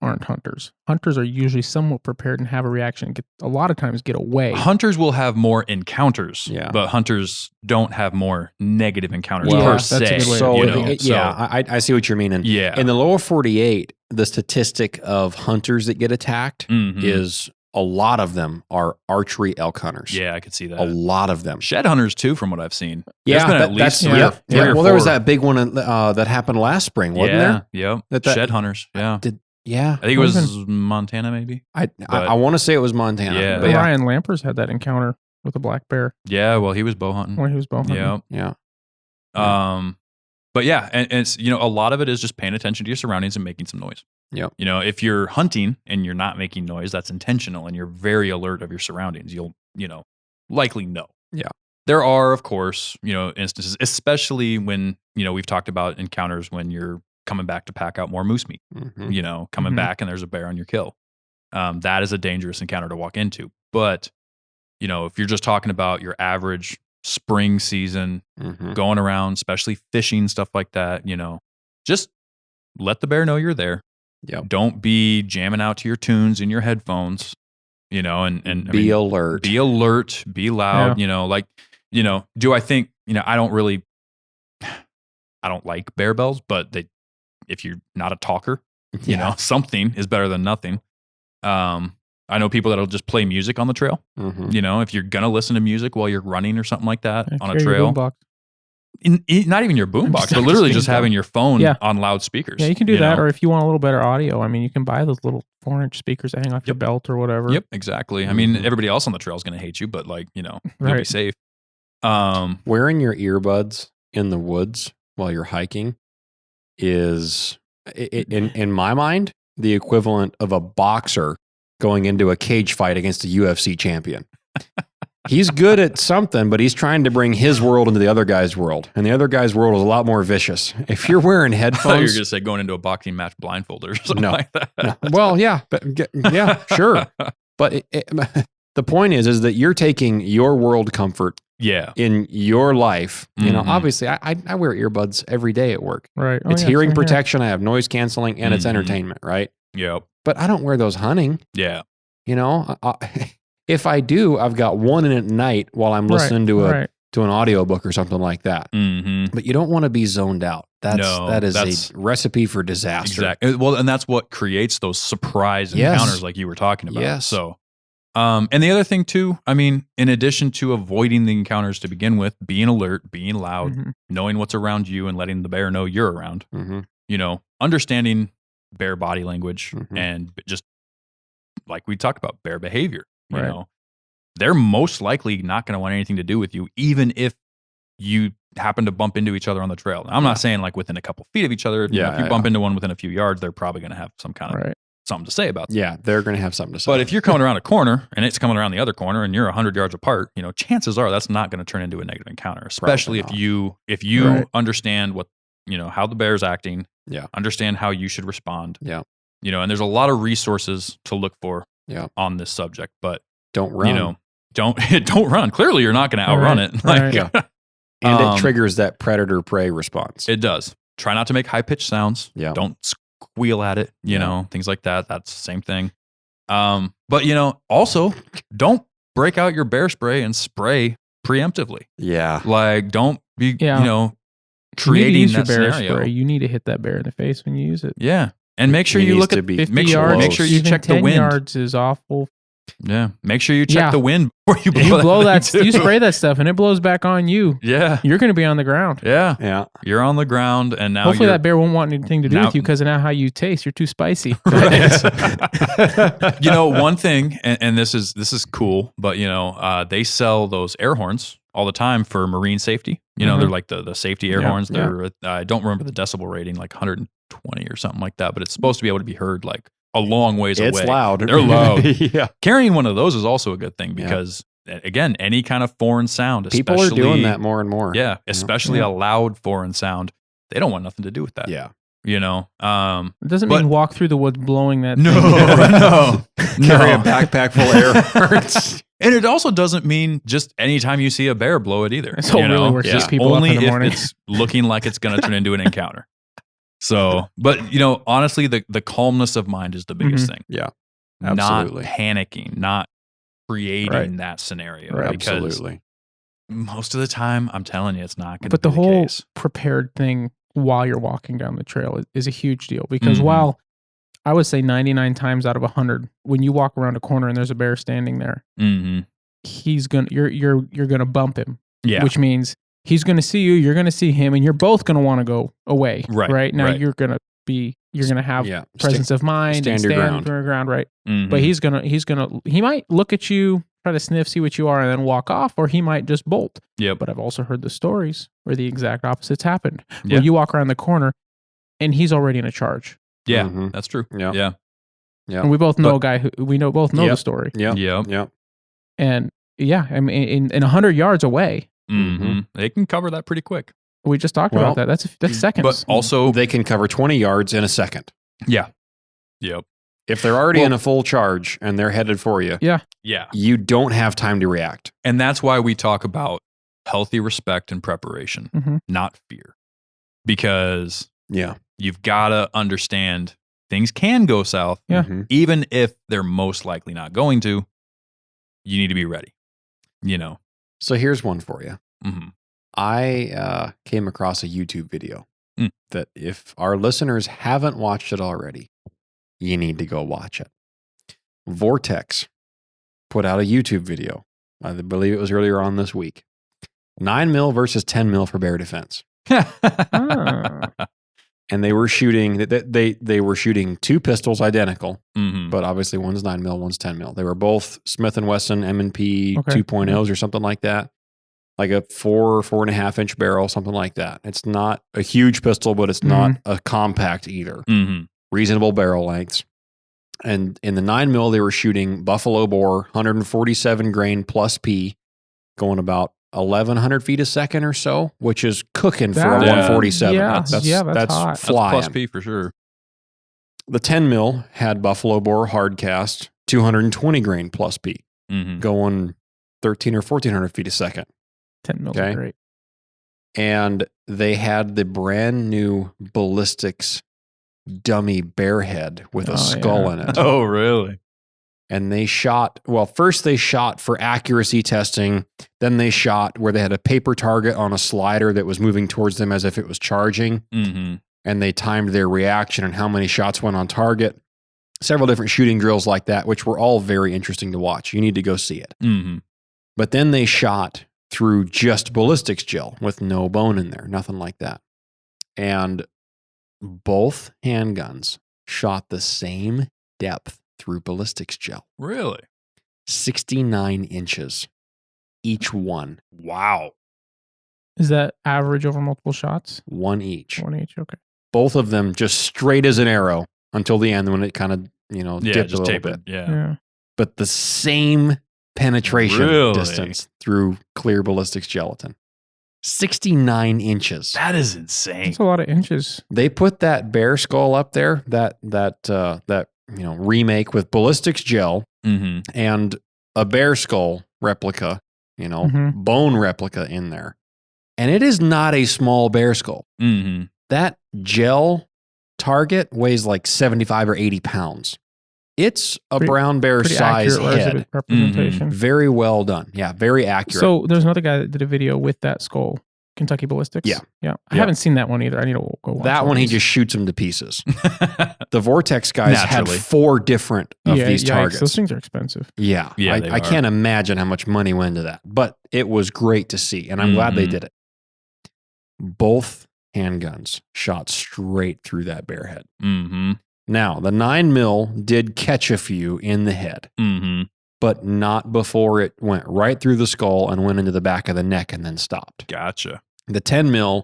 aren't hunters. Hunters are usually somewhat prepared and have a reaction. A lot of times get away.
Hunters will have more encounters,
Yeah.
but hunters don't have more negative encounters
Well,
per
that's a
se.
good way
so
to put it.
I see what you're meaning.
Yeah.
In the lower 48, the statistic of hunters that get attacked
Mhm.
is a lot of them are archery elk hunters.
Yeah, I could see that.
A lot of them.
Shed hunters too, from what I've seen.
Yeah,
There's been at least three
yeah.
or
Well, there was
four.
that big one that happened last spring, wasn't there?
Yep.
That-
Shed hunters. Yeah.
Yeah,
I think it was Montana, maybe.
I want to say it was Montana.
Yeah.
but
Ryan Lampers had that encounter with a black bear
Yeah, well, he was bow hunting.
when he was bow hunting.
Yeah.
yeah.
But yeah, and it's a lot of it is just paying attention to your surroundings and making some noise.
Yep.
If you're hunting and you're not making noise, that's intentional, and you're very alert of your surroundings. You'll likely know.
Yeah.
There are, of course, instances, especially when we've talked about encounters when you're coming back to pack out more moose meat.
Mhm.
Coming
Mhm.
back and there's a bear on your kill. That is a dangerous encounter to walk into. But if you're just talking about your average spring season,
Mhm.
going around, especially fishing, stuff like that, just let the bear know you're there.
Yep.
Don't be jamming out to your tunes in your headphones, and
Be alert.
be alert, be loud, do I think, I don't like bear bells, but if you're not a talker, something is better than nothing. I know people that'll just play music on the trail.
Mhm.
If you're going to listen to music while you're running or something like that on a
Carry your
trail,
boombox.
not even your boombox,
Just
but literally just
speaking
having your phone
Yeah.
on loudspeakers.
Yeah, you can do that.
know?
Or if you want a little better audio, I mean, you can buy those little 4-inch speakers that hang off your belt or whatever.
Yep, exactly. I mean,
Mhm.
everybody else on the trail is going to hate you, but you'll be
Right.
safe.
Wearing your earbuds in the woods while you're hiking is, in my mind, the equivalent of a boxer going into a cage fight against a UFC champion. He's good at something, but he's trying to bring his world into the other guy's world. And the other guy's world is a lot more vicious. If you're wearing
I thought you were
headphones,
going to say going into a boxing match blindfolded or something
No.
like that.
no. Well, yeah, but yeah, sure. But the point is that you're taking your world comfort
Yeah.
in your life.
Mhm.
Obviously, I wear earbuds every day at work.
Right. Oh,
It's
yeah,
hearing
same here.
protection. I have noise canceling, and it's
Mhm.
entertainment, right?
Yep.
But I don't wear those hunting.
Yeah.
If I do, I've got one in at night while I'm
Right,
listening to
right.
an audiobook or something like that.
Mm-hmm.
But you don't want to be zoned out. That is
that's-
a recipe for disaster.
Exactly. Well, and that's what creates those surprise
Yes.
encounters like you were talking about.
Yes.
So, and the other thing too, I mean, in addition to avoiding the encounters to begin with, being alert, being loud,
Mhm.
knowing what's around you and letting the bear know you're around,
Mm-hmm.
Understanding bear body language
Mhm.
and just like we talked about bear behavior,
Right.
they're most likely not going to want anything to do with you, even if you happen to bump into each other on the trail. Now, I'm not saying like within a couple feet of each other. If
Yeah,
you
yeah,
bump into one within a few yards, they're probably going to have some kind of
Right.
something to say about that.
Yeah, they're going to have something to say.
But if you're coming around a corner and it's coming around the other corner and you're 100 yards apart, chances are that's not going to turn into a negative encounter, especially if
not.
you
Right.
understand what, how the bear's acting,
Yeah.
understand how you should respond.
Yeah.
And there's a lot of resources to look for
Yeah.
on this subject, but
don't run.
don't don't run. Clearly you're not going to outrun
Right,
it.
right.
Yeah. And it
Um,
triggers that predator-prey response.
It does. Try not to make high-pitched sounds.
Yeah.
Don't squeal at it,
Yeah.
things like that. That's the same thing. But also don't break out your bear spray and spray preemptively.
Yeah.
Like don't be,
Yeah.
creating
You need to use
that
your bear
scenario.
spray. You need to hit that bear in the face when you use it.
Yeah. And make sure
It
you
needs
look
to
at
be
50
make sure,
yards,
make sure you
even
check the
10
wind.
yards is awful.
Yeah. Make sure you check the wind before you blow,
You blow that.
too.
You spray that stuff, and it blows back on you.
Yeah.
You're going to be on the ground.
Yeah.
Yeah.
You're on the ground, and now
Hopefully that bear won't want anything to do
now-
with you because of now how you taste. You're too spicy.
You know, one thing, and this is cool, but you know, they sell those air horns all the time for marine safety. You know, they're like the safety air horns. They're I don't remember the decibel rating, like 120 or something like that, but it's supposed to be able to be heard like a long ways away.
It's loud.
They're loud.
Yeah.
Carrying one of those is also a good thing because again, any kind of foreign sound,
People are doing that more and more.
Yeah, especially a loud foreign sound. They don't want nothing to do with that.
Yeah.
You know,
It doesn't
But-
mean walk through the woods blowing that.
no,
thing.
Carry a
no.
backpack full of air horns.
And it also doesn't mean just anytime you see a bear, blow it either.
That's all
you know?
really works
Yeah.
these people
Only
up in the
if
morning.
it's looking like it's going to turn into an encounter. So, but you know, honestly, the calmness of mind is the biggest thing.
Yeah.
Not
Absolutely.
panicking, not creating
Right.
that scenario.
Right.
Because
Absolutely.
most of the time, I'm telling you, it's not going to
But
be
the whole
case.
prepared thing while you're walking down the trail is a huge deal because
Mhm.
while I would say 99 times out of 100, when you walk around a corner and there's a bear standing there,
Mm-hmm.
you're gonna bump him,
Yeah.
which means he's gonna see you, you're gonna see him, and you're both gonna want to go away.
Right,
now,
right.
you're gonna have
Yeah.
presence of mind,
stand
and
your
stand
ground.
your ground, right?
Mhm.
But he might look at you, try to sniff, see what you are, and then walk off, or he might just bolt.
Yep.
But I've also heard the stories where the exact opposite's happened.
Yeah.
Where you walk around the corner and he's already in a charge.
Yeah,
Mhm.
that's true.
Yeah.
Yeah.
Yeah.
And we both know
But-
a guy who both know
Yep.
the story.
Yeah.
Yep.
Yeah.
And yeah, I mean, in 100 yards away,
Mm-hmm. They can cover that pretty quick.
we just talked
Well,
about that. That's seconds.
But also,
They can cover 20 yards in a second.
yeah. Yep.
If they're already
Well-
in a full charge and they're headed for you,
Yeah.
you don't have time to react.
And that's why we talk about healthy respect and preparation,
Mhm.
not fear. Because
Yeah.
you've got to understand things can go south,
Yeah.
Mhm.
even if they're most likely not going to. You need to be ready, you know.
So here's one for you.
hmm
I came across a YouTube video
Mm.
that if our listeners haven't watched it already, you need to go watch it. Vortex put out a YouTube video. I believe it was earlier on this week. 9 mil versus 10 mil for bear defense.
Ah.
And they were shooting they were shooting two pistols identical,
hmm
but obviously one's 9 mil, one's 10 mil. They were both Smith & Wesson M&P
Okay.
2.0s or something like that. Like a 4.5 inch barrel, something like that. It's not a huge pistol, but it's not a compact either.
hmm
Reasonable barrel lengths. And in the 9 mil, they were shooting buffalo boar, 147 grain plus P, going about 1,100 feet a second or so, which is cooking for a
That-
147.
yeah,
that's
that's hot.
That's
flying.
plus P for sure.
The 10 mil had buffalo boar hard cast, 220 grain plus P,
hmm
going 1,300 or 1,400 feet a second.
10 mils
Okay.
is great.
And they had the brand new ballistics dummy bear head with a
Oh,
skull
yeah.
in it.
Oh, really?
And they shot, well, first they shot for accuracy testing. Then they shot where they had a paper target on a slider that was moving towards them as if it was charging.
hmm
And they timed their reaction and how many shots went on target. Several different shooting drills like that, which were all very interesting to watch. You need to go see it.
hmm
But then they shot through just ballistics gel with no bone in there, nothing like that. And both handguns shot the same depth through ballistics gel,
Really?
69 inches each one,
Wow.
Is that average over multiple shots?
one each.
One each. Okay.
Both of them just straight as an arrow until the end when it kind of,
Yeah,
dipped a
just
little
tapered.
bit.
Yeah.
Yeah.
But the same penetration
Really?
distance through clear ballistics gelatin. 69 inches.
That is insane.
That's a lot of inches.
They put that bear skull up there, that remake with ballistics gel
hmm
and a bear skull replica,
Mhm.
bone replica in there. And it is not a small bear skull.
hmm
That gel target weighs like 75 or 80 pounds. It's a
Pretty-
brown bear
Pretty
size
accurate
head.
representation.
Very well done. Yeah, very accurate.
So there's another guy that did a video with that skull Kentucky Ballistics.
Yeah.
I haven't seen that one either. I need to go watch
That one, he
these.
just shoots them to pieces. The Vortex guys
Naturally.
had 4 different of these
yikes,
targets.
Those things are expensive.
Yeah,
Yeah, they
I
are.
can't imagine how much money went into that, but it was great to see, and I'm glad they
Mhm.
did it. Both handguns shot straight through that bear head.
Mm-hmm.
Now, the 9mm did catch a few in the head,
Mm-hmm.
but not before it went right through the skull and went into the back of the neck and then stopped.
Gotcha.
The 10mm,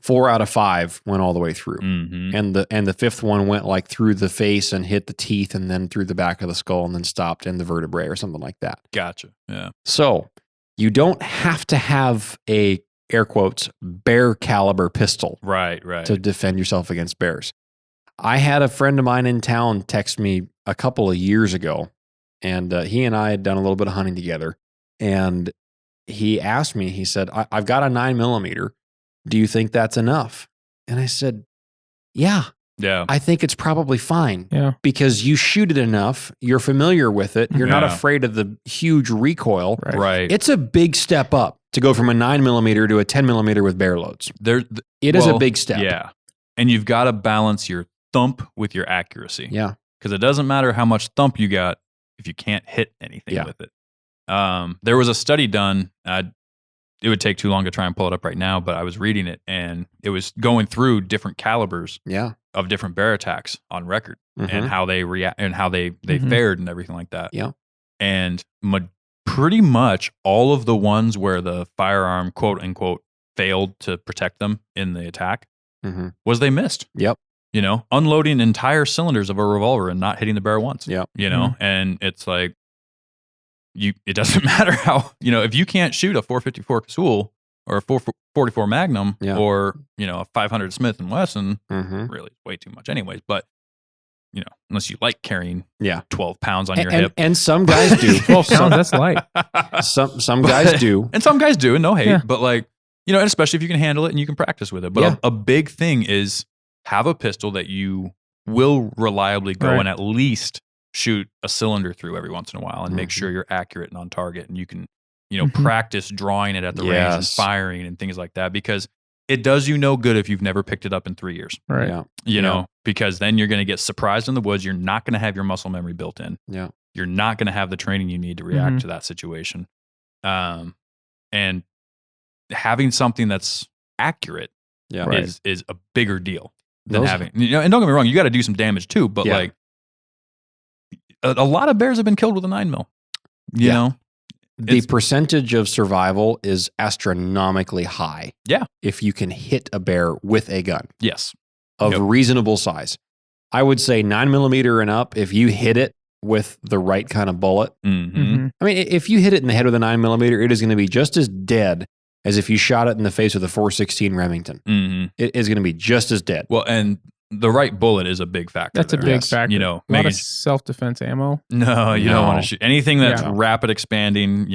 4 out of 5 went all the way through.
Mm-hmm.
And the fifth one went like through the face and hit the teeth and then through the back of the skull and then stopped in the vertebrae or something like that.
Gotcha. Yeah.
So you don't have to have a, air quotes, bear caliber pistol
Right.
to defend yourself against bears. I had a friend of mine in town text me a couple of years ago, and he and I had done a little bit of hunting together. And he asked me, he said, I've got a 9mm. Do you think that's enough? And I said, yeah,
Yeah.
I think it's probably fine.
Yeah.
Because you shoot it enough, you're familiar with it, you're not
Yeah.
afraid of the huge recoil.
Right.
It's a big step up to go from a 9mm to a 10mm with bear loads. It is a big step.
Yeah. And you've got to balance your thump with your accuracy.
Yeah.
Because it doesn't matter how much thump you got if you can't hit anything
Yeah.
with it. There was a study done. It would take too long to try and pull it up right now, but I was reading it and it was going through different calibers
Yeah.
of different bear attacks on record
Mhm.
and how they react and how they
Mhm.
fared and everything like that.
Yeah.
And pretty much all of the ones where the firearm, quote unquote, failed to protect them in the attack
Mhm.
was they missed.
Yep.
You know, unloading entire cylinders of a revolver and not hitting the bear once.
Yep.
You know, and it's like, it doesn't matter how, if you can't shoot a 454 Casull or a 444 Magnum
Yeah.
or, a 500 Smith & Wesson,
Mhm.
really way too much anyways, but, unless you like carrying
Yeah.
12 pounds on your
And,
hip.
and some guys do.
12 pounds, that's light.
Some guys do.
And some guys do, and no hate,
Yeah.
but like, and especially if you can handle it and you can practice with it. But
Yeah.
a big thing is have a pistol that you will reliably go
Right.
and at least shoot a cylinder through every once in a while and make
Mhm.
sure you're accurate and on target and you can,
Mhm.
practice drawing it at the range and
Yes.
firing and things like that, because it does you no good if you've never picked it up in 3 years,
Right.
Yeah.
you know, because then you're going to get surprised in the woods. You're not going to have your muscle memory built in.
Yeah.
You're not going to have the training you need to react
Mhm.
to that situation. And having something that's accurate
Yeah.
Right.
is a bigger deal than
Those-
having, and don't get me wrong, you got to do some damage too, but
Yeah.
like a lot of bears have been killed with a 9mm, you
Yeah.
know?
The
It's-
percentage of survival is astronomically high.
Yeah.
If you can hit a bear with a gun
Yes.
of
Yep.
reasonable size. I would say 9mm and up, if you hit it with the right kind of bullet.
Mm-hmm.
Mhm.
I mean, if you hit it in the head with a 9mm, it is going to be just as dead as if you shot it in the face with a 416 Remington.
Mm-hmm.
It is going to be just as dead.
Well, and the right bullet is a big factor.
That's a
there.
big
Yes.
factor.
You know,
a lot
making
of self-defense ammo.
No, you don't
No.
want to shoot anything that's
Yeah.
rapid expanding,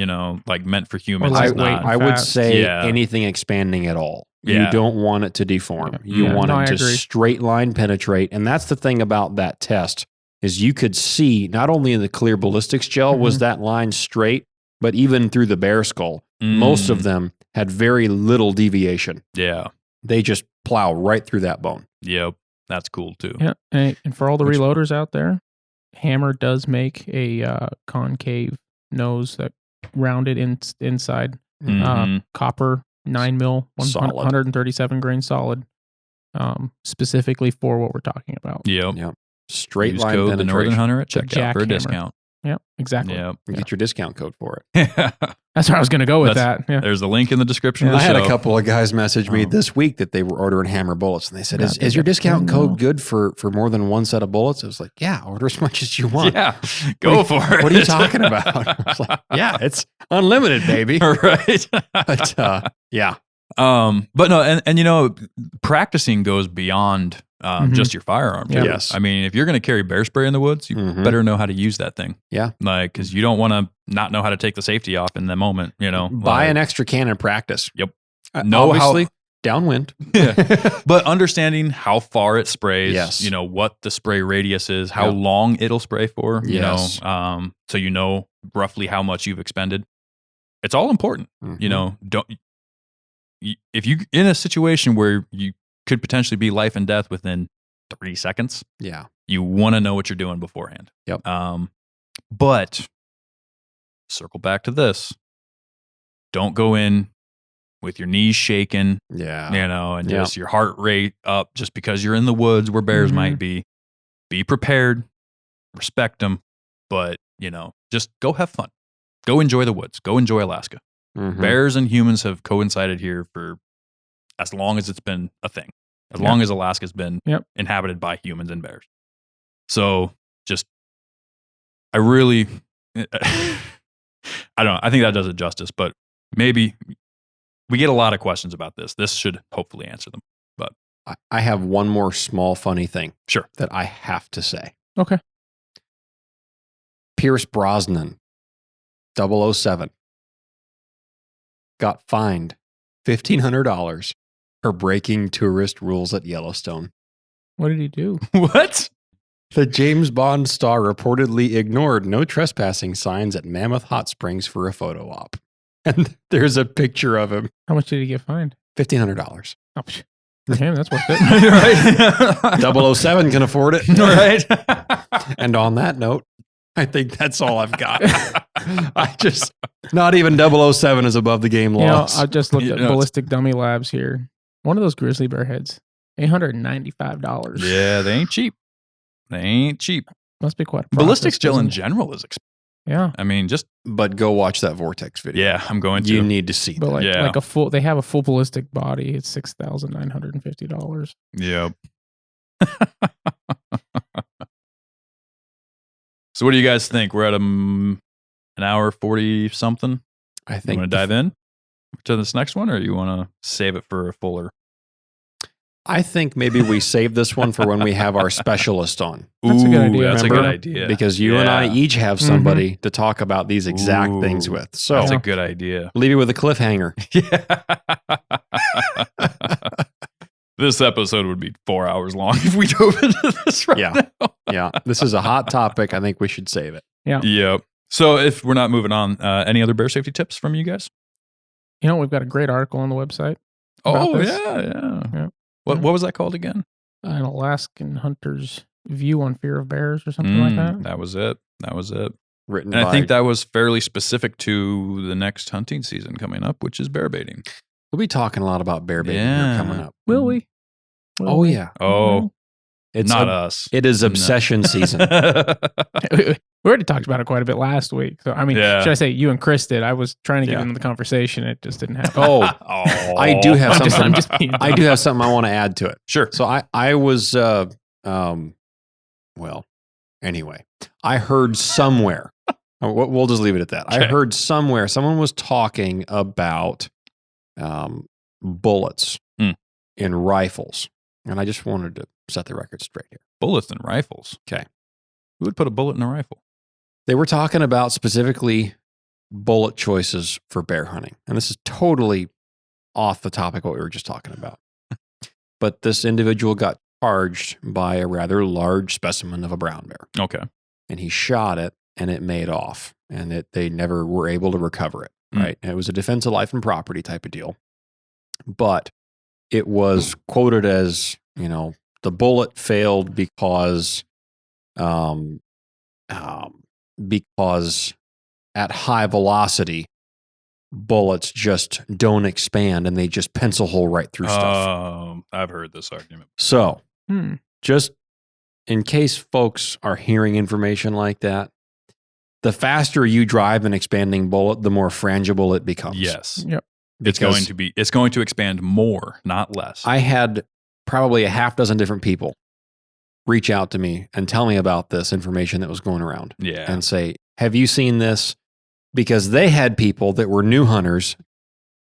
like meant for humans.
Or
is
lightweight.
not.
I would
fast.
say
Yeah.
anything expanding at all.
Yeah.
You don't want it to deform.
Yeah.
You
Yeah.
want
No, I
it to
agree.
straight line penetrate. And that's the thing about that test is you could see not only in the clear ballistics gel was
Mhm.
that line straight, but even through the bear skull, most of them had very little deviation.
Yeah.
They just plow right through that bone.
Yep. That's cool too.
Yeah. And for all the
Which-
reloaders out there, Hammer does make a concave nose that rounded inside.
Mhm.
Copper 9mm,
Solid.
137 grain solid, specifically for what we're talking about.
Yep.
Yeah. Straight
Use
line
code the Northern
penetration.
Hunter at
The
checkout for a
jackhammer.
discount.
Yep, exactly.
Yep.
You Get your discount code for it.
That's where I was going to go with
That's-
that. Yeah.
There's the link in the description of
I
the
had
show.
a couple of guys message me
Oh.
this week that they were ordering Hammer bullets, and they said,
Yeah,
"Is
they
your
get
discount
10
code
now.
good for more than one set of bullets?" I was like, "Yeah, order as much as you want."
Yeah. Go for it.
What are you talking about? I was like, "Yeah, it's unlimited, baby."
right.
But yeah,
But no, and practicing goes beyond
Mhm.
just your firearm.
Yeah.
too.
Yes.
I mean, if you're going to carry bear spray in the woods, you
Mhm.
better know how to use that thing.
Yeah.
Like, because you don't want to not know how to take the safety off in the moment.
buy an extra can and practice.
Yep.
Know
Know how-
obviously downwind.
But understanding how far it sprays,
Yes.
what the spray radius is, how
Yep.
long it'll spray for,
Yes.
so you know roughly how much you've expended. It's all important.
Mhm.
Don't if you in a situation where you could potentially be life and death within 30 seconds,
Yeah.
you want to know what you're doing beforehand.
Yep.
But circle back to this. Don't go in with your knees shaking,
Yeah.
and just your heart rate up just because you're in the woods where bears might be. Be prepared, respect them, but, just go have fun. Go enjoy the woods. Go enjoy Alaska.
Mhm.
Bears and humans have coincided here for as long as it's been a thing, as long as Alaska's been inhabited by humans and bears. So I really, I don't know. I think that does it justice, but maybe we get a lot of questions about this. This should hopefully answer them. But
I have one more small funny thing.
Sure.
That I have to say.
Okay.
Pierce Brosnan, 007, got fined $1,500 for breaking tourist rules at Yellowstone.
What did he do?
What?
The James Bond star reportedly ignored no trespassing signs at Mammoth Hot Springs for a photo op. And there's a picture of him.
How much did he get fined?
$1,500.
Oh, for him, that's worth it.
Right.
007 can afford it.
Right.
And on that note, I think that's all I've got. Not even 007 is above the game laws.
I just looked at Ballistic Dummy Labs here. One of those grizzly bear heads, $895.
Yeah, they ain't cheap.
Must be quite a
ballistic
process,
still in
doesn't it?
general is expensive.
Yeah.
I mean,
But go watch that Vortex video.
yeah, I'm going to.
You need to see
But
that.
like they have a full ballistic body. It's $6,950.
Yep. So what do you guys think? We're at an hour 40 something.
I
You
think
want to dive in to this next one, or you want to save it for a fuller?
I think maybe we save this one for when we have our specialist on.
That's a good idea.
That's
Remember?
a good idea.
Because you and I each have somebody to talk about these exact
Ooh,
things with. So
That's a good idea.
leave you with a cliffhanger.
Yeah. This episode would be 4 hours long if we dove into this right now.
Yeah. This is a hot topic. I think we should save it.
Yep. So if we're not moving on, any other bear safety tips from you guys?
We've got a great article on the website. about
Oh,
this.
yeah. What was that called again?
An Alaskan hunter's view on fear of bears or something like that.
That was it.
Written
And
by,
I think that was fairly specific to the next hunting season coming up, which is bear baiting.
we'll be talking a lot about bear baiting here coming up.
Will we?
Oh, yeah.
Oh,
It's
not us.
It is obsession season.
We already talked about it quite a bit last week. So, I mean, should I say you and Chris did? I was trying to get into the conversation. It just didn't happen.
Oh, I do have something.
I'm just being
I do have something I want to add to it.
Sure.
So I was, anyway, I heard somewhere, we'll just leave it at that. I
Okay.
heard somewhere, someone was talking about bullets in rifles. And I just wanted to set the record straight here.
Bullets and rifles.
Okay.
Who would put a bullet in a rifle?
They were talking about specifically bullet choices for bear hunting. And this is totally off the topic of what we were just talking about. But this individual got charged by a rather large specimen of a brown bear.
Okay.
And he shot it and it made off. And they never were able to recover it. Right. And it was a defense of life and property type of deal. But it was quoted as, the bullet failed because at high velocity, bullets just don't expand and they just pencil hole right through stuff.
I've heard this argument.
So, just in case folks are hearing information like that, the faster you drive an expanding bullet, the more frangible it becomes.
Yes.
Yep.
It's going to expand more, not less.
I had probably a half dozen different people reach out to me and tell me about this information that was going around.
Yeah.
And say, have you seen this? Because they had people that were new hunters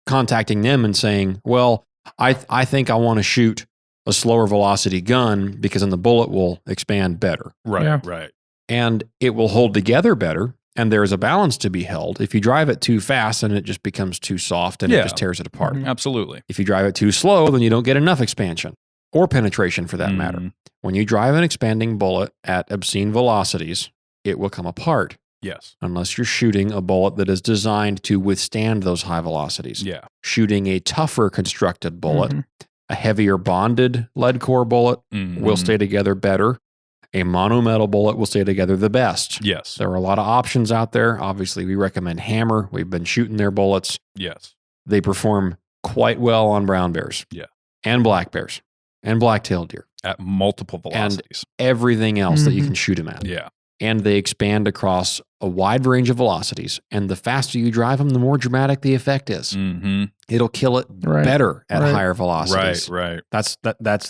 contacting them and saying, well, I think I want to shoot a slower velocity gun because then the bullet will expand better.
Right,
Yeah.
right.
And it will hold together better. And there's a balance to be held. If you drive it too fast, then it just becomes too soft and it just tears it apart.
Mhm.
Absolutely.
If you drive it too slow, then you don't get enough expansion or penetration for that matter. When you drive an expanding bullet at obscene velocities, it will come apart
Yes.
unless you're shooting a bullet that is designed to withstand those high velocities.
Yeah.
Shooting a tougher constructed bullet,
Mhm.
a heavier bonded lead core bullet will stay together better. A monometal bullet will stay together the best.
Yes.
There are a lot of options out there. Obviously, we recommend Hammer. We've been shooting their bullets.
Yes.
They perform quite well on brown bears.
Yeah.
And black bears. And black-tailed deer.
At multiple velocities.
Everything else that you can shoot them at.
Yeah.
And they expand across a wide range of velocities. And the faster you drive them, the more dramatic the effect is.
Mm-hmm.
It'll kill it
Right.
better at
Right.
higher velocities.
Right.
That's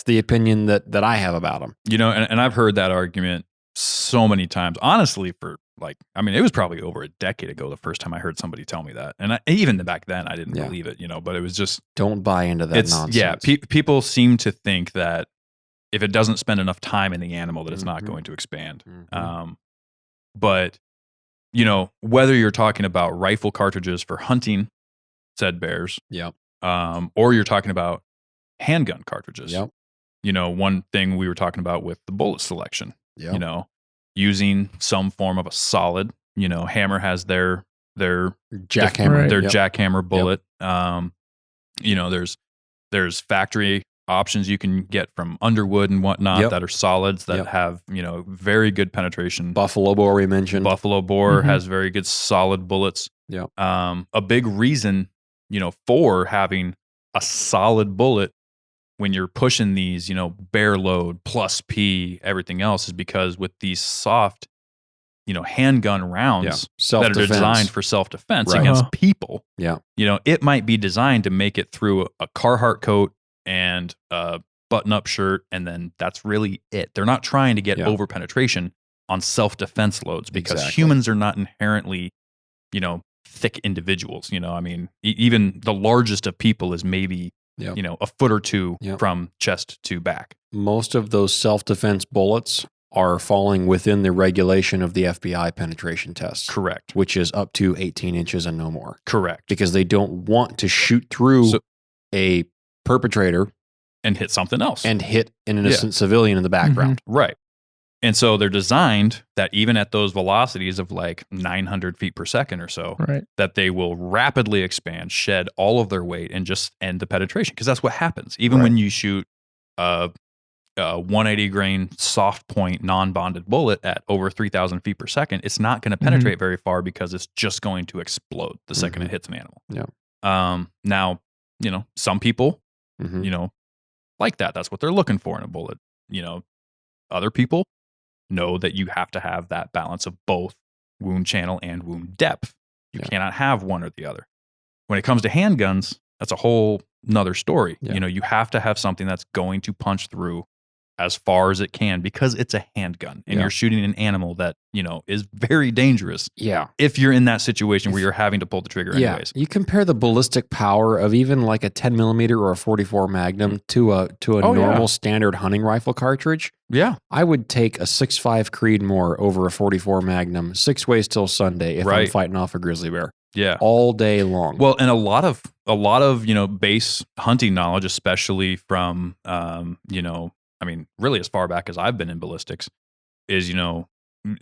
the opinion that I have about them.
You know, and I've heard that argument so many times. Honestly, for it was probably over a decade ago the first time I heard somebody tell me that. And even back then, I didn't believe it, but it was just.
Don't buy into that nonsense.
Yeah, people seem to think that if it doesn't spend enough time in the animal, that it's not going to expand. But, whether you're talking about rifle cartridges for hunting said bears,
Yep.
or you're talking about handgun cartridges.
Yep.
One thing we were talking about with the bullet selection,
Yep.
Using some form of a solid, Hammer has their
Jackhammer.
Right.
their
Yep.
jackhammer bullet. There's factory options you can get from Underwood and whatnot
Yep.
that are solids that
Yep.
have, very good penetration.
Buffalo boar we mentioned.
Buffalo boar
Mhm.
has very good solid bullets.
Yep.
A big reason, for having a solid bullet when you're pushing these, bear load plus P, everything else is because with these soft, handgun rounds that are
Self-defense.
designed for self-defense
Right.
against people,
Yeah.
it might be designed to make it through a Carhartt coat and a button-up shirt, and then that's really it. They're not trying to get over penetration on self-defense loads because
Exactly.
humans are not inherently, thick individuals. Even the largest of people is maybe,
Yep.
a foot or two
Yep.
from chest to back.
Most of those self-defense bullets are falling within the regulation of the FBI penetration test,
Correct.
which is up to 18 inches and no more,
Correct.
because they don't want to shoot through
So-
a perpetrator
And hit something else.
and hit an innocent civilian in the background.
Right. And so they're designed that even at those velocities of like 900 feet per second or so,
Right.
that they will rapidly expand, shed all of their weight, and just end the penetration. Because that's what happens. Even when you shoot a 180 grain soft point non-bonded bullet at over 3,000 feet per second, it's not going to penetrate very far because it's just going to explode the second it hits an animal.
Yeah.
Now, some people,
Mhm.
like that. That's what they're looking for in a bullet. Other people know that you have to have that balance of both wound channel and wound depth. You cannot have one or the other. When it comes to handguns, that's a whole nother story.
Yeah.
You have to have something that's going to punch through as far as it can because it's a handgun and
Yeah.
you're shooting an animal that, is very dangerous
Yeah.
if you're in that situation where you're having to pull the trigger anyways.
You compare the ballistic power of even like a 10 millimeter or a 44 Magnum to a normal standard hunting rifle cartridge.
Yeah.
I would take a 6.5 Creedmoor over a 44 Magnum 6 ways till Sunday if I'm
Right.
fighting off a grizzly bear
Yeah.
all day long.
Well, and a lot of base hunting knowledge, especially from really as far back as I've been in ballistics, is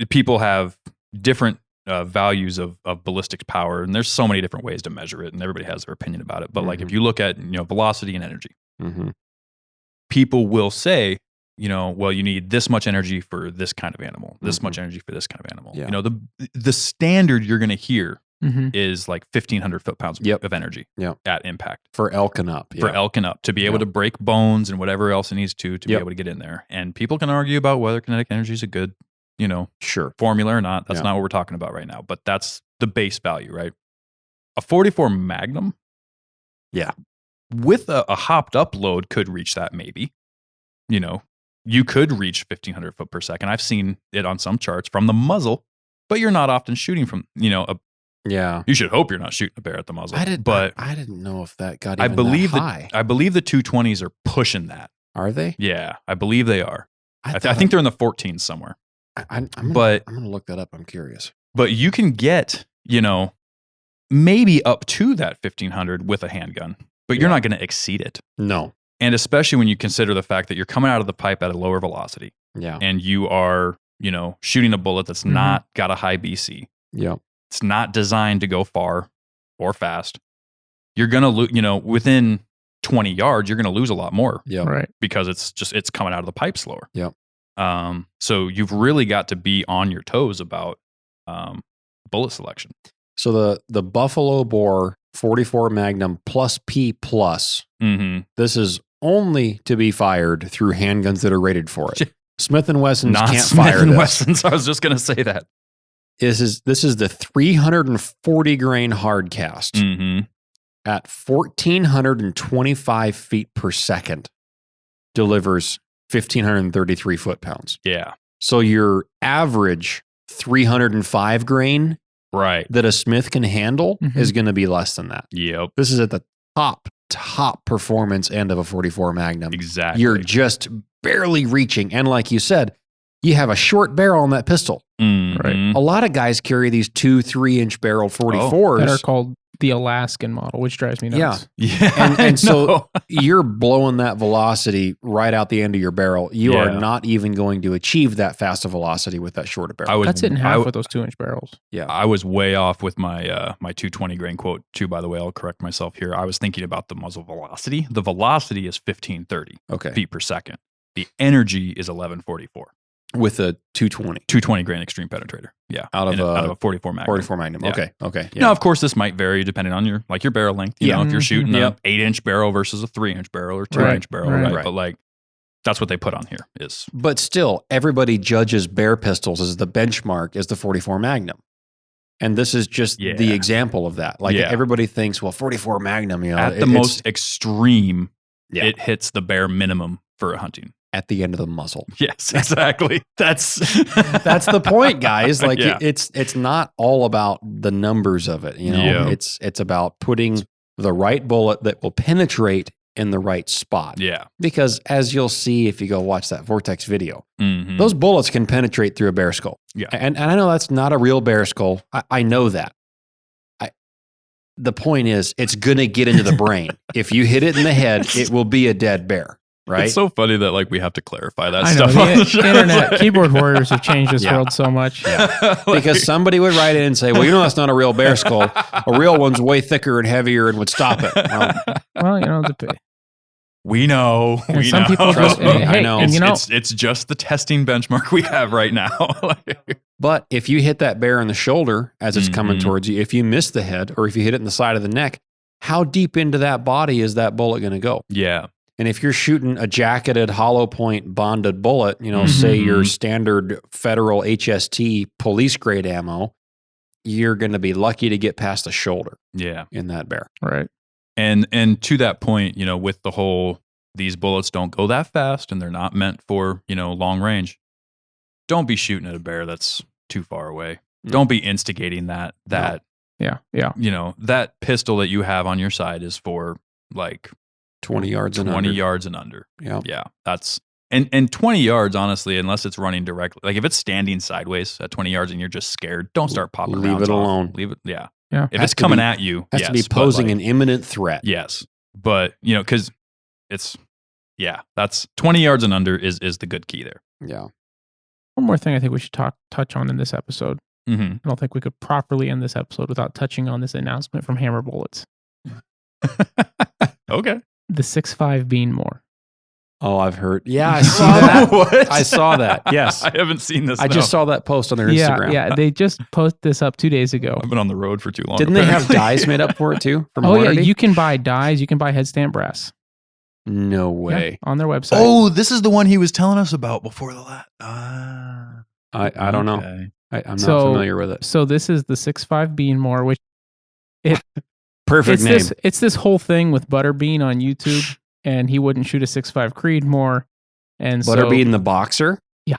people have different values of ballistic power, and there's so many different ways to measure it, and everybody has their opinion about it. But like if you look at velocity and energy, people will say, well, you need this much energy for this kind of animal, this much energy for this kind of animal.
Yeah.
The standard you're going to hear
Mhm.
is like 1,500 foot-pounds
Yep.
of energy
Yep.
at impact
For elk and up.
for elk and up to be able to break bones and whatever else it needs to be
Yep.
able to get in there. And people can argue about whether kinetic energy is a good,
Sure.
formula or not. That's
Yeah.
not what we're talking about right now, but that's the base value, right? A 44 Magnum,
Yeah.
with a hopped up load could reach that maybe. You could reach 1,500 foot per second. I've seen it on some charts from the muzzle, but you're not often shooting from,
Yeah.
you should hope you're not shooting a bear at the muzzle.
I
didn't
know if that got
I
even
believe
that high.
I believe the 220s are pushing that.
Are they?
Yeah, I believe they are. I
thought-
think they're in the 14s somewhere.
I'm
but-
going to look that up. I'm curious.
But you can get, maybe up to that 1,500 with a handgun, but you're
Yeah.
not going to exceed it.
No.
And especially when you consider the fact that you're coming out of the pipe at a lower velocity
Yeah.
and you are, shooting a bullet that's
Mhm.
not got a high BC.
Yeah.
It's not designed to go far or fast. You're going to lose, within 20 yards, you're going to lose a lot more.
Yeah.
Right.
Because it's coming out of the pipe slower.
Yep.
So you've really got to be on your toes about bullet selection.
So the Buffalo Bore 44 Magnum plus P plus, this is only to be fired through handguns that are rated for it. Smith & Wessons
Not
can't
Smith
fire
and
this.
Wessons. I was just going to say that.
This is the 340 grain hard cast at 1,425 feet per second delivers 1,533 foot-pounds.
Yeah.
So your average 305 grain
Right.
that a Smith can handle is going to be less than that.
Yep.
This is at the top performance end of a 44 Magnum.
Exactly.
You're just barely reaching. And like you said, you have a short barrel on that pistol.
Right.
A lot of guys carry these 2-3 inch barrel 44s.
That are called the Alaskan model, which drives me nuts.
Yeah. And so you're blowing that velocity right out the end of your barrel. You are not even going to achieve that fast a velocity with that shorter barrel.
Cuts it in half with those 2-inch barrels.
Yeah.
I was way off with my my 220 grain quote too, by the way. I'll correct myself here. I was thinking about the muzzle velocity. The velocity is 1,530 feet per second. The energy is 1144.
With a 220.
220 grain extreme penetrator. Yeah.
Out of a
44 Magnum.
44 Magnum.
Yeah.
Okay. Yeah.
Now, of course, this might vary depending on your barrel length. You know, if you're shooting a 8-inch barrel versus a 3-inch barrel or 2-inch barrel, right? But that's what they put on here is.
But still, everybody judges bear pistols as the benchmark is the 44 Magnum. And this is just the example of that. Everybody thinks, well, 44 Magnum,
at the most extreme, it hits the bare minimum for hunting.
At the end of the muzzle.
Yes, exactly.
That's the point, guys. It's not all about the numbers of it. It's about putting the right bullet that will penetrate in the right spot.
Yeah.
Because as you'll see if you go watch that Vortex video, those bullets can penetrate through a bear skull.
Yeah.
And I know that's not a real bear skull. I know that. The point is, it's going to get into the brain. If you hit it in the head, it will be a dead bear. Right?
It's so funny that we have to clarify that
I
stuff.
know, the internet keyboard warriors have changed this world so much.
Yeah. Because somebody would write in and say, well, that's not a real bear skull. A real one's way thicker and heavier and would stop it.
Well,
we know.
And some people just,
I know.
It's just the testing benchmark we have right now.
But if you hit that bear in the shoulder as it's coming towards you, if you miss the head or if you hit it in the side of the neck, how deep into that body is that bullet going to go?
Yeah.
And if you're shooting a jacketed hollow point bonded bullet, say your standard federal HST police grade ammo, you're going to be lucky to get past the shoulder.
Yeah.
In that bear.
Right.
And to that point, with the whole, these bullets don't go that fast and they're not meant for, long range. Don't be shooting at a bear that's too far away. Don't be instigating that.
Yeah.
That pistol that you have on your side is for
20 yards and
20
under.
yards and under.
Yeah.
Yeah. That's and 20 yards, honestly, unless it's running directly. If it's standing sideways at 20 yards and you're just scared, don't start popping rounds.
Leave it alone.
Leave it. Yeah.
Yeah.
If it's coming at you,
has to be posing an imminent threat.
Yes. But, because that's 20 yards and under is the good key there.
Yeah.
One more thing I think we should touch on in this episode.
Mm-hmm.
I don't think we could properly end this episode without touching on this announcement from Hammer Bullets.
Okay.
The 6.5 Beanmore.
Oh, I've heard. Yeah, I saw that.
What?
I saw that. Yes.
I haven't seen this.
I just saw that post on their Instagram.
Yeah, they just posted this up 2 days ago.
I've been on the road for too long.
Didn't they have dies made up for it too?
Yeah, you can buy dies. You can buy headstand brass.
No way.
On their website.
Oh, this is the one he was telling us about before the last.
I don't know. I'm not familiar with it.
So this is the 6.5 Beanmore, which
perfect name.
It's this whole thing with Butterbean on YouTube, and he wouldn't shoot a 6.5 Creedmoor. And
Butterbean the boxer?
Yeah.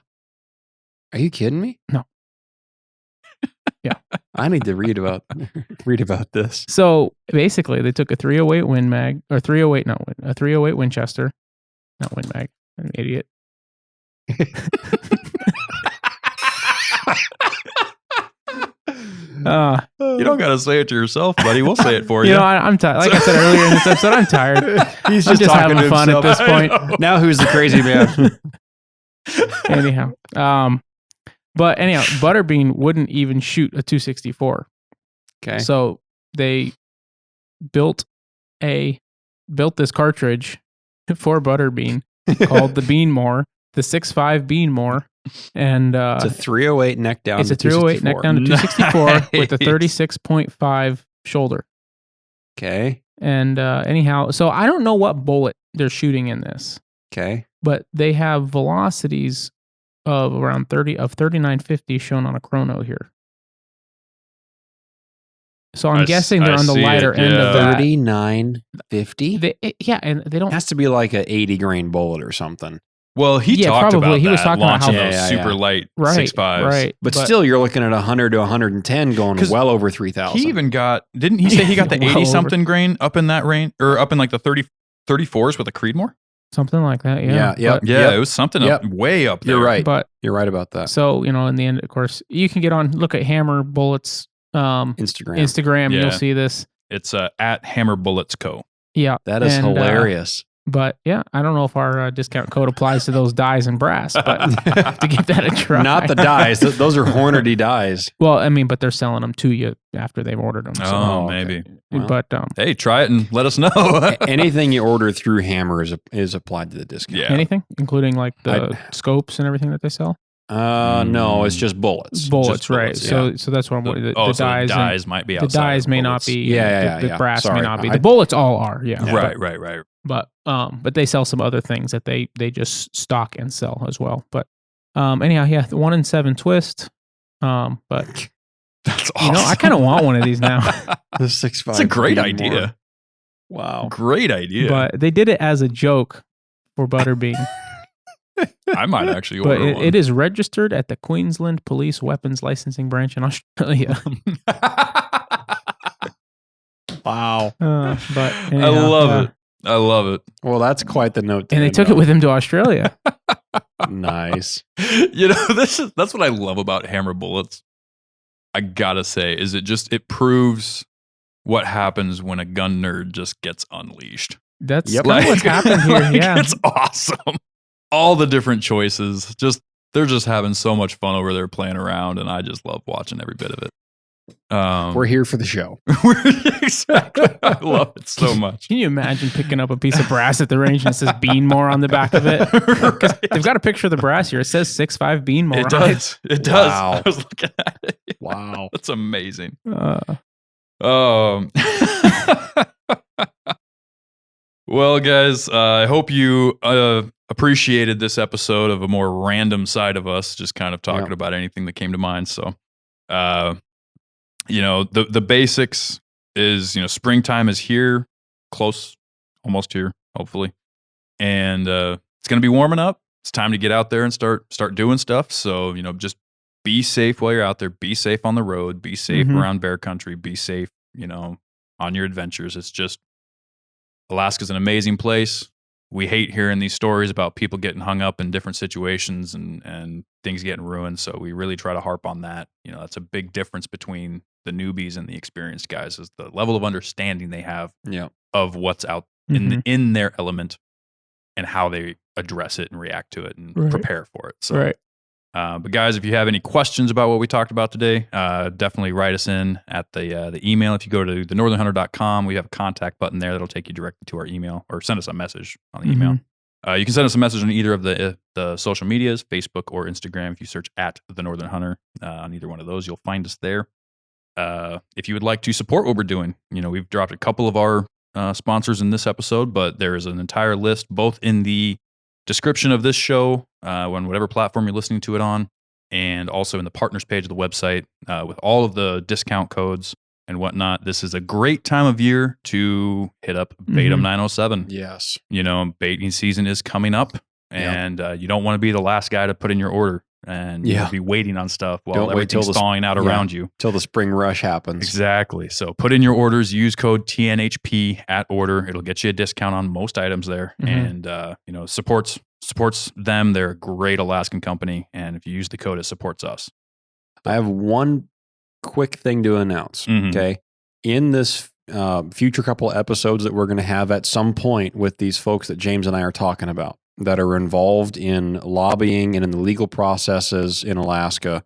Are you kidding me?
No. Yeah.
I need to read about this.
So basically, they took a 308 Win Mag, or 308, a 308 Winchester, not Win Mag. I'm an idiot.
You don't got to say it to yourself, buddy. We'll say it for you.
I'm tired. Like I said earlier in this episode, I'm tired.
He's just
having fun at this point.
Now who's the crazy man?
Anyhow, But anyhow, Butterbean wouldn't even shoot a 264.
Okay.
So they built this cartridge for Butterbean called the Beanmore, the 6.5 Beanmore, and
it's a 308 neck down.
It's a 308 neck down to 264 with a 36.5 shoulder.
Okay.
And anyhow, so I don't know what bullet they're shooting in this.
Okay.
But they have velocities of around 3950 shown on a chrono here. So I'm guessing they're on the lighter end of that.
3950?
Yeah, and they don't.
It has to be like a 80 grain bullet or something.
Well, he talked
probably.
about
He was
that,
talking about
launching
how-
those super light
Right,
6.5s.
right.
But still, you're looking at 100 to 110 going
'Cause
well over 3,000.
He even got, didn't he say he got the
Well
80 something grain up in that range, or up in like the 34s with a Creedmoor?
Something like that, yeah.
Yeah, yep.
But,
Yeah, it was something up, way up there.
You're right.
but
You're right about that.
so, in the end, of course, you can get on, look at Hammer Bullets Instagram,
Yeah.
you'll see this.
It's at Hammer Bullets Co.
Yeah.
That is
And,
hilarious.
But yeah, I don't know if our discount code applies to those dies and brass, but to give that a try.
Not the dies. Those are Hornady dies.
Well, I mean, but they're selling them to you after they've ordered them. So.
Oh,
okay.
maybe.
Well.
But
Hey, try it and let us know.
Anything you order through Hammer is applied to the discount.
Yeah.
anything, including like the scopes and everything that they sell.
No, it's just bullets.
Bullets,
Just
right?
yeah.
So that's what I'm. The
So
dies,
the dies might be
the
outside.
dies
of
may
bullets.
not be.
Yeah,
the
yeah.
brass
Sorry.
may not be. The bullets all are. Yeah.
Right.
But they sell some other things that they just stock and sell as well. But anyhow, yeah, the 1 in 7 twist. But
That's awesome.
I kind of want one of these now.
The 6.5.
It's a great idea.
Wow.
Great idea.
But they did it as a joke for Butterbean.
I might actually
But
order one.
it is registered at the Queensland Police Weapons Licensing Branch in Australia.
Wow.
But
I
anyhow,
love it. I love it.
Well, that's quite the note. to
And they
end
took it
on.
with him to Australia.
Nice.
That's what I love about Hammer Bullets. I gotta say, is it proves what happens when a gun nerd just gets unleashed.
That's
Yep.
kind of what's happened here.
Like,
Yeah.
it's awesome. All the different choices, they're just having so much fun over there playing around, and I just love watching every bit of it.
We're here for the show.
Exactly. I love it so much.
Can you imagine picking up a piece of brass at the range and it says Beanmore on the back of it? 'Cause they've got a picture of the brass here. It says 6.5 Beanmore.
It
on
does. It does.
Wow.
I was looking at it.
Wow.
That's amazing.
Uh,
Well, guys, I hope you appreciated this episode of a more random side of us, just kind of talking
Yeah.
about anything that came to mind. So, the basics is, springtime is here, close, almost here, hopefully, and it's going to be warming up. It's time to get out there and start doing stuff. So, just be safe while you're out there. Be safe on the road. Be safe
Mhm.
around bear country. Be safe, on your adventures. It's just, Alaska's an amazing place. We hate hearing these stories about people getting hung up in different situations and things getting ruined. So we really try to harp on that. That's a big difference between the newbies and the experienced guys, is the level of understanding they have
Yeah.
of what's out
Mhm.
in their element and how they address it and react to it and
Right.
prepare for it. So,
right.
but guys, if you have any questions about what we talked about today, definitely write us in at the email. If you go to thenorthernhunter.com, we have a contact button there that'll take you directly to our email, or send us a message on the email. You can send us a message on either of the social medias, Facebook or Instagram. If you search at The Northern Hunter on either one of those, you'll find us there. If you would like to support what we're doing, we've dropped a couple of our sponsors in this episode, but there is an entire list both in the description of this show, on whatever platform you're listening to it on, and also in the partners page of the website with all of the discount codes and whatnot. This is a great time of year to hit up Batum 907.
Yes.
Baiting season is coming up, and you don't want to be the last guy to put in your order and be waiting on stuff while
Don't wait till
everything's thawing out around you.
Till the spring rush happens.
Exactly. So put in your orders, use code TNHP at order. It'll get you a discount on most items there.
Mhm.
And, supports them. They're a great Alaskan company. And if you use the code, it supports us.
I have one quick thing to announce.
Mhm.
Okay. In this future couple episodes that we're going to have at some point with these folks that James and I are talking about, that are involved in lobbying and in the legal processes in Alaska,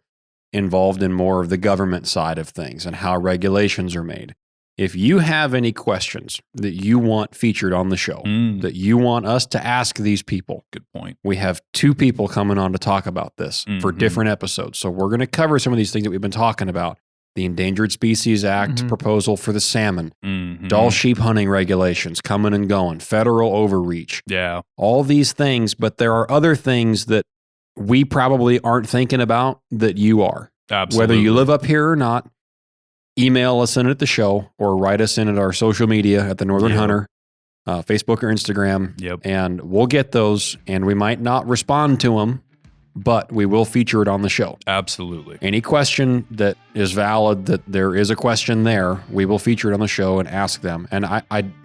involved in more of the government side of things and how regulations are made. If you have any questions that you want featured on the show, that you want us to ask these people,
good point.
we have 2 people coming on to talk about this for different episodes. So we're going to cover some of these things that we've been talking about. The Endangered Species Act proposal for the salmon, Dall sheep hunting regulations coming and going, federal overreach.
Yeah.
All these things, but there are other things that we probably aren't thinking about that you are.
Absolutely.
Whether you live up here or not, email us in at the show or write us in at our social media at the Northern Hunter, Facebook or Instagram. And we'll get those, and we might not respond to them, but we will feature it on the show.
Absolutely.
Any question that is valid, that there is a question there, we will feature it on the show and ask them. And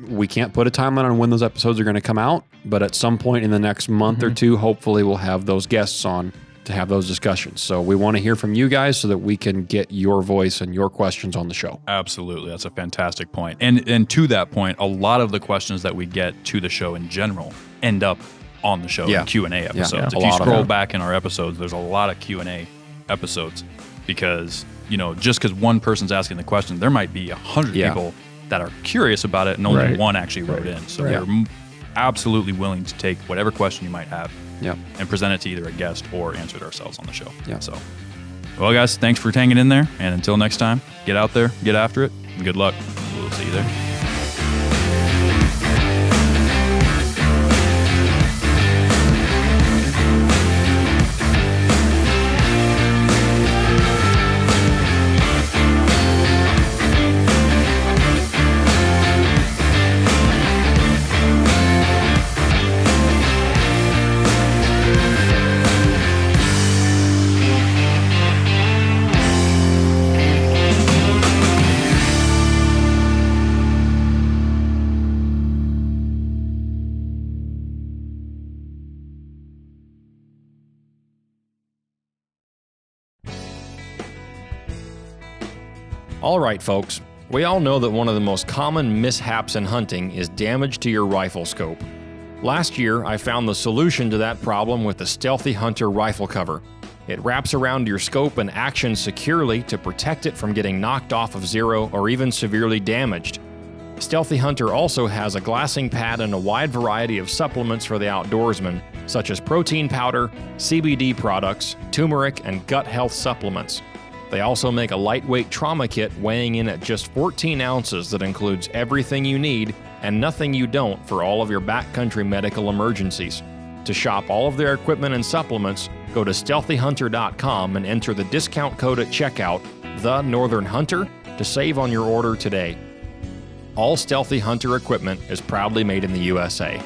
we can't put a timeline on when those episodes are going to come out, but at some point in the next month or 2, hopefully we'll have those guests on to have those discussions. So we want to hear from you guys so that we can get your voice and your questions on the show.
Absolutely. That's a fantastic point. And to that point, a lot of the questions that we get to the show in general end up on the show in Q&A episodes. If you scroll back in our episodes, there's a lot of Q&A episodes because, just because one person's asking the question, there might be 100 people that are curious about it and only one actually wrote in. So we're absolutely willing to take whatever question you might have and present it to either a guest or answer it ourselves on the show. So, well, guys, thanks for hanging in there. And until next time, get out there, get after it, and good luck. We'll see you there.
All right, folks. We all know that one of the most common mishaps in hunting is damage to your rifle scope. Last year, I found the solution to that problem with the Stealthy Hunter rifle cover. It wraps around your scope and actions securely to protect it from getting knocked off of zero or even severely damaged. Stealthy Hunter also has a glassing pad and a wide variety of supplements for the outdoorsman, such as protein powder, CBD products, turmeric, and gut health supplements. They also make a lightweight trauma kit weighing in at just 14 ounces that includes everything you need and nothing you don't for all of your backcountry medical emergencies. To shop all of their equipment and supplements, go to STEALTHYHunter.com and enter the discount code at checkout, The Northern Hunter, to save on your order today. All Stealthy Hunter equipment is proudly made in the USA.